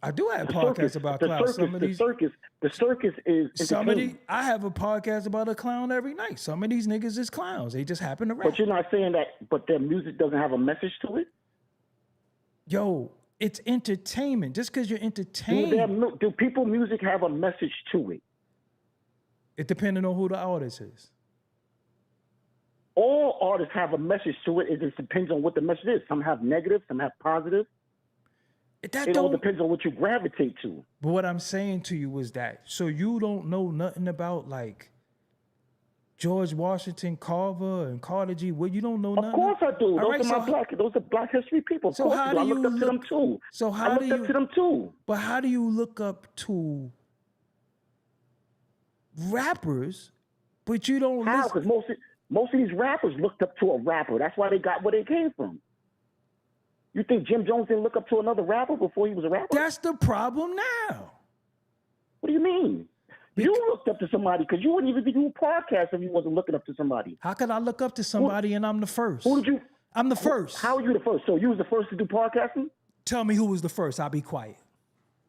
I do have podcasts about clowns. The circus is I have a podcast about a clown every night. Some of these niggas is clowns. They just happen to rap. But you're not saying that, but their music doesn't have a message to it? Yo, it's entertainment. Just because you're entertained. Do people music have a message to it? It depends on who the artist is. All artists have a message to it. It just depends on what the message is. Some have negative, some have positive. It all depends on what you gravitate to. But what I'm saying to you is that, so you don't know nothing about like George Washington Carver and Carter G. Well, you don't know nothing. Of course I do. Those are black history people. Of so course how I do you looked up to them too. So how I looked up to them too. But how do you look up to rappers, but you don't How? listen? Because most of these rappers looked up to a rapper. That's why they got where they came from. You think Jim Jones didn't look up to another rapper before he was a rapper? That's the problem now. What do you mean? You looked up to somebody because you wouldn't even do a podcast if you wasn't looking up to somebody. How could I look up to somebody and I'm the first? Who did you? I'm the first. How are you the first? So you was the first to do podcasting? Tell me who was the first. I'll be quiet.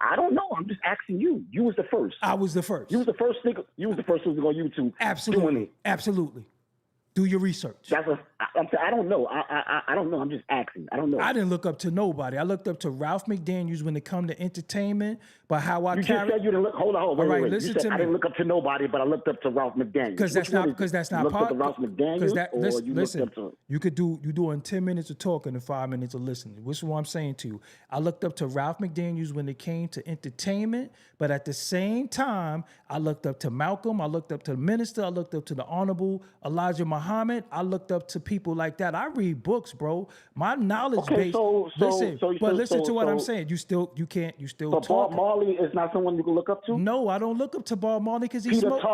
I don't know. I'm just asking you. You was the first. I was the first. You was the first nigga. You was the first one to go on YouTube. Absolutely. Doing it. Absolutely. Do your research. I don't know. I don't know. I'm just asking. I don't know. I didn't look up to nobody. I looked up to Ralph McDaniels when it come to entertainment, but how I You just said you didn't look. Hold on. Wait. Listen you said to me. I didn't look up to nobody, but I looked up to Ralph McDaniels. Because that's not looked up to Ralph McDaniels, listen, you doing 10 minutes of talking and 5 minutes of listening. Which is what I'm saying to you. I looked up to Ralph McDaniels when it came to entertainment, but at the same time, I looked up to Malcolm. I looked up to the minister. I looked up to the Honorable Elijah Muhammad. I looked up to people like that. I read books, bro. My knowledge base. Listen to what I'm saying. You still But talk. Bob Marley is not someone you can look up to? No, I don't look up to Bob Marley because he smoked.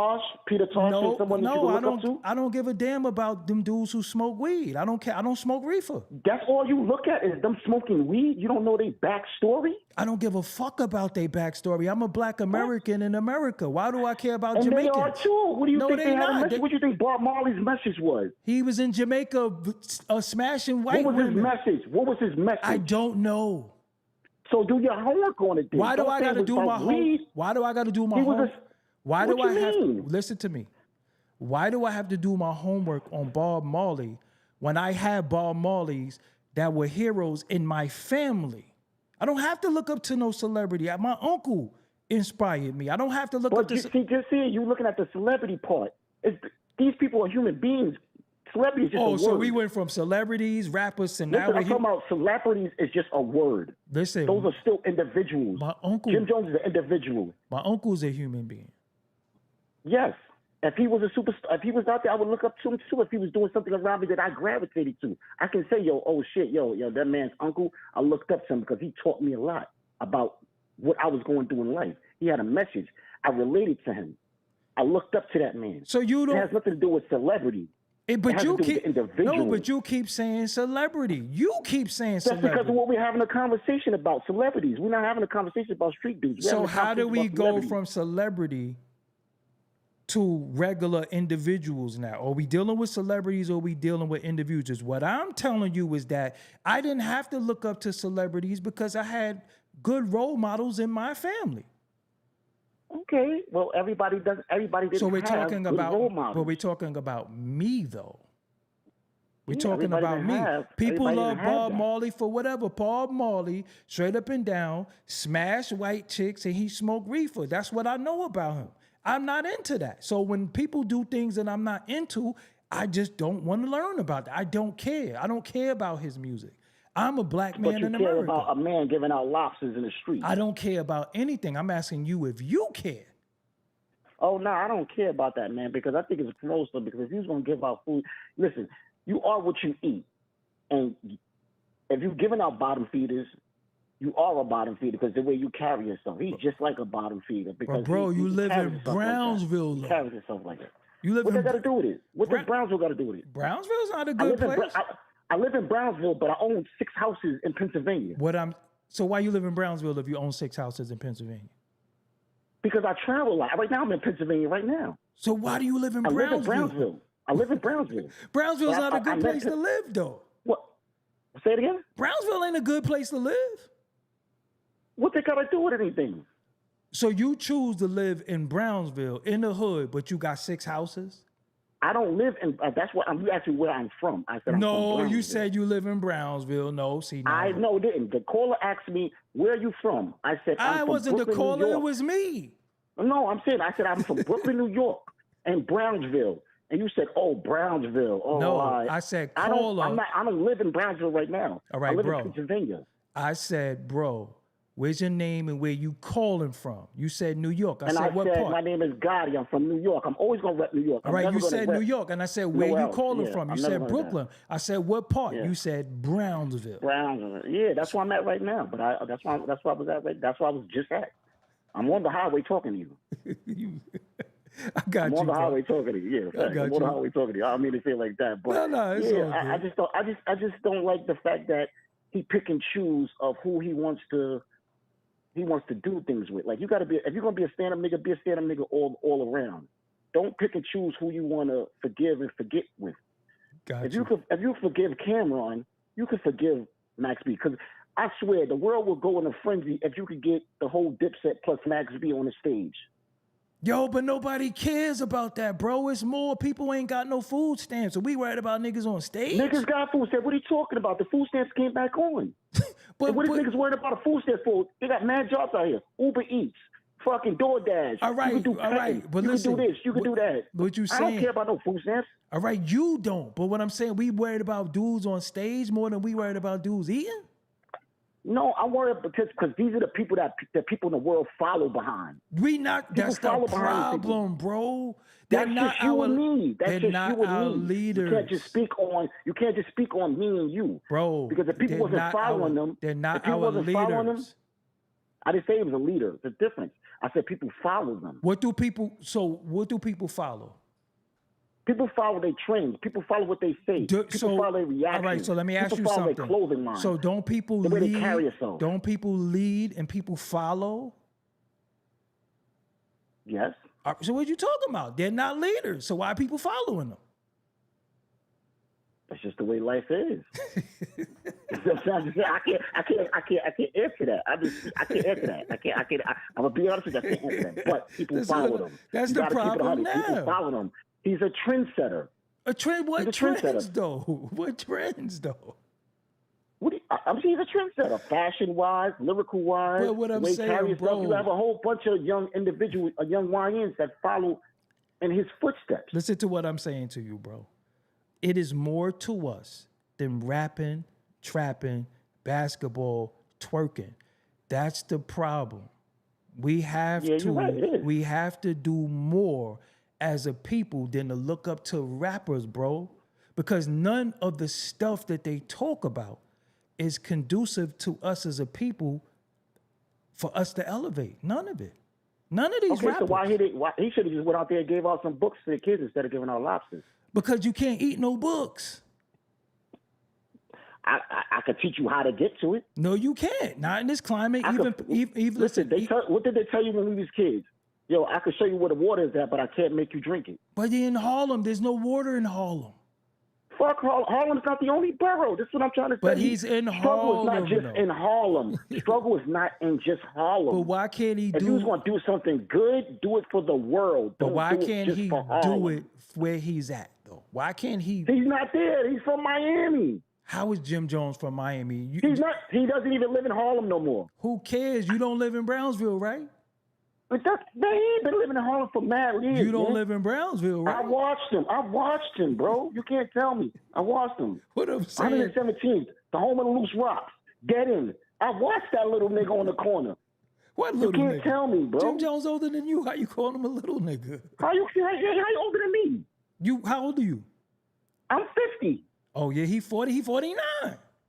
Peter Tosh is someone that you can look up to? I don't give a damn about them dudes who smoke weed. I don't care. I don't smoke reefer. That's all you look at is them smoking weed? You don't know their backstory? I don't give a fuck about their backstory. I'm a black American in America. Why do I care about and Jamaicans? They are too. What do you think they had a message? What do you think Bob Marley's message was? He was in Jamaica smashing white women. What was his message? I don't know. So do your homework on it then. Why do I got to do my homework? Why do I got to do my homework? Why What do I you have to mean? listen to me? Why do I have to do my homework on Bob Marley when I have Bob Marleys that were heroes in my family? I don't have to look up to no celebrity. My uncle inspired me. I don't have to look up to. You looking at the celebrity part. These people are human beings. Celebrity is just a word. So we went from celebrities, rappers, and now I'm talking about celebrities is just a word. Listen, those are still individuals. My uncle, Jim Jones is an individual. My uncle's a human being. Yes. If he was a superstar, if he was out there, I would look up to him too. If he was doing something around me that I gravitated to, I can say, oh shit, that man's uncle. I looked up to him because he taught me a lot about what I was going through in life. He had a message. I related to him. I looked up to that man. So you don't. It has nothing to do with celebrity. But you keep saying celebrity. You keep saying celebrity. That's because of what we're having a conversation about, celebrities. We're not having a conversation about street dudes. So how do we go from celebrity to regular individuals now? Are we dealing with celebrities or are we dealing with individuals? What I'm telling you is that I didn't have to look up to celebrities because I had good role models in my family. Okay, well, everybody doesn't. Everybody didn't. So we're have talking good about, role models. but we're talking about me though. We're Yeah, talking everybody about me. didn't have- People everybody love didn't have Bob that. Marley for whatever. Bob Marley, straight up and down, smash white chicks and he smoked reefer. That's what I know about him. I'm not into that. So when people do things that I'm not into, I just don't want to learn about that. I don't care. I don't care about his music. I'm a black man in But you care America. about a man giving out lobsters in the street. I don't care about anything. I'm asking you if you care. Oh, no, I don't care about that, man, because I think it's gross, though, because if he's going to give out food, listen, you are what you eat. And if you're giving out bottom feeders, you are a bottom feeder because the way you carry yourself. He's just like a bottom feeder. Because bro, he you live carries in himself Brownsville, Like that. He carries himself like that. You live what in that got to do with it? What does Brownsville got to do with it? Brownsville's not a good place. I live in Brownsville, but I own 6 houses in Pennsylvania. So why you live in Brownsville if you own 6 houses in Pennsylvania? Because I travel a lot. Right now, I'm in Pennsylvania right now. So why do you live in Brownsville? I live in Brownsville. Brownsville's not a good place to live, though. What? Say it again? Brownsville ain't a good place to live. What they got to do with anything? So you choose to live in Brownsville, in the hood, but you got 6 houses? I don't live in, that's what you asked me where I'm from. I said I'm from Brownsville. You said you live in Brownsville. No, see, no. I no, didn't. The caller asked me, where are you from? I said, I'm from wasn't Brooklyn, the caller, New York. it was me. No, I said, I'm from Brooklyn, New York, and Brownsville. And you said, oh, Brownsville. Oh, no, I said caller. I don't live in Brownsville right now. All right, I live bro. in Pennsylvania. I said, bro, where's your name and where you calling from? You said New York. I said, what part? My name is Gotti. I'm from New York. I'm always going to rep New York. All right, you said New York, and I said, where you calling from? You said Brooklyn. I said, what part? Yeah. You said Brownsville. Brownsville. Yeah, that's where I'm at right now. But that's where I was at. That's where I was just at. I'm on the highway talking to you. I got you. I'm on the highway talking to you. Yeah, I'm on the highway talking to you. I don't mean to say it like that, but no, it's all good. I just don't like the fact that he pick and choose of who he wants to do things with. Like, you got to be, if you're gonna be a stand-up nigga, be a stand-up nigga all around. Don't pick and choose who you want to forgive and forget with. If you forgive Cameron, you can forgive Max B. Because I swear the world will go in a frenzy if you could get the whole Dipset plus Max B on the stage. Yo, but nobody cares about that, bro. It's more people ain't got no food stamps. So we worried about niggas on stage. Niggas got food stamps. What are you talking about? The food stamps came back on. But what is niggas worried about a food stamp for? They got mad jobs out here. Uber Eats, fucking DoorDash. All right, you can do all right. But you listen, can do this. You can do that. What you saying? I don't care about no food stamps. All right, you don't. But what I'm saying, we worried about dudes on stage more than we worried about dudes eating. No, I'm worried because these are the people that people in the world follow behind. That's the problem, bro. They're not just you and me. That's just not you and our me. leaders. You can't just speak on me and you, bro. Because if people wasn't following them, they're not if people our wasn't leaders. Following them, I didn't say he was a leader. It's a difference. I said people follow them. What do people follow? People follow their trends. People follow what they say. People follow their reactions. All right, so let me ask you people follow something. Their clothing line. So don't people the way lead? They carry yourself. Don't people lead and people follow? Yes. All right, so what are you talking about? They're not leaders. So why are people following them? That's just the way life is. I can't answer that. I can't answer that. I'm gonna be honest with you. I can't answer that. But people follow them. That's the problem now. People follow them. He's a trendsetter. A trend? What trends though? What trends though? He's a trendsetter, fashion-wise, lyrical-wise. Well, what I'm saying, bro, you have a whole bunch of young individuals, young YNs that follow in his footsteps. Listen to what I'm saying to you, bro. It is more to us than rapping, trapping, basketball, twerking. That's the problem. We have we have to do more as a people than to look up to rappers, bro. Because none of the stuff that they talk about is conducive to us as a people for us to elevate. None of it. None of these rappers. So why he should have just went out there and gave out some books to the kids instead of giving out lobsters? Because you can't eat no books. I could teach you how to get to it. No, you can't. Not in this climate. Even listen, what did they tell you when we was kids? Yo, I could show you where the water is at, but I can't make you drink it. But in Harlem, there's no water in Harlem. Fuck Harlem. Harlem's not the only borough. That's what I'm trying to say. But he's in Struggle Harlem. Struggle is not just in Harlem. Struggle is not in just Harlem. But why can't he if he was going to do something good, do it for the world. But Don't why do can't he do it where he's at, though? Why can't he? He's not there. He's from Miami. How is Jim Jones from Miami? He's not. He doesn't even live in Harlem no more. Who cares? You don't live in Brownsville, right? But man, he ain't been living in Harlem for mad years. You don't live in Brownsville, right? I watched him, bro. You can't tell me. I watched him. What I'm saying? 117th, the home of the loose rocks. Get in. I watched that little nigga on the corner. What little nigga? You can't tell me, bro. Jim Jones older than you. How you calling him a little nigga? How you older than me? How old are you? I'm 50. Oh yeah, he 40. He 49.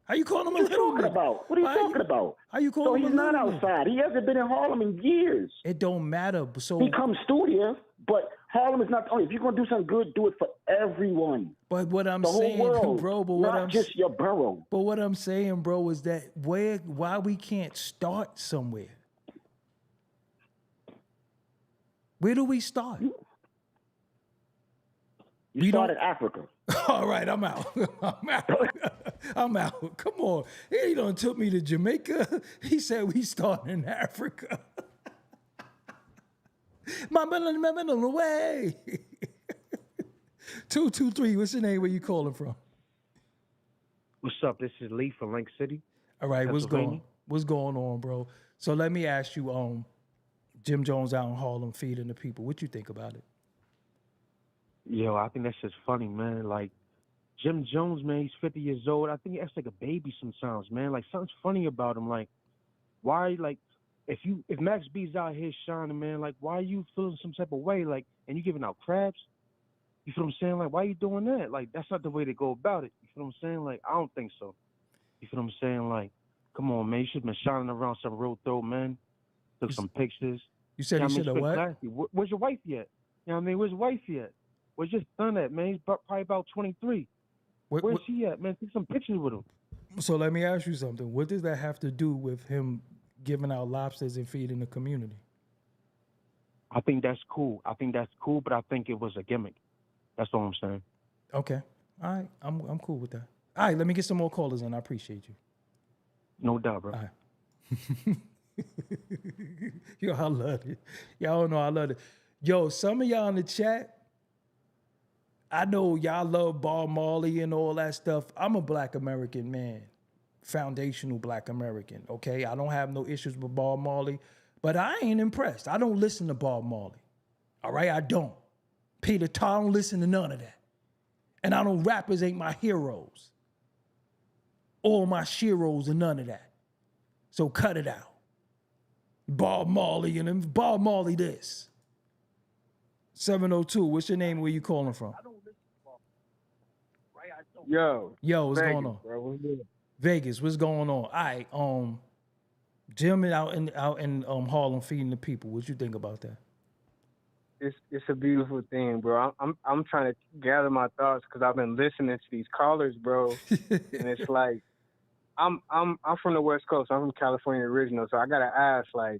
How you calling him a little nigga? What are you talking about? How you calling him a little nigga? So he's not outside. He hasn't been in Harlem in years. It don't matter. So he comes studio, but Harlem is not the only. If you're gonna do something good, do it for everyone. But what I'm the whole saying, world, bro, not just your borough. But what I'm saying, bro, is that why we can't start somewhere? Where do we start? You start in Africa. All right, I'm out. I'm out. Come on. He done took me to Jamaica. He said we start in Africa. My way. 223, what's your name? Where you calling from? What's up? This is Lee from Link City. All right, what's going on, bro? So let me ask you, Jim Jones out in Harlem feeding the people. What you think about it? Yo, I think that's just funny, man. Like, Jim Jones, man, he's 50 years old. I think he acts like a baby sometimes, man. Like, something's funny about him. Like, why, like, if Max B's out here shining, man, like, why are you feeling some type of way? Like, and you giving out crabs? You feel what I'm saying? Like, why are you doing that? Like, that's not the way to go about it. You feel what I'm saying? Like, I don't think so. You feel what I'm saying? Like, come on, man. You should have been shining around some real throw, man. Took some pictures. You said you should have what? Where's your wife yet? You know what I mean? Where's your wife yet? Where's your son at, man? He's probably about 23. Where's he at, man? Take some pictures with him. So let me ask you something. What does that have to do with him giving out lobsters and feeding the community? I think that's cool. But I think it was a gimmick. That's all I'm saying. Okay. All right. I'm cool with that. All right, let me get some more callers in. I appreciate you. No doubt, bro. All right. Yo, I love it. Y'all don't know I love it. Yo, some of y'all in the chat, I know y'all love Bob Marley and all that stuff. I'm a Black American man, foundational Black American, okay? I don't have no issues with Bob Marley, but I ain't impressed. I don't listen to Bob Marley, all right? I don't. Peter Todd, I don't listen to none of that. And I know rappers ain't my heroes or my sheroes and none of that. So cut it out. Bob Marley and them, Bob Marley this. 702, what's your name? Where you calling from? Yo, what's Vegas, going on? Bro, what's good? Vegas, what's going on? All right, Jim out in Harlem feeding the people. What you think about that? It's a beautiful thing, bro. I'm trying to gather my thoughts because I've been listening to these callers, bro, and it's like I'm from the West Coast. I'm from California original, so I gotta ask, like,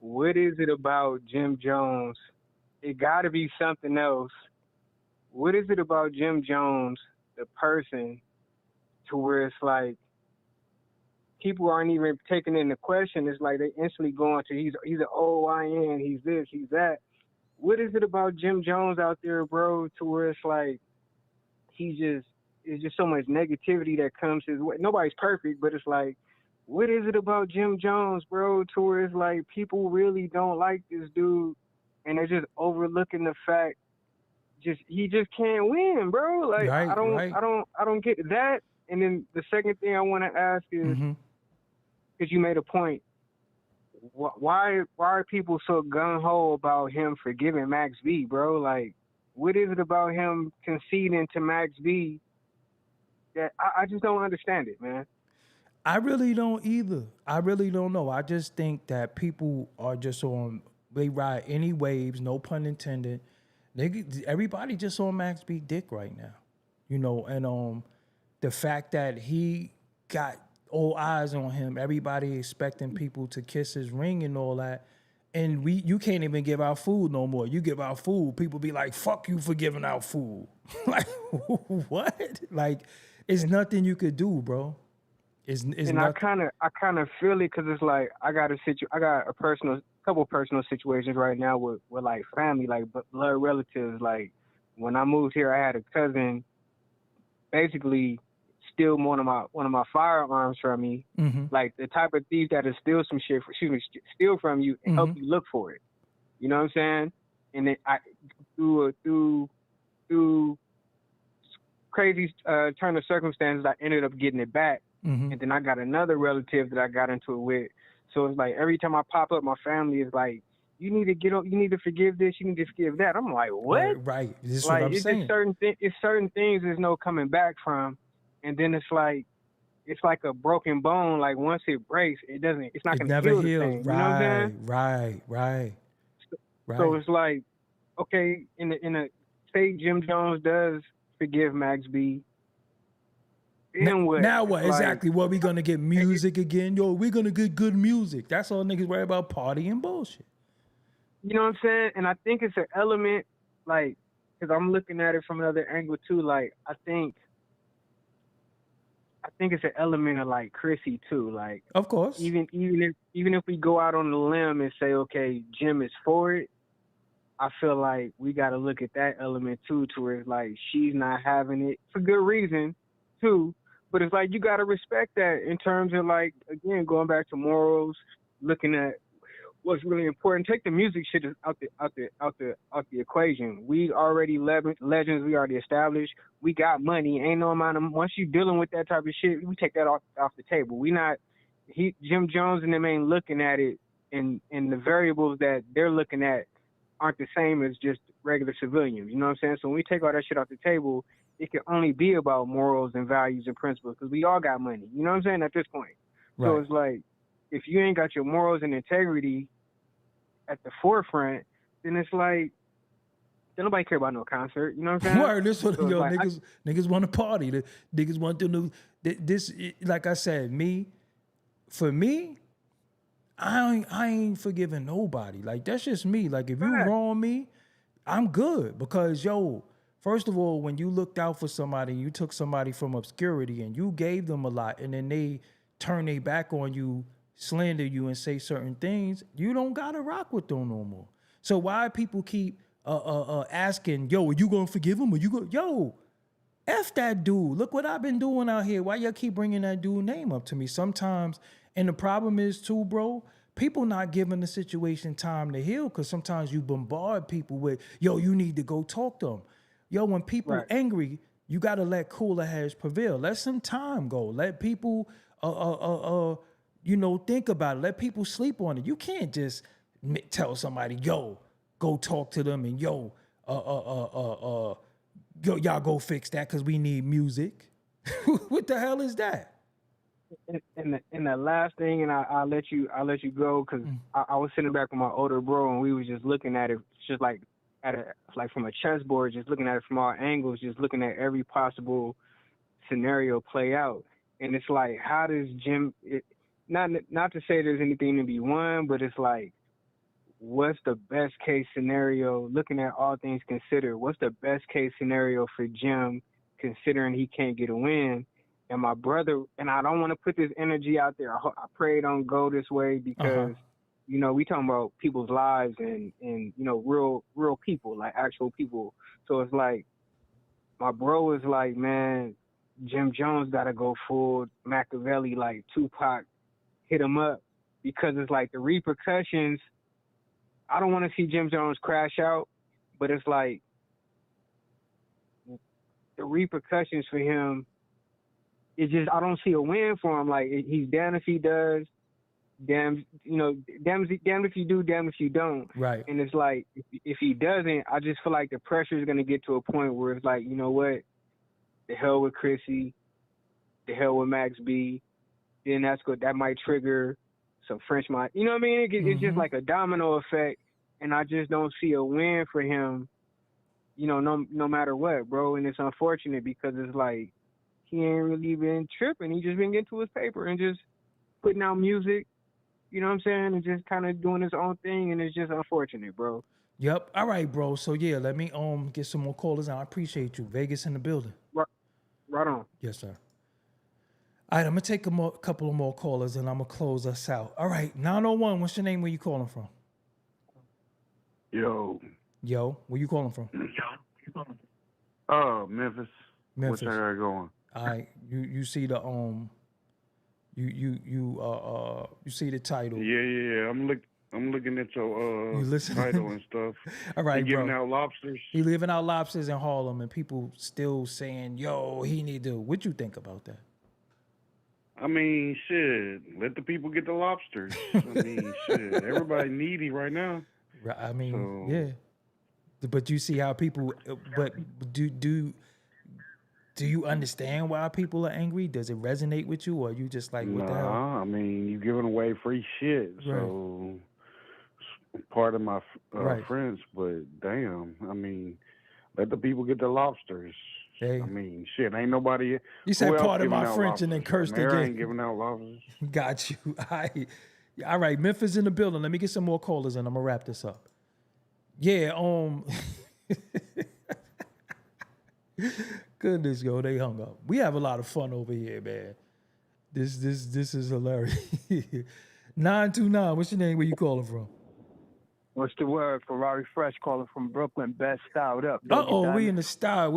what is it about Jim Jones? It got to be something else. What is it about Jim Jones the person to where it's like people aren't even taking into question. It's like they instantly go into he's an OIN, he's this, he's that. What is it about Jim Jones out there, bro, to where it's like it's just so much negativity that comes his way. Nobody's perfect, but it's like, what is it about Jim Jones, bro, to where it's like people really don't like this dude and they're just overlooking the fact he just can't win, bro. Like I don't get that. And then the second thing I want to ask is, because you made a point, why are people so gung-ho about him forgiving Max B, bro? Like, what is it about him conceding to Max B that I just don't understand it, man? I really don't either. I really don't know. I just think that people are just they ride any waves, no pun intended. Everybody just on Max B dick right now, you know, and the fact that he got all eyes on him, everybody expecting people to kiss his ring and all that. And you can't even give out food no more. You give out food, people be like, fuck you for giving out food. Like, what? Like, it's nothing you could do, bro. It's and nothing. I kind of feel it because it's like I got a couple personal situations right now with like family, like blood relatives. Like when I moved here, I had a cousin basically steal one of my firearms from me, like the type of thief that'll steal some shit, steal from you and help you look for it. You know what I'm saying? And then through crazy turn of circumstances, I ended up getting it back. And then I got another relative that I got into it with. So it's like every time I pop up, my family is like, you need to forgive this, you need to forgive that. I'm like, what? Right. This is like, what I'm saying. It's certain things there's no coming back from. And then it's like a broken bone. Like once it breaks, it's not going to heal the same. You know what I'm saying? Right. So it's like, okay, in a say Jim Jones does forgive Max B. Then what? Now what? It's Exactly. What, we gonna get music again? Yo, we're gonna get good music. That's all niggas worry about, party and bullshit. You know what I'm saying? And I think it's an element, like, because I'm looking at it from another angle too. Like, I think it's an element of like Chrissy too. Like, of course, even if we go out on the limb and say, okay, Jim is for it, I feel like we got to look at that element too, to where it's like she's not having it for good reason too. But it's like you got to respect that in terms of like, again, going back to morals, looking at what's really important. Take the music shit out the equation. We already legends. We already established. We got money. Ain't no amount of, once you dealing with that type of shit, we take that off the table. We not Jim Jones and them ain't looking at it, and the variables that they're looking at aren't the same as just regular civilians. You know what I'm saying? So when we take all that shit off the table, it can only be about morals and values and principles because we all got money. You know what I'm saying? At this point. Right. So it's like, if you ain't got your morals and integrity at the forefront, then it's like, then nobody care about no concert. You know what I'm saying? Word, this one, so yo, like, niggas want to party. The niggas want to do this. Like I said, for me, I ain't forgiving nobody. Like, that's just me. Like, if you wrong me, I'm good. Because, yo, first of all, when you looked out for somebody, you took somebody from obscurity and you gave them a lot, and then they turn their back on you, slander you, and say certain things, you don't gotta rock with them no more. So why people keep asking, yo, are you gonna forgive him? Or you go, yo, F that dude. Look what I've been doing out here. Why y'all keep bringing that dude name up to me sometimes? And the problem is too, bro, people not giving the situation time to heal, because sometimes you bombard people with, yo, you need to go talk to them. Yo, when people angry, you got to let cooler heads prevail. Let some time go. Let people, think about it. Let people sleep on it. You can't just tell somebody, yo, go talk to them, and yo, y'all go fix that because we need music. What the hell is that? And the last thing, and I'll let you go, because I was sitting back with my older bro, and we was just looking at it, just like from a chessboard, just looking at it from all angles, just looking at every possible scenario play out. And it's like, how does Jim? Not to say there's anything to be won, but it's like, what's the best case scenario? Looking at all things considered, what's the best case scenario for Jim considering he can't get a win. And my brother, and I don't want to put this energy out there. I pray it don't go this way because, you know, we talking about people's lives and you know, real people, like actual people. So it's like, my bro is like, man, Jim Jones got to go full Machiavelli, like Tupac, hit him up, because it's like the repercussions. I don't want to see Jim Jones crash out, but it's like the repercussions for him. It's just, I don't see a win for him. Like, he's damned if he does, damn, you know, damn if you do, damn if you don't. Right. And it's like, if he doesn't, I just feel like the pressure is going to get to a point where it's like, you know what, the hell with Chrissy, the hell with Max B, then that's good. That might trigger some French mind. You know what I mean? It's just like a domino effect, and I just don't see a win for him, you know, no matter what, bro. And it's unfortunate because it's like, he ain't really been tripping. He just been getting to his paper and just putting out music, you know what I'm saying, and just kind of doing his own thing, and it's just unfortunate, bro. Yep. All right, bro. So yeah, let me get some more callers, and I appreciate you. Vegas in the building. Right on. Yes, sir. All right, I'm gonna take a couple of more callers, and I'm gonna close us out. All right, 901. What's your name? Where you calling from? Yo, where you calling from? Memphis. Memphis. What I got going? All right, you see the you see the title. Yeah. I'm looking at your You listen? title and stuff. All right, He giving bro. out lobsters. He living out lobsters in Harlem, and people still saying, "Yo, he need to." What you think about that? I mean, shit. Let the people get the lobsters. I mean, shit. Everybody needy right now. I mean, yeah. But you see how people. But do you understand why people are angry? Does it resonate with you, or are you just like, what the hell? I mean, you giving away free shit, so it's part of my friends. But damn, I mean, let the people get the lobsters. Hey. I mean, shit, ain't nobody. You said part of my out French and then cursed Mayor again. ain't giving out lobsters. Got you. All right, Memphis in the building. Let me get some more callers, and I'm gonna wrap this up. Yeah. Goodness, yo, they hung up. We have a lot of fun over here, man. This is hilarious. 929, what's your name? Where you calling from? What's the word? Ferrari Fresh calling from Brooklyn. Best styled up. We in the style.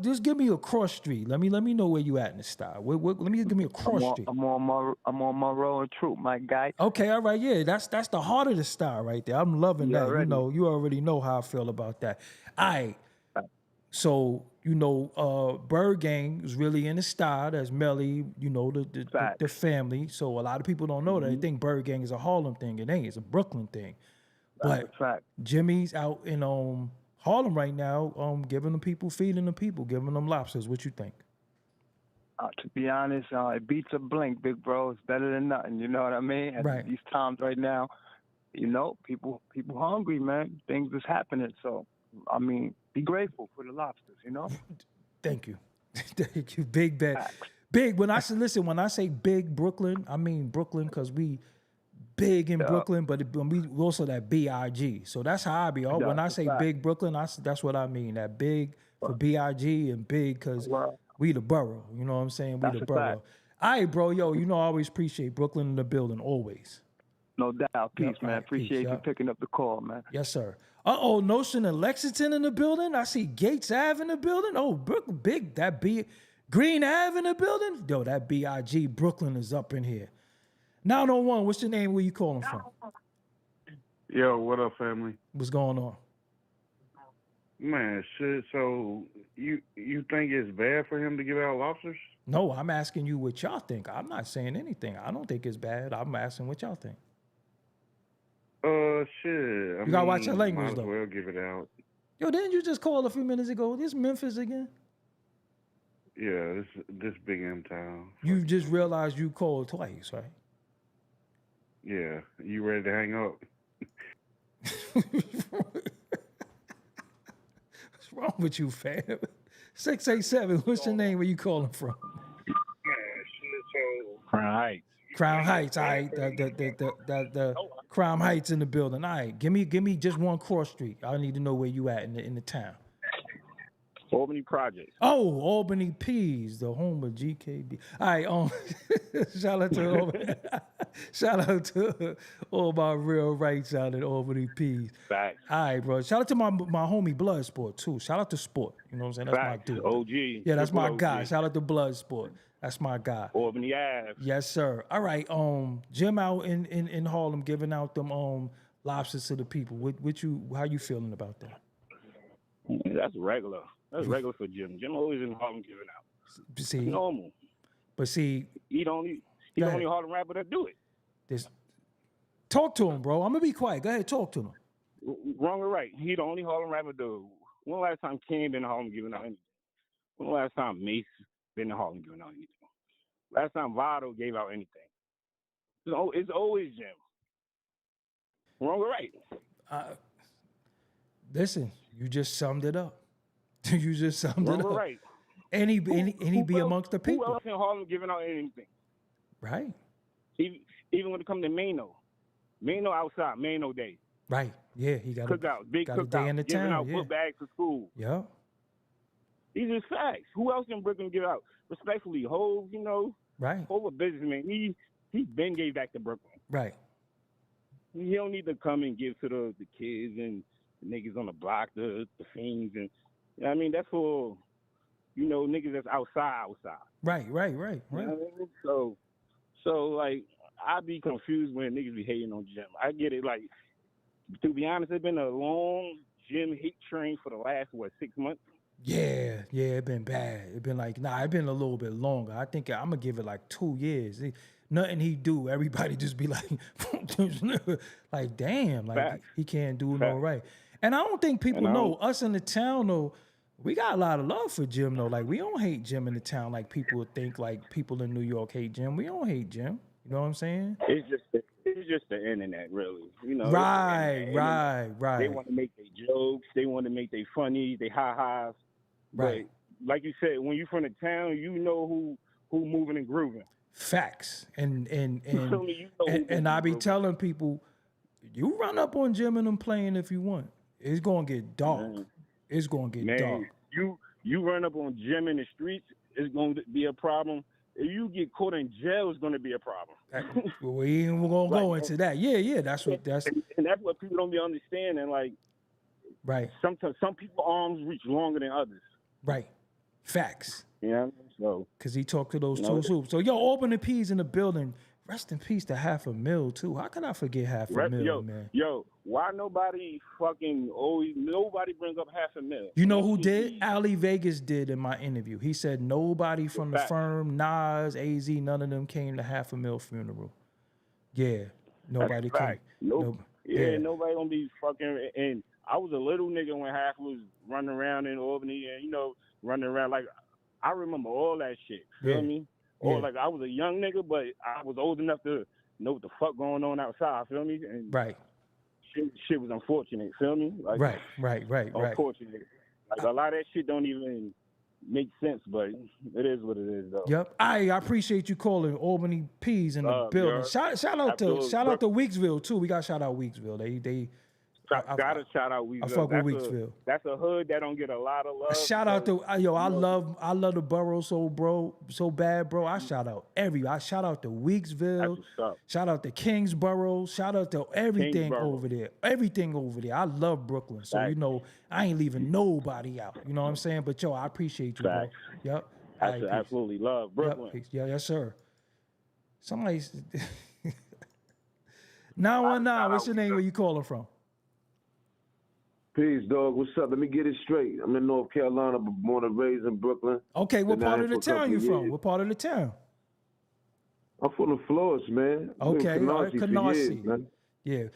Just give me a cross street. Let me know where you at in the style. Give me a cross street. I'm on Monroe and Troop, my guy. Okay, all right, yeah. That's the heart of the style right there. I'm loving that. Already. You already know how I feel about that. All right. So, Bird Gang is really in the style. That's Melly, the family. So a lot of people don't know that. They think Bird Gang is a Harlem thing. It ain't. It's a Brooklyn thing. But Jimmy's out in Harlem right now, giving the people, feeding the people, giving them lobsters. What you think? To be honest, it beats a blink, big bro. It's better than nothing. You know what I mean? At these times right now, people hungry, man. Things is happening. So, I mean, be grateful for the lobsters, Thank you. Thank you. Big bet. Big. When I say big Brooklyn, I mean Brooklyn because we big in Brooklyn, but we also that B-I-G. So that's how I be. When I say big Brooklyn, that's what I mean. That big for B-I-G and big because we the borough. You know what I'm saying? We the borough. All right, bro. Yo, I always appreciate Brooklyn in the building, always. No doubt. Peace, man. Appreciate you picking up the call, man. Yes, sir. Notion and Lexington in the building. I see Gates Ave in the building. Oh, Brooklyn, big. That Green Ave in the building. Yo, that B-I-G Brooklyn is up in here. 901, what's your name? Where you calling from? Yo, what up, family? What's going on? Man, shit. So you think it's bad for him to give out lobsters? No, I'm asking you what y'all think. I'm not saying anything. I don't think it's bad. I'm asking what y'all think. Shit. You gotta watch your language, though. Might as well give it out. Yo, didn't you just call a few minutes ago? This Memphis again? Yeah, this big M town. You just realized you called twice, right? Yeah. You ready to hang up? What's wrong with you, fam? 687, what's your name? Where you calling from? Crown Heights. Crown Heights, all right. The Crown Heights in the building. All right, give me just one cross street. I need to know where you at in the town. Albany Projects. Oh, Albany Peas, the home of GKB. All right, shout out to all my real rights out at Albany Peas. Facts. All right, bro. Shout out to my homie Bloodsport too. Shout out to Sport. You know what I'm saying? That's Facts. my dude. OG. Yeah, that's my OG. guy. Shout out to Bloodsport. That's my guy. Albany Ave. Yes, sir. All right. Jim out in Harlem giving out them lobsters to the people. How you feeling about that? That's regular. That's regular for Jim. Jim always in Harlem giving out. See, it's normal. But see, he the only Harlem rapper that do it. Talk to him, bro. I'm gonna be quiet. Go ahead, talk to him. Wrong or right? He the only Harlem rapper do. When the last time King been in Harlem giving out anything? When the last time Mace been in Harlem giving out anything? Last time Vado gave out anything? It's always Jim. Wrong or right? Listen, you just summed it up. You just summed it up. Right. And he be amongst the people. Who else in Harlem giving out anything? Right. Even when it comes to Mano outside, Mano Day. Right. Yeah, he got cookout, big got cookout, a day in the giving town. out book bags for school. Yeah. These are facts. Who else in Brooklyn give out? Respectfully, Hov, right. Hov a businessman. He been gave back to Brooklyn. Right. He don't need to come and give to the kids and the niggas on the block, the fiends, and I mean that's for niggas that's outside. Right. You know what I mean? So like I be confused when niggas be hating on Jim. I get it. Like to be honest, it's been a long Jim hate train for the last 6 months. Yeah, it been bad. It been it been a little bit longer. I think I'm gonna give it 2 years. Nothing he do, everybody just be like damn, he can't do no right. And I don't think people know, us in the town though, we got a lot of love for Jim though. We don't hate Jim in the town like people would think. People in New York hate Jim. We don't hate Jim. You know what I'm saying? It's just the internet, really. Right. They want to make their jokes. They want to make their funny, they ha-has. Right. But like you said, when you from the town, you know who moving and grooving. Facts. And I be telling people, you run up on Jim and them playing if you want. It's gonna get dark. Man. It's gonna get dark. You run up on Jim in the streets, it's gonna be a problem. If you get caught in jail, it's gonna be a problem. We ain't gonna go into that. Yeah. That's and that's what people don't be understanding. Right. Sometimes some people's arms reach longer than others. Right. Facts. Yeah. So because he talked to those two soups. So Albany Peas in the building. Rest in peace to $500,000 too. How can I forget $500,000, man? Why nobody brings up $500,000? You know who did? Ali Vegas did in my interview. He said nobody from the firm, Nas, AZ, none of them came to $500,000 funeral. Yeah, nobody came. Nobody gonna be fucking. And I was a little nigga when Half was running around in Albany and running around I remember all that shit. Feel me? Or I was a young nigga, but I was old enough to know what the fuck going on outside. Feel me? And right. Shit was unfortunate. Feel me? Right. Unfortunate. A lot of that shit don't even make sense, but it is what it is, though. Yep. I appreciate you calling Albany Peas in the building. Shout out to Weeksville too. We got to shout out Weeksville. They gotta shout out Weeksville. I fuck with Weeksville. That's a hood that don't get a lot of love. Shout out to I love the borough so bad, bro. I shout out to Weeksville. Shout out to Kingsborough. Shout out to everything over there. Everything over there. I love Brooklyn. So I ain't leaving nobody out. You know what I'm saying? But I appreciate you, bro. Yep. Absolutely love Brooklyn. Yep. Yeah, yes, sir. Somebody's 919. What's your name? Where you calling from? Peace, dog. What's up? Let me get it straight. I'm in North Carolina, but born and raised in Brooklyn. Okay, what part of the town you from? What part of the town? I'm from the Floss, man. Okay, Canarsie. Man. Yeah.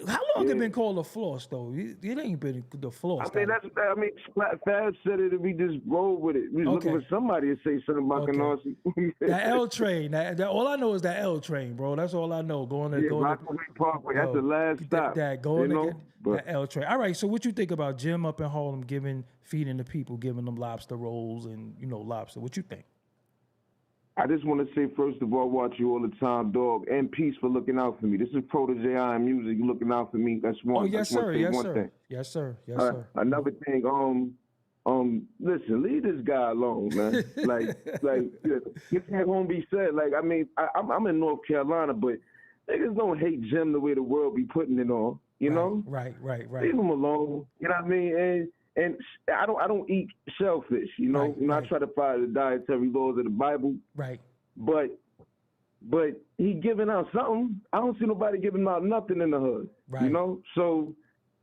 How long it been called the Floss, though? It ain't been the Floss. Fab said it, and we just rolled with it. We was looking for somebody to say something about Canarsie. That L train. All I know is that L train, bro. That's all I know. Going Rockaway Parkway. That's the last stop. That L train. All right. So what you think about Jim up in Harlem feeding the people, giving them lobster rolls and lobster? What you think? I just want to say, first of all, watch you all the time, dog. And peace for looking out for me. This is Protege I Am Music. You looking out for me. That's one. Oh, yes, sir. Yes, sir. Thing. Yes, sir. Yes, sir. Another thing, Listen, leave this guy alone, man. like this homie said. Like, I mean, I'm in North Carolina, but niggas don't hate Jim the way the world be putting it on. You know? Right. Leave him alone. You know what I mean? And I don't eat shellfish. You know? I try to follow the dietary laws of the Bible. Right. But he giving out something. I don't see nobody giving out nothing in the hood. Right. You know? So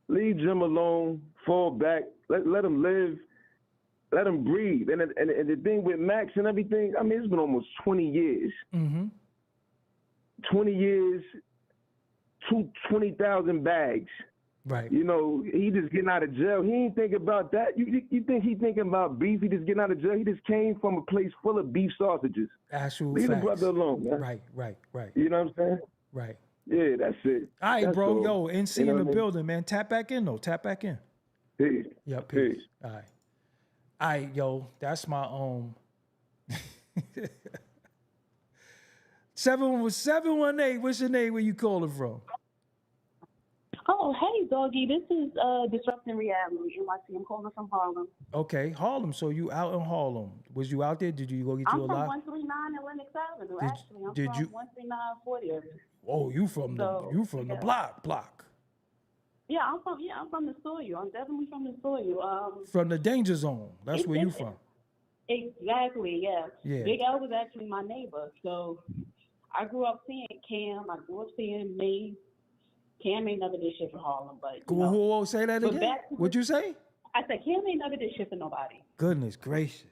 leave Jim alone. Fall back. Let him live. Let him breathe. And the thing with Max and everything, I mean, it's been almost 20 years. Mm-hmm. 20 years, 20,000 bags. Right. You know, he just getting out of jail. He ain't thinking about that. You think he thinking about beef? He just getting out of jail. He just came from a place full of beef sausages. Actual Leave facts. the brother alone, man. Right. You know what I'm saying? Right. Yeah, that's it. All right, that's bro. all. Yo, NC You know in the what I mean? building, man. Tap back in, though. Tap back in. Peace. Yep, peace. All right, yo. That's my 718. What's your name? Where you calling from? Oh, hey, Doggie. This is Disrupting Reality, NYC. I'm calling from Harlem. Okay, Harlem. So you out in Harlem. Was you out there? Did you go get you a I'm from lot? 139 Atlantic Avenue, actually. I'm from 139 40th. Oh, you from the block. Yeah, I'm from the soil. I'm definitely from the soil. From the danger zone. That's where you from. Exactly, yeah. Yeah. Big L was actually my neighbor. So I grew up seeing Cam. I grew up seeing May. Cam ain't never did shit for Harlem, but Whoa, say that again. What'd you say? I said Cam ain't never did shit for nobody. Goodness gracious.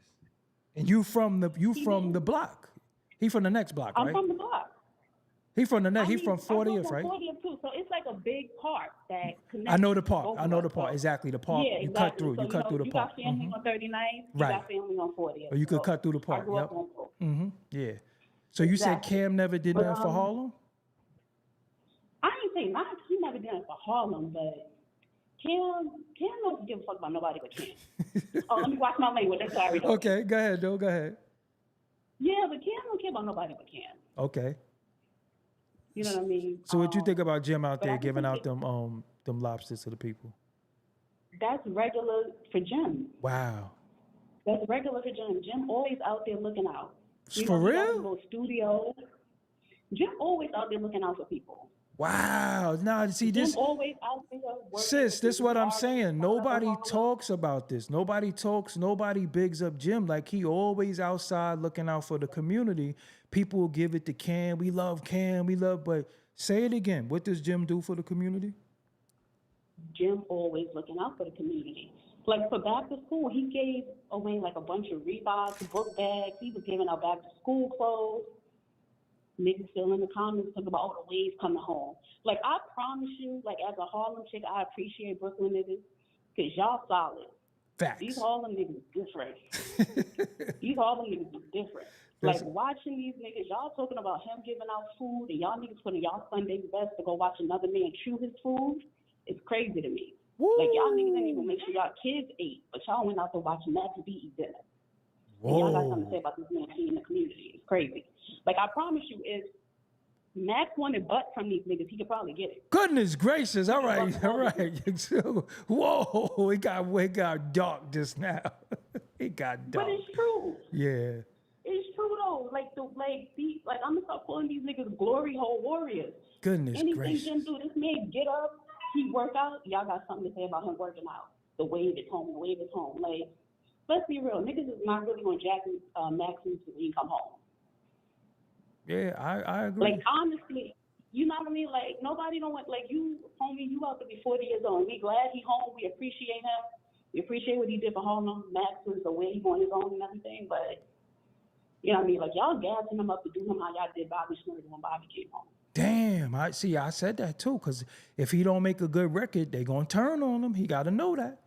And you from the block. He from the next block, right? I'm from the block. He from the next. He from 40th, right? 40th too. So it's like a big park that connects. I know the park. both I of know us. the park. Exactly, the park. Yeah, You exactly. cut through. So, You cut through the park. You got family on 39th. You Right. got family on 40th. Or you could So cut through the park. I grew Yep. up on both. Yeah. So you said Exactly. Cam never did But, nothing for Harlem? I ain't saying not he never did it for Harlem, but Cam doesn't give a fuck about nobody but Cam. Oh, let me watch my language. I'm sorry. Though. Okay, go ahead, though. Go ahead. Yeah, but Cam don't care about nobody but Cam. Okay. You know what I mean? So what you think about Jim out but there I giving think out them lobsters to the people? That's regular for Jim. Wow. That's regular for Jim. Jim always out there looking out. For He got real? his little studio. Jim always out there looking out for people. Wow. Now, see this. Jim always out there working. Sis, this is what I'm saying. Nobody talks about this. Nobody bigs up Jim. Like, he always outside looking out for the community. People will give it to Cam. We love Cam. But say it again. What does Jim do for the community? Jim always looking out for the community. Like for back to school, he gave away like a bunch of Reeboks, book bags. He was giving out back to school clothes. Niggas still in the comments talking about, the waves coming home. Like, I promise you, like, as a Harlem chick, I appreciate Brooklyn niggas because y'all solid. Facts. These Harlem niggas is different. These Harlem niggas is different. Like, watching these niggas, y'all talking about him giving out food and y'all niggas putting y'all Sunday best to go watch another man chew his food. It's crazy to me. Woo. Like, y'all niggas didn't even make sure y'all kids ate, but y'all went out to watch Max B eat dinner. And y'all got something to say about this man feeding the community. It's crazy. Like, I promise you, if Max wanted butt from these niggas, he could probably get it. Goodness gracious. All right. Whoa. It got dark just now. It got dark. But it's true. Yeah. It's true though. Like I'm gonna start calling these niggas glory hole warriors. Goodness Anything gracious. Jim do, this man get up, he work out. Y'all got something to say about him working out. The wave is home. Like, let's be real. Niggas is not really gonna jack Max until he come home. Yeah, I agree. Like, honestly, you know what I mean? Like, nobody don't want, like, you, homie, you about to be 40 years old. We glad he home. We appreciate him. We appreciate what he did for Harlem. Max was the way he on his own and everything. But, you know what I mean? Like, y'all gassing him up to do him how y'all did Bobby Smurder when Bobby came home. Damn, I said that too, because if he don't make a good record, they gonna turn on him. He gotta know that.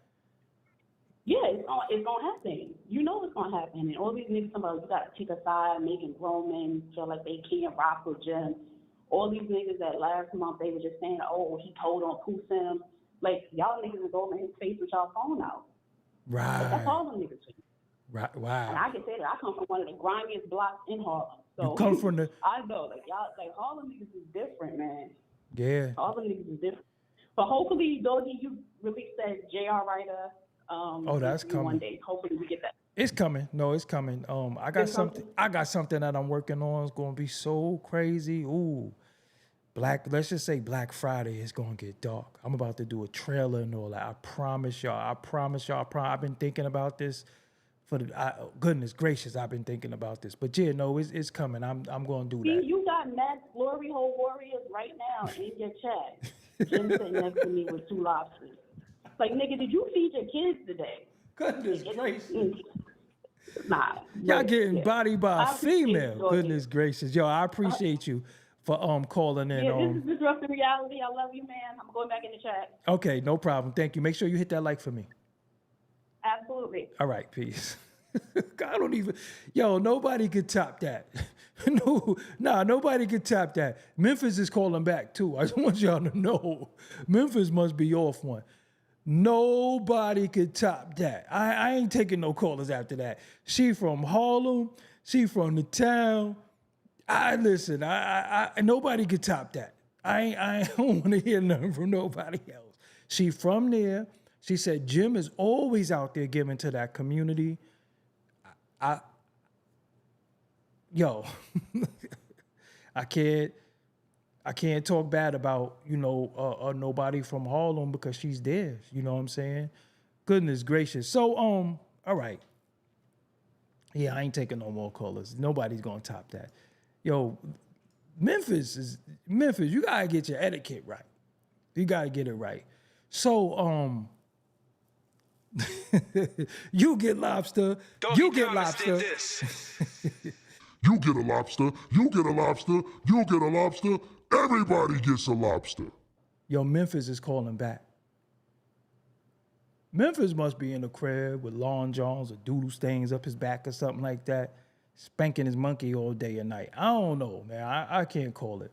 Yeah, it's gonna happen. You know it's gonna happen. And all these niggas talking about you gotta pick a side, making grown men feel like they can't rock with Jim. All these niggas that last month they were just saying, oh, he told on Cousins. Like, y'all niggas is over his face with y'all phone out. Right. Like, that's all them niggas do. Right. Wow. And I can say that I come from one of the grimiest blocks in Harlem. So You come from the. I know, like y'all, like Harlem niggas is different, man. Yeah. Harlem niggas is different. But hopefully, Doggie, you released that J.R. Writer That's coming. One day. Hopefully we get that. It's coming. No, it's coming. I got something. I got something that I'm working on. It's gonna be so crazy. Ooh, let's just say Black Friday is gonna get dark. I'm about to do a trailer and all that. I promise y'all. I've been thinking about this for goodness gracious. I've been thinking about this. But yeah, no, it's coming. I'm gonna do that. You got Matt Glory Hole Warriors right now in your chat. Jim sitting next to me with 2 lobsters. Like, nigga, did you feed your kids today? Goodness gracious. Nah. Y'all getting bodied by a female. Goodness gracious. Yo, I appreciate you for calling in. Yeah, this is Disruptive Reality. I love you, man. I'm going back in the chat. Okay, no problem. Thank you. Make sure you hit that like for me. Absolutely. All right, peace. Nobody could top that. Nobody could top that. Memphis is calling back too. I just want y'all to know. Memphis must be off one. Nobody could top that. I ain't taking no callers after that. She from Harlem. She from the town. Nobody could top that. I don't want to hear nothing from nobody else. She from there. She said Jim is always out there giving to that community. I can't talk bad about, nobody from Harlem because she's there. You know what I'm saying? Goodness gracious. So, all right. Yeah, I ain't taking no more callers. Nobody's gonna top that. Yo, Memphis, you gotta get your etiquette right. You gotta get it right. So, you get lobster. You get lobster. You get a lobster. You get a lobster. You get a lobster. Everybody gets a lobster. Yo, Memphis is calling back. Memphis must be in the crib with lawn johns or doodle stains up his back or something like that, spanking his monkey all day and night. I don't know, man. I can't call it.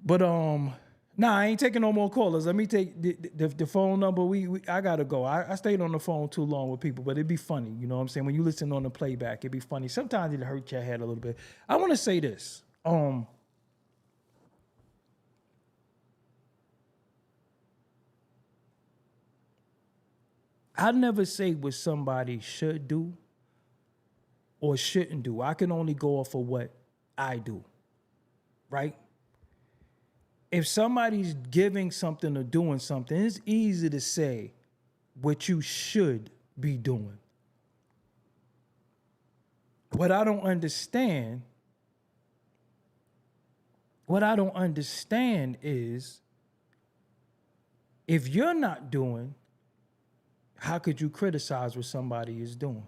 But I ain't taking no more callers. Let me take the phone number. I gotta go. I stayed on the phone too long with people, but it'd be funny. You know what I'm saying? When you listen on the playback, it'd be funny. Sometimes it'll hurt your head a little bit. I want to say this. I never say what somebody should do or shouldn't do. I can only go off of what I do, right? If somebody's giving something or doing something, it's easy to say what you should be doing. What I don't understand is if you're not doing, how could you criticize what somebody is doing?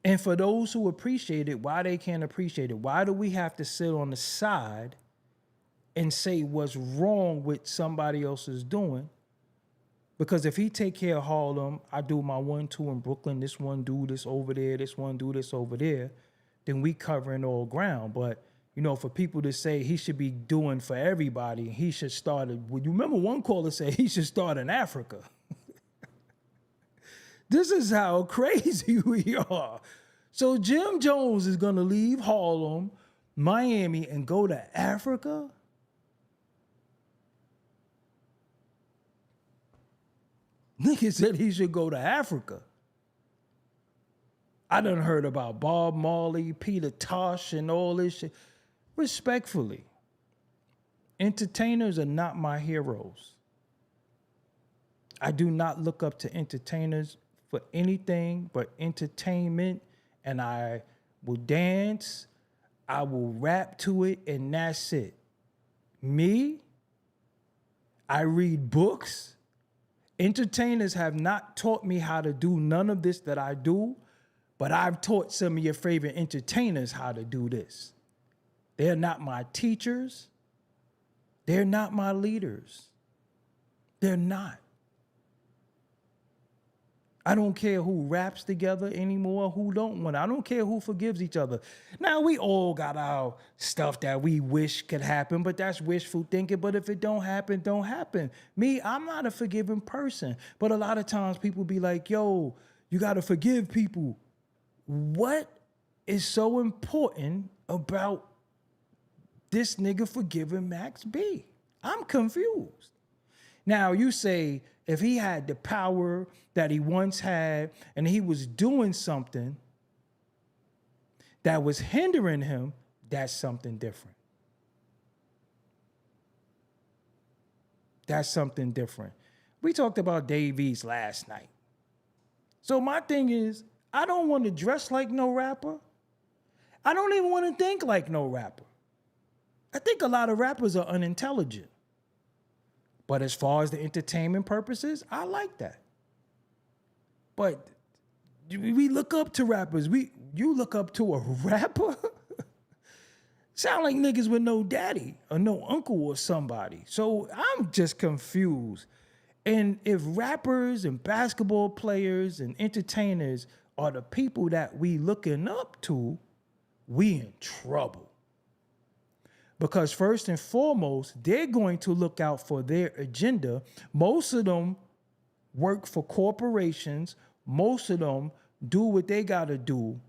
And for those who appreciate it, why they can't appreciate it? Why do we have to sit on the side and say what's wrong with somebody else is doing? Because if he take care of Harlem, I do my 1-2 in Brooklyn, this one do this over there, this one do this over there, then we covering all ground. But, for people to say he should be doing for everybody, he should start, you remember one caller said he should start in Africa. This is how crazy we are. So Jim Jones is going to leave Harlem, Miami, and go to Africa? Nigga said he should go to Africa. I done heard about Bob Marley, Peter Tosh, and all this shit. Respectfully, entertainers are not my heroes. I do not look up to entertainers for anything but entertainment, and I will dance, I will rap to it, and that's it. Me, I read books. Entertainers have not taught me how to do none of this that I do, but I've taught some of your favorite entertainers how to do this. They're not my teachers. They're not my leaders. They're not. I don't care who raps together anymore, who don't want. I don't care who forgives each other. Now, we all got our stuff that we wish could happen, but that's wishful thinking. But if it don't happen, don't happen. Me, I'm not a forgiving person. But a lot of times people be like, yo, you got to forgive people. What is so important about this nigga forgiving Max B? I'm confused. Now, you say, if he had the power that he once had and he was doing something that was hindering him, that's something different. That's something different. We talked about Dave East last night. So my thing is, I don't want to dress like no rapper. I don't even want to think like no rapper. I think a lot of rappers are unintelligent. But as far as the entertainment purposes, I like that. But we look up to rappers. You look up to a rapper? Sound like niggas with no daddy or no uncle or somebody. So I'm just confused. And if rappers and basketball players and entertainers are the people that we looking up to, we in trouble. Because first and foremost, they're going to look out for their agenda. Most of them work for corporations. Most of them do what they got to do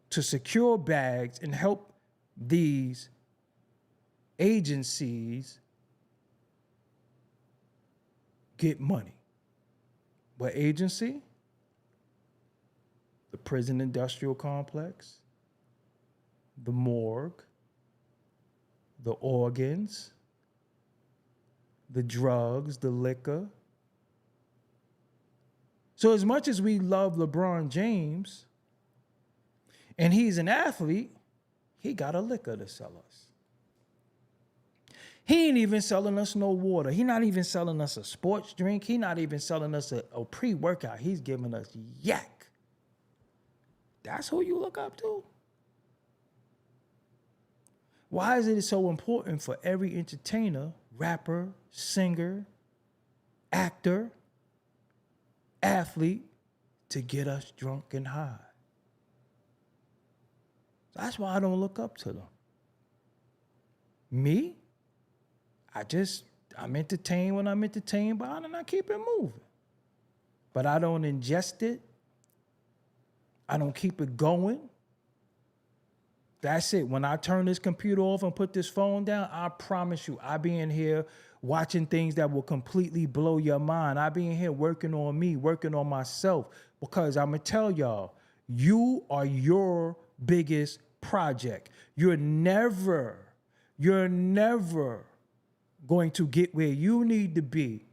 to secure bags and help these agencies get money. What agency? The prison industrial complex, the morgue, the organs, the drugs, the liquor. So as much as we love LeBron James, and he's an athlete, he got a liquor to sell us. He ain't even selling us no water. He not even selling us a sports drink. He not even selling us a pre-workout. He's giving us yak. That's who you look up to? Why is it so important for every entertainer, rapper, singer, actor, athlete to get us drunk and high? That's why I don't look up to them. Me? I'm entertained when I'm entertained by it and I keep it moving. But I don't ingest it. I don't keep it going. That's it. When I turn this computer off and put this phone down, I promise you, I be in here watching things that will completely blow your mind. I be in here working on me, working on myself, because I'm going to tell y'all, you are your biggest project. You're never going to get where you need to be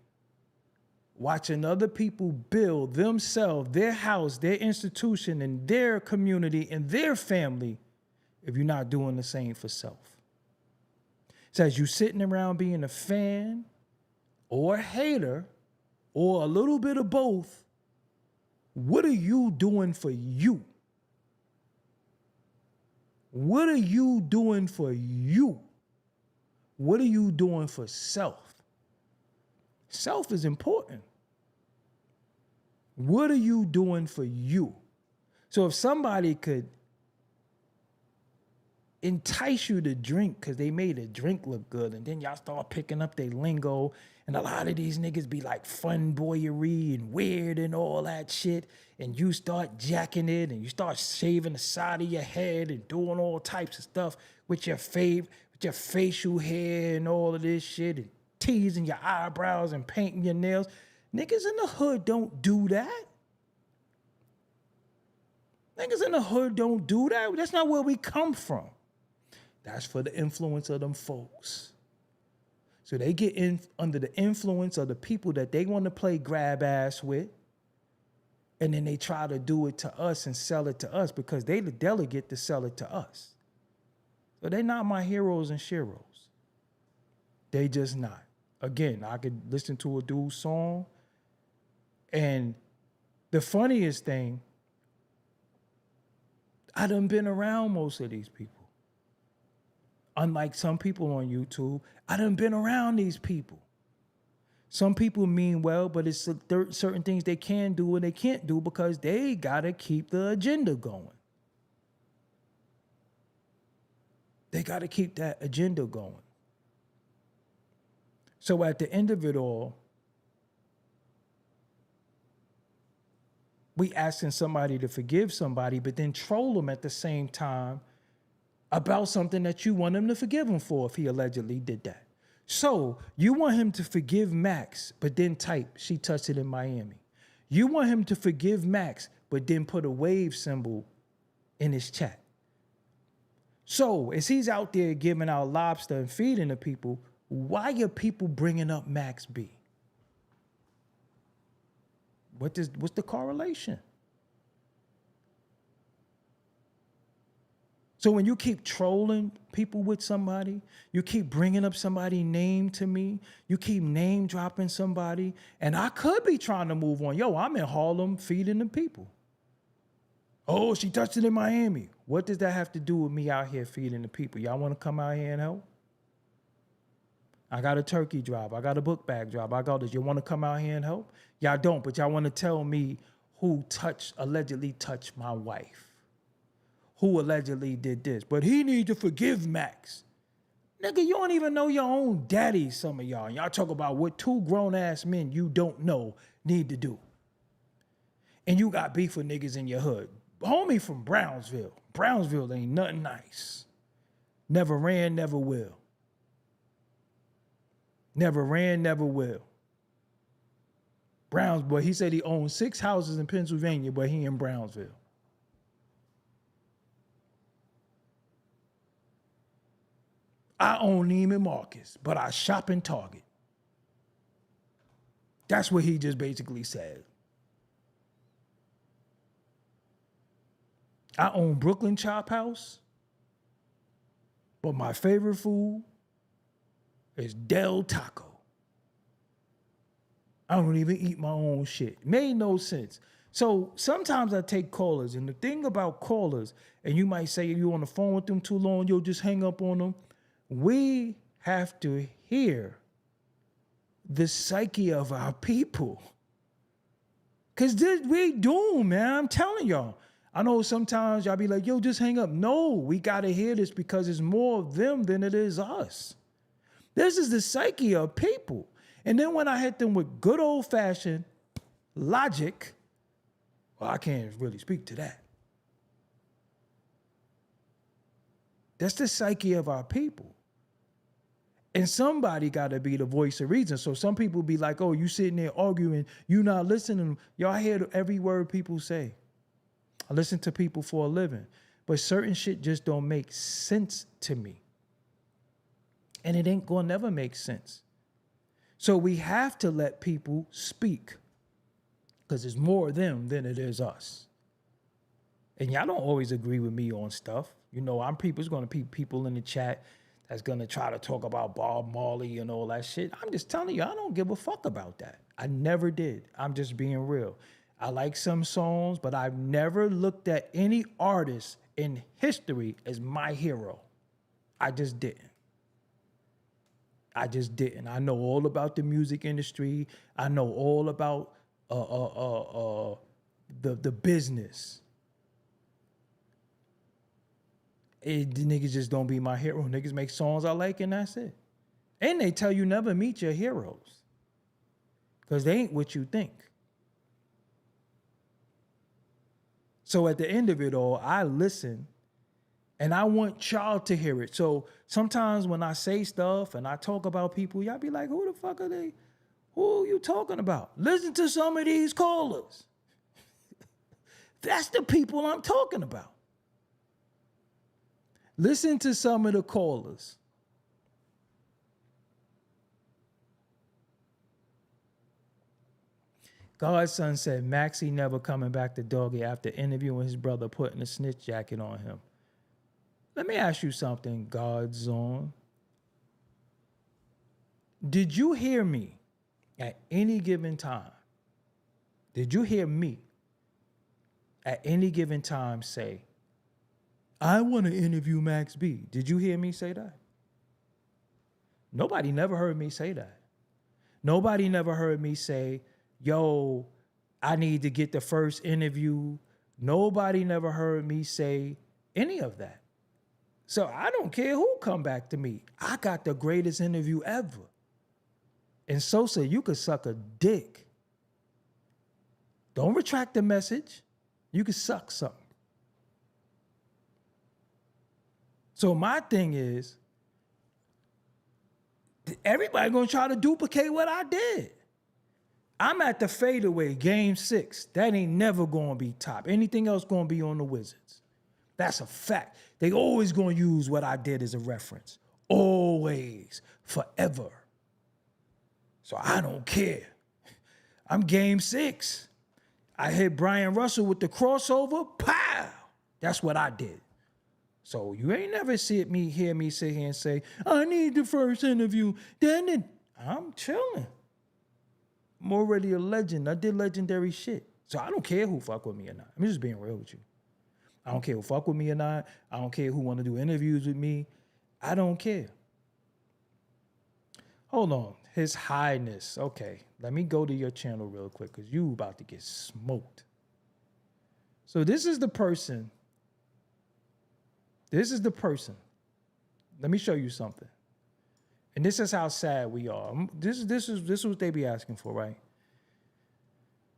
watching other people build themselves, their house, their institution, and their community, and their family if you're not doing the same for self. It says you sitting around being a fan or a hater or a little bit of both. What are you doing for you? What are you doing for you? What are you doing for self? Self is important. What are you doing for you? So if somebody could entice you to drink because they made a drink look good, and then y'all start picking up their lingo, and a lot of these niggas be like fun boyery and weird and all that shit, and you start jacking it, and you start shaving the side of your head and doing all types of stuff with your facial hair and all of this shit, and teasing your eyebrows and painting your nails. Niggas in the hood don't do that. Niggas in the hood don't do that. That's not where we come from. That's for the influence of them folks. So they get in under the influence of the people that they want to play grab ass with, and then they try to do it to us and sell it to us because they the delegate to sell it to us. So they're not my heroes and sheroes. They just not. Again, I could listen to a dude's song, and the funniest thing, I done been around most of these people. Unlike some people on YouTube, I done been around these people. Some people mean well, but it's certain things they can do and they can't do because they gotta keep the agenda going. They gotta keep that agenda going. So at the end of it all, we asking somebody to forgive somebody, but then troll them at the same time about something that you want him to forgive him for if he allegedly did that. So you want him to forgive Max, but then type, she touched it in Miami. You want him to forgive Max, but then put a wave symbol in his chat. So as he's out there giving out lobster and feeding the people, why are people bringing up Max B? What's the correlation? So when you keep trolling people with somebody, you keep bringing up somebody's name to me, you keep name dropping somebody, and I could be trying to move on. Yo, I'm in Harlem feeding the people. Oh, she touched it in Miami. What does that have to do with me out here feeding the people? Y'all want to come out here and help? I got a turkey drop. I got a book bag drop. I got this. You want to come out here and help? Y'all don't, but y'all want to tell me who allegedly touched my wife. Who allegedly did this. But he needs to forgive Max. Nigga, you don't even know your own daddy, some of y'all. Y'all talk about what two grown-ass men you don't know need to do. And you got beef with niggas in your hood. Homie from Brownsville. Brownsville ain't nothing nice. Never ran, never will. Never ran, never will. Brownsville, he said he owned 6 houses in Pennsylvania, but he in Brownsville. I own Neiman Marcus, but I shop in Target. That's what he just basically said. I own Brooklyn Chop House, but my favorite food is Del Taco. I don't even eat my own shit. Made no sense. So sometimes I take callers, and the thing about callers, and you might say you're on the phone with them too long, you'll just hang up on them. We have to hear the psyche of our people. Because we doomed, man. I'm telling y'all. I know sometimes y'all be like, yo, just hang up. No, we got to hear this because it's more of them than it is us. This is the psyche of people. And then when I hit them with good old-fashioned logic, well, I can't really speak to that. That's the psyche of our people. And somebody got to be the voice of reason. So some people be like, oh, you sitting there arguing, you not listening. Y'all hear every word people say. I listen to people for a living. But certain shit just don't make sense to me. And it ain't gonna never make sense. So we have to let people speak. Because it's more them than it is us. And y'all don't always agree with me on stuff. You know, there's gonna be people in the chat that's gonna try to talk about Bob Marley and all that shit. I'm just telling you, I don't give a fuck about that. I never did. I'm just being real. I like some songs, but I've never looked at any artist in history as my hero. I just didn't. I know all about the music industry. I know all about the business. The niggas just don't be my hero. Niggas make songs I like and that's it. And they tell you never meet your heroes. Because they ain't what you think. So at the end of it all, I listen and I want y'all to hear it. So sometimes when I say stuff and I talk about people, y'all be like, who the fuck are they? Who are you talking about? Listen to some of these callers. That's the people I'm talking about. Listen to some of the callers. Godson said Maxie never coming back to Doggie after interviewing his brother putting a snitch jacket on him. Let me ask you something, Godzone. Did you hear me at any given time? Did you hear me at any given time say, I want to interview Max B? Did you hear me say that? Nobody never heard me say that. Nobody never heard me say, yo, I need to get the first interview. Nobody never heard me say any of that. So I don't care who come back to me. I got the greatest interview ever. And Sosa, you could suck a dick. Don't retract the message. You could suck something. So my thing is, Everybody gonna try to duplicate what I did. I'm at the fadeaway, game 6. That ain't never gonna be top. Anything else gonna be on the Wizards. That's a fact. They always gonna use what I did as a reference. Always, forever. So I don't care. I'm game 6. I hit Brian Russell with the crossover. Pow! That's what I did. So you ain't never hear me sit here and say, I need the first interview. Then I'm chilling. I'm already a legend. I did legendary shit. So I don't care who fuck with me or not. I'm just being real with you. I don't care who fuck with me or not. I don't care who want to do interviews with me. I don't care. Hold on. His Highness. Okay. Let me go to your channel real quick because you about to get smoked. So this is the person. This is the person. Let me show you something. And this is how sad we are. This is what they be asking for, right?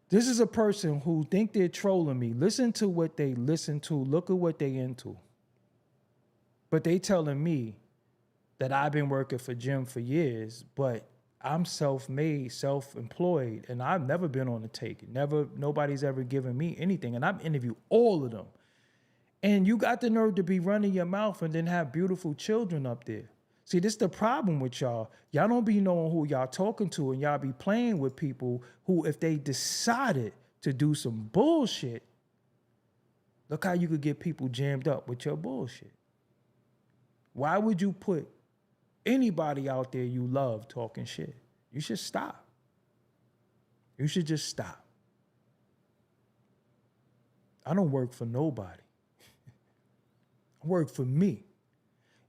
This is a person who think they're trolling me. Listen to what they listen to. Look at what they into. But they telling me that I've been working for Jim for years, but I'm self-made, self-employed, and I've never been on the take. Nobody's ever given me anything, and I've interviewed all of them. And you got the nerve to be running your mouth and then have beautiful children up there. See, this is the problem with y'all. Y'all don't be knowing who y'all talking to, and y'all be playing with people who, if they decided to do some bullshit, look how you could get people jammed up with your bullshit. Why would you put anybody out there you love talking shit? You should stop. You should just stop. I don't work for nobody. I work for me.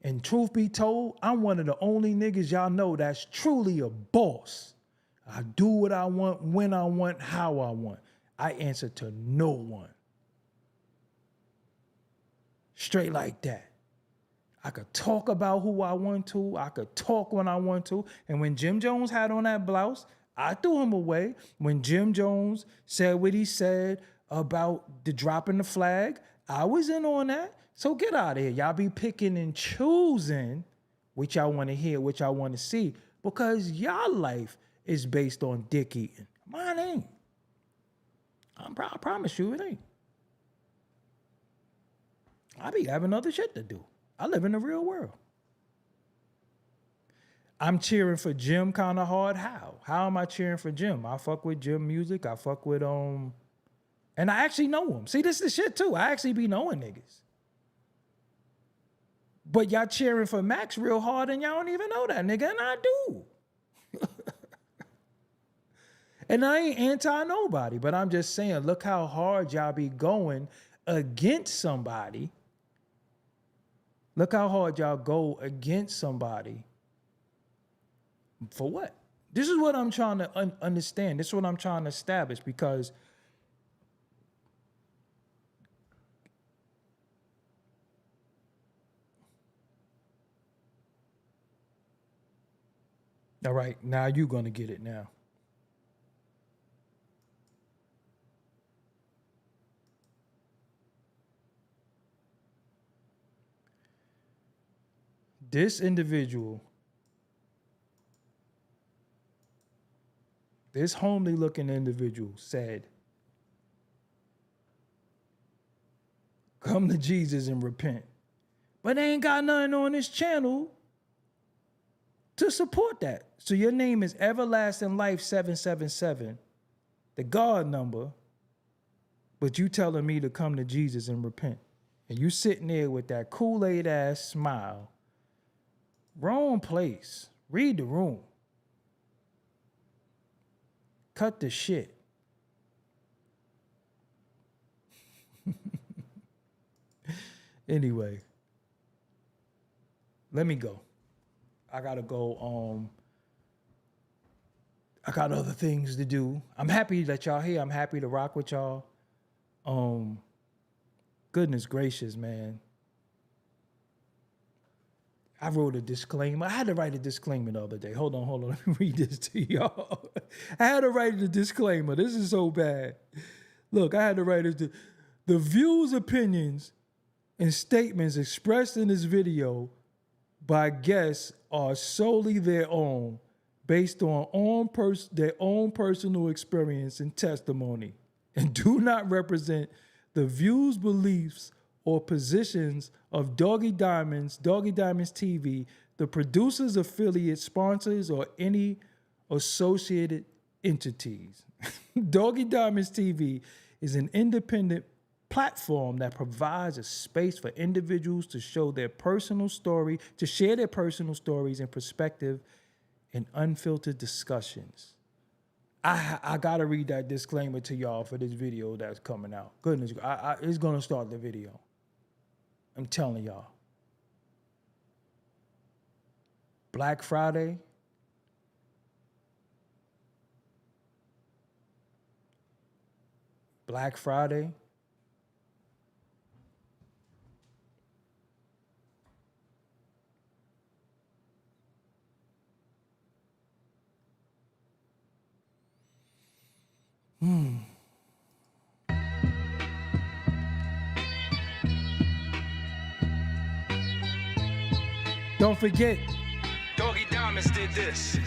And truth be told, I'm one of the only niggas y'all know that's truly a boss. I do what I want, when I want, how I want. I answer to no one. Straight like that. I could talk about who I want to. I could talk when I want to. And when Jim Jones had on that blouse, I threw him away. When Jim Jones said what he said about the dropping the flag, I was in on that. So get out of here. Y'all be picking and choosing which y'all want to hear, which y'all want to see, because y'all life is based on dick eating. Mine ain't. I promise you it ain't. I be having other shit to do. I live in the real world. I'm cheering for Jim kind of hard. How am I cheering for Jim? I fuck with Jim music. I fuck with and I actually know him. See, this is the shit too. I actually be knowing niggas. But y'all cheering for Max real hard and y'all don't even know that nigga, and I do. And I ain't anti nobody, but I'm just saying, look how hard y'all be going against somebody. Look how hard y'all go against somebody. For what? This is what I'm trying to understand. This is what I'm trying to establish, because all right, now you're going to get it now. This individual, this homely looking individual said, come to Jesus and repent. But they ain't got nothing on this channel to support that. So your name is Everlasting Life 777, the God number, but you telling me to come to Jesus and repent. And you sitting there with that Kool-Aid ass smile. Wrong place. Read the room. Cut the shit. Anyway, let me go. I gotta go. I got other things to do. I'm happy that y'all here. I'm happy to rock with y'all. Goodness gracious, man. I wrote a disclaimer. I had to write a disclaimer the other day. Hold on. Let me read this to y'all. I had to write a disclaimer. This is so bad. Look, I had to write it. The views, opinions, and statements expressed in this video by guests are solely their own, based on their own personal experience and testimony, and do not represent the views, beliefs, or positions of Doggie Diamonds TV, the producers, affiliates, sponsors, or any associated entities. Doggie Diamonds TV is an independent platform that provides a space for individuals to show their personal story, to share their personal stories and perspective in unfiltered discussions. I gotta read that disclaimer to y'all for this video that's coming out. Goodness, it's gonna start the video. I'm telling y'all. Black Friday. Black Friday. Don't forget. Doggie Diamonds did this.